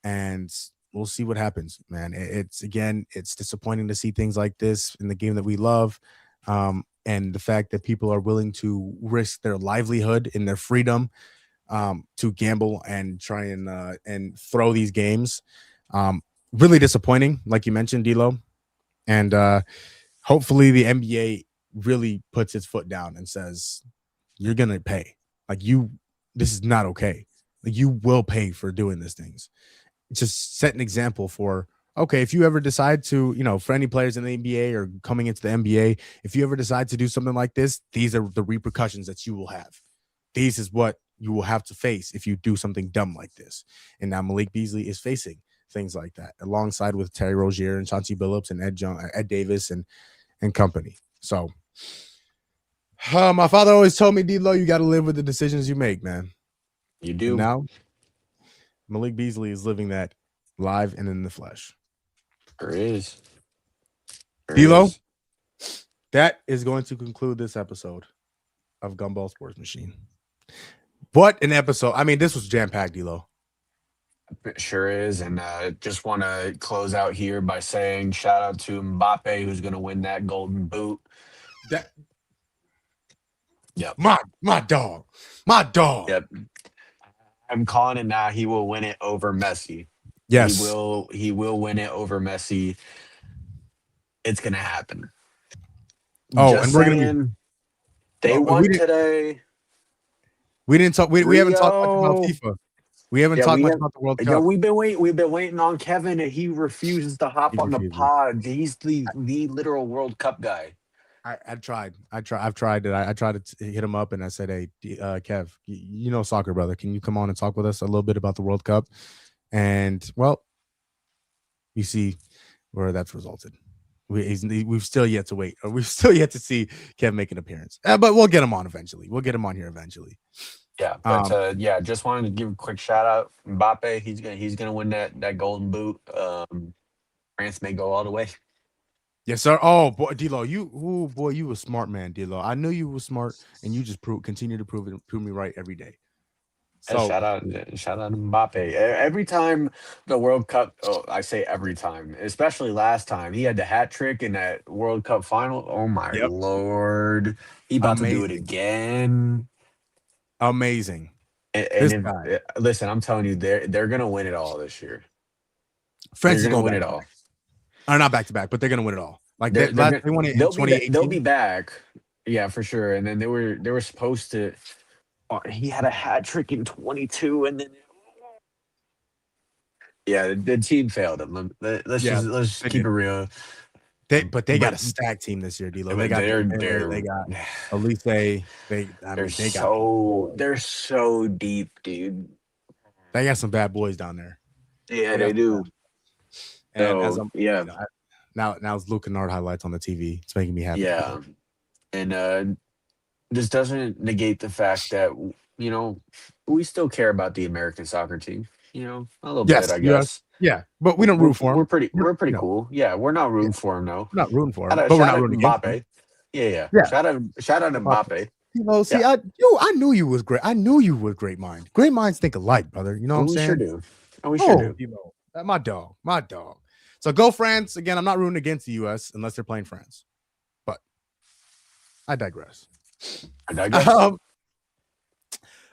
and we'll see what happens, man. It's disappointing to see things like this in the game that we love. And the fact that people are willing to risk their livelihood and their freedom to gamble and try and throw these games. Really disappointing, like you mentioned, DLO. And hopefully the NBA really puts its foot down and says, you're going to pay. This is not okay. Like, you will pay for doing these things. Just set an example for, okay, if you ever decide to, for any players in the NBA or coming into the NBA, if you ever decide to do something like this, these are the repercussions that you will have. This is what you will have to face if you do something dumb like this. And now Malik Beasley is facing things like that, alongside with Terry Rozier and Chauncey Billups and Ed Davis and company. So my father always told me, D-Lo, you got to live with the decisions you make, man. You do. And now Malik Beasley is living that live and in the flesh. There is. D-Lo, that is going to conclude this episode of Gumball Sports Machine. What an episode. I mean, this was jam-packed, D-Lo. It sure is. And just want to close out here by saying shout out to Mbappe, who's going to win that golden boot. Yep. My dog. My dog. Yep. I'm calling it now. He will win it over Messi. Yes. He will win it over Messi. It's going to happen. Oh, just and we're going to they won today. We didn't talk. We haven't talked much about FIFA. We haven't talked much about the World Cup. Yeah, we've been waiting on Kevin, and he refuses to hop on the pod. He's the literal World Cup guy. I've tried it. I tried to hit him up, and I said, "Hey, Kev, you know soccer, brother. Can you come on and talk with us a little bit about the World Cup?" And well, you see where that's resulted. We've still yet to wait, or we've still yet to see Kev make an appearance. But we'll get him on eventually. We'll get him on here eventually. Yeah, but just wanted to give a quick shout out. Mbappe, he's gonna win that golden boot. France may go all the way. Yes, sir. Oh, boy, D-Lo, you were smart, man, D-Lo. I knew you were smart, and you just continue to prove me right every day. So shout out Mbappe. Every time the World Cup, oh, I say every time, especially last time, he had the hat trick in that World Cup final. Oh my yep, lord, he about to do it amazing, again. amazing. And This if, guy, listen, I'm telling you, they're gonna win it all this year. France They're is gonna going win back it to all. back, or not back to back, but they're gonna win it all. Like They're they gonna won it in they'll be 2018. back. Yeah, for sure. And then they were supposed to. He had a hat trick in 22, and then yeah, the team failed him. Yeah, Let's just they keep did. it real. But they got But a stacked team this year, D'Lo. They but got they're they got Elise. I they're mean, they got some they're so deep, dude. they got some bad boys down there. Yeah, They got they do. and as So I'm yeah, now it's Luke Kennard highlights on the TV. It's making me happy. yeah, and this doesn't negate the fact that we still care about the American soccer team. A little bit, Yes, I guess. yeah, but we We're, don't root for we're him. pretty we're pretty You know, cool. Yeah, we're not yeah, rooting for him though. we're not rooting for Shout him, out, but we're shout not out rooting against him. Mbappe. Yeah. Yeah, Shout out Mbappe. See, Yeah, I knew you was great. I knew you was great mind. Great minds think alike, brother. You know what I'm we sure saying? do. We sure Oh, do. my dog, my dog. So go France again. I'm not rooting against the U.S. unless they're playing France, but I digress. I digress.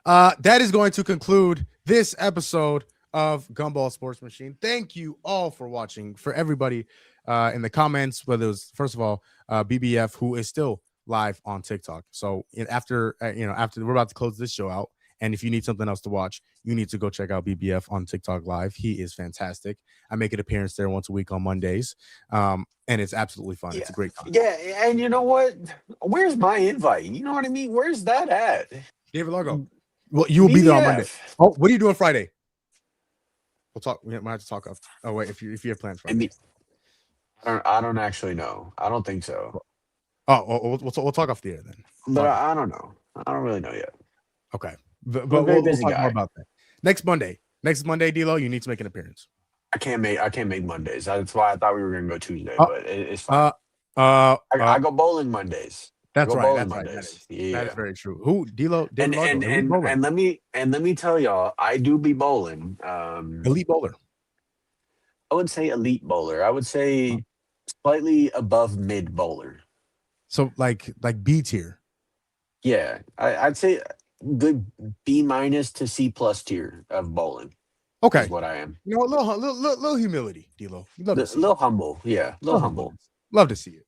That is going to conclude this episode of Gumball Sports Machine. Thank you all for watching. For everybody in the comments, whether it was first of all BBF, who is still live on TikTok. So after we're about to close this show out, and if you need something else to watch, you need to go check out BBF on TikTok Live. He is fantastic. I make an appearance there once a week on Mondays, and it's absolutely fun. Yeah. It's a great time. Yeah, and you know what? Where's my invite? You know what I mean? Where's that at? David Logo. Well, you will be there on Monday. BBF. Oh, what are you doing Friday? We'll talk. We might have to talk off. Oh wait, if you have plans I Friday. mean, I don't actually know. I don't think so. Oh, we'll talk off the air then. But I don't know. I don't really know yet. Okay, but I'm a very we'll busy talk more guy. about that next Monday. Next Monday, D'Lo, you need to make an appearance. I can't make Mondays. That's why I thought we were gonna go Tuesday, but it's fine. I I go bowling Mondays. That's Go right. bowling That's right. Mondays. That Yeah. is very true. Who D'Lo? And David and Logo, and, and let me tell y'all, I do be bowling. elite bowler. I would say elite bowler. I would say slightly above mid bowler. So like B tier. Yeah, I'd say good B minus to C plus tier of bowling Okay, is what I am. you know, a little humility, D'Lo. You love to A see it. little humble, yeah, a little humble. Love to see it.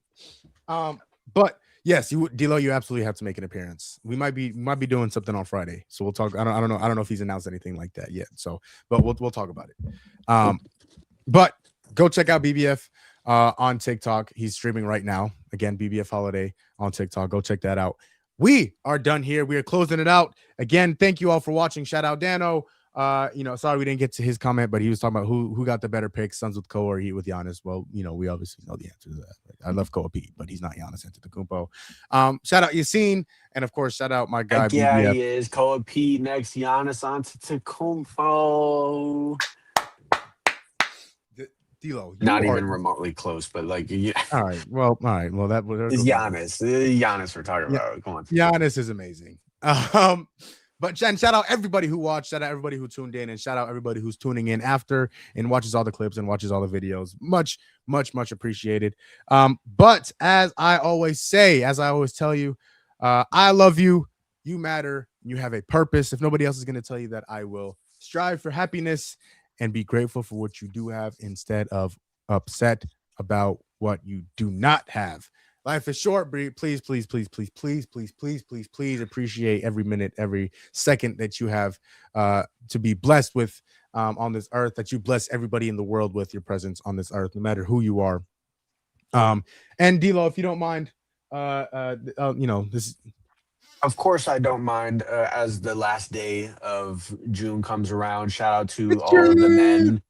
But yes, D'Lo, you absolutely have to make an appearance. We might be doing something on Friday, so we'll talk. I don't know if he's announced anything like that yet. So, but we'll talk about it. But go check out BBF on TikTok. He's streaming right now. Again, BBF Holiday on TikTok. Go check that out. We are done here. We are closing it out. Again, thank you all for watching. Shout out Dano. Sorry we didn't get to his comment, but he was talking about who got the better pick, Suns with Ko or Heat with Giannis. Well, we obviously know the answer to that. I love Ko Pete, but he's not Giannis Antetokounmpo. Shout out Yassine, and of course, shout out my guy Yeah, BBF. he is. Koa P next, Giannis Antetokounmpo. D'Lo, Not even remotely close, but like, yeah. All right. Well, that It's Giannis. Giannis we're talking about. Come on. Giannis is amazing. But Jen, shout out everybody who watched, shout out everybody who tuned in, and shout out everybody who's tuning in after and watches all the clips and watches all the videos. Much appreciated. But as I always say, as I always tell you, I love you. You matter. You have a purpose. If nobody else is going to tell you that, I will strive for happiness and be grateful for what you do have instead of upset about what you do not have. Life is short, but please appreciate every minute, every second that you have to be blessed with on this earth, that you bless everybody in the world with your presence on this earth, no matter who you are. And D'Lo, if you don't mind, this. Of course, I don't mind. As the last day of June comes around, shout out to all of the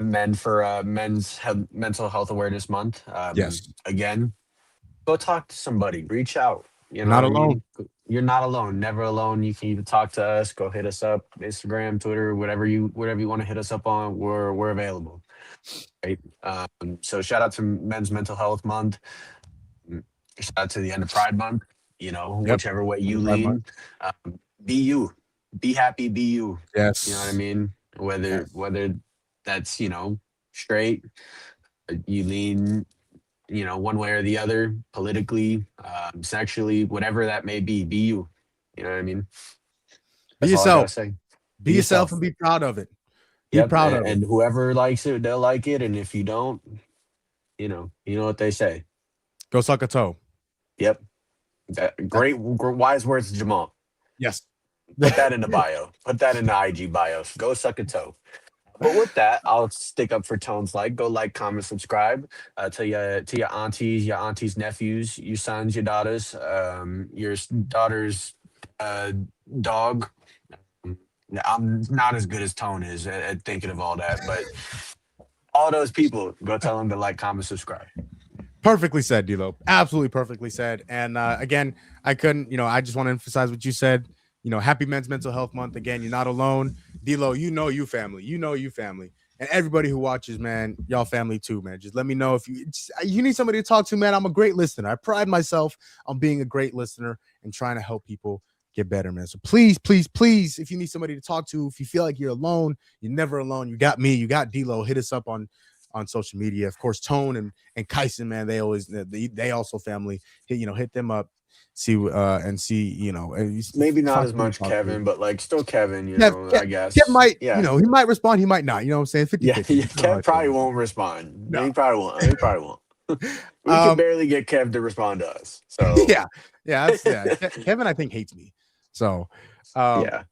men for Mental Health Awareness Month. Yes. Again, go talk to somebody. Reach out. Not alone. You're not alone. Never alone. You can even talk to us. Go hit us up. Instagram, Twitter, whatever you want to hit us up on. We're available. Right. So shout out to Men's Mental Health Month. Shout out to the end of Pride Month. Whichever way you lean, be you. be happy, be you. Yes. You know what I mean? Whether that's, straight, you lean, one way or the other, politically, sexually, whatever that may be you. You know what I mean? Be That's all I gotta yourself. say. Be yourself and be proud of it. Be Yep. proud of And it. whoever likes it, they'll like it. And if you don't, you know what they say. Go suck a toe. Yep. Great, wise words, Jamal. Yes. Put that in the bio. Put that in the IG bio. Go suck a toe. But with that, I'll stick up for Tones Like. Go like, comment, subscribe. To your aunties, nephews, your sons, your daughters, your daughter's dog. I'm not as good as Tone is at thinking of all that, but all those people, go tell them to like, comment, subscribe. Perfectly said, DLO. Absolutely perfectly said. And again, I couldn't, I just want to emphasize what you said. Happy Men's Mental Health Month. Again, you're not alone. DLO, you family. You family. And everybody who watches, man, y'all family too, man. Just let me know if you need somebody to talk to, man. I'm a great listener. I pride myself on being a great listener and trying to help people get better, man. So please, if you need somebody to talk to, if you feel like you're alone, you're never alone. You got me, you got DLO. Hit us up on social media. Of course, Tone and Kyson, man, they also family. Hit them up. See, Maybe not as much Kevin, but like still Kevin, I guess. Kev might, he might respond, he might not. You know what I'm saying? 50 yeah, Kev probably won't respond. No. He probably won't. We can barely get Kev to respond to us. So yeah. Kevin, I think, hates me. So yeah.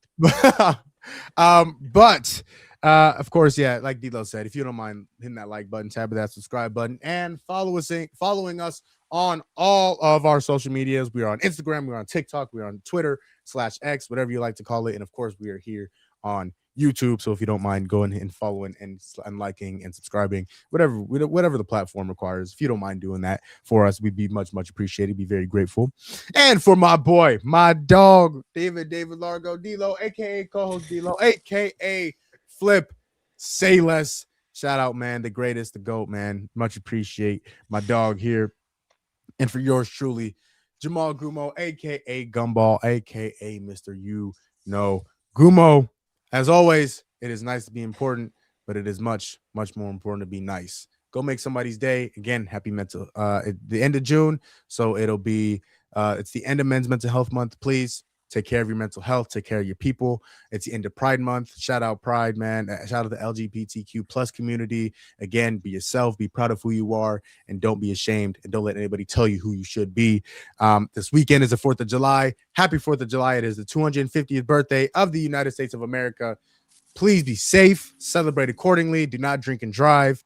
But of course, like DLO said, if you don't mind hitting that like button, tab that subscribe button, and following us on all of our social medias. We are on Instagram, we're on TikTok, we're on Twitter /X, whatever you like to call it. And of course, we are here on YouTube. So if you don't mind going and following and liking and subscribing, whatever the platform requires, if you don't mind doing that for us, we'd be much appreciated. Be very grateful. And for my boy, my dog, David Largo, DLO, aka co-host DLO, aka Flip, say less. Shout out, man, the greatest, the GOAT, man. Much appreciate my dog here. And for yours truly, Jamal Gumo, aka Gumball, aka Mr. Gumo. As always, it is nice to be important, but it is much more important to be nice. Go make somebody's day. Again, happy mental at the end of June. So it'll be it's the end of Men's Mental Health Month. Please take care of your mental health, take care of your people. It's the end of Pride Month. Shout out Pride, man. Shout out the LGBTQ plus community. Again, be yourself, be proud of who you are, and don't be ashamed, and don't let anybody tell you who you should be. This weekend is the 4th of July. Happy 4th of July. It is the 250th birthday of the United States of America. Please be safe, celebrate accordingly. Do not drink and drive.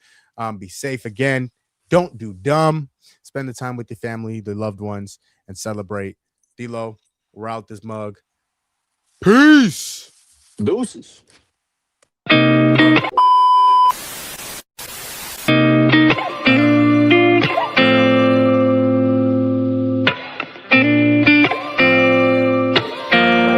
Be safe again. Don't do dumb. Spend the time with your family, the loved ones, and celebrate. DLO, we're out this mug. Peace. Deuces.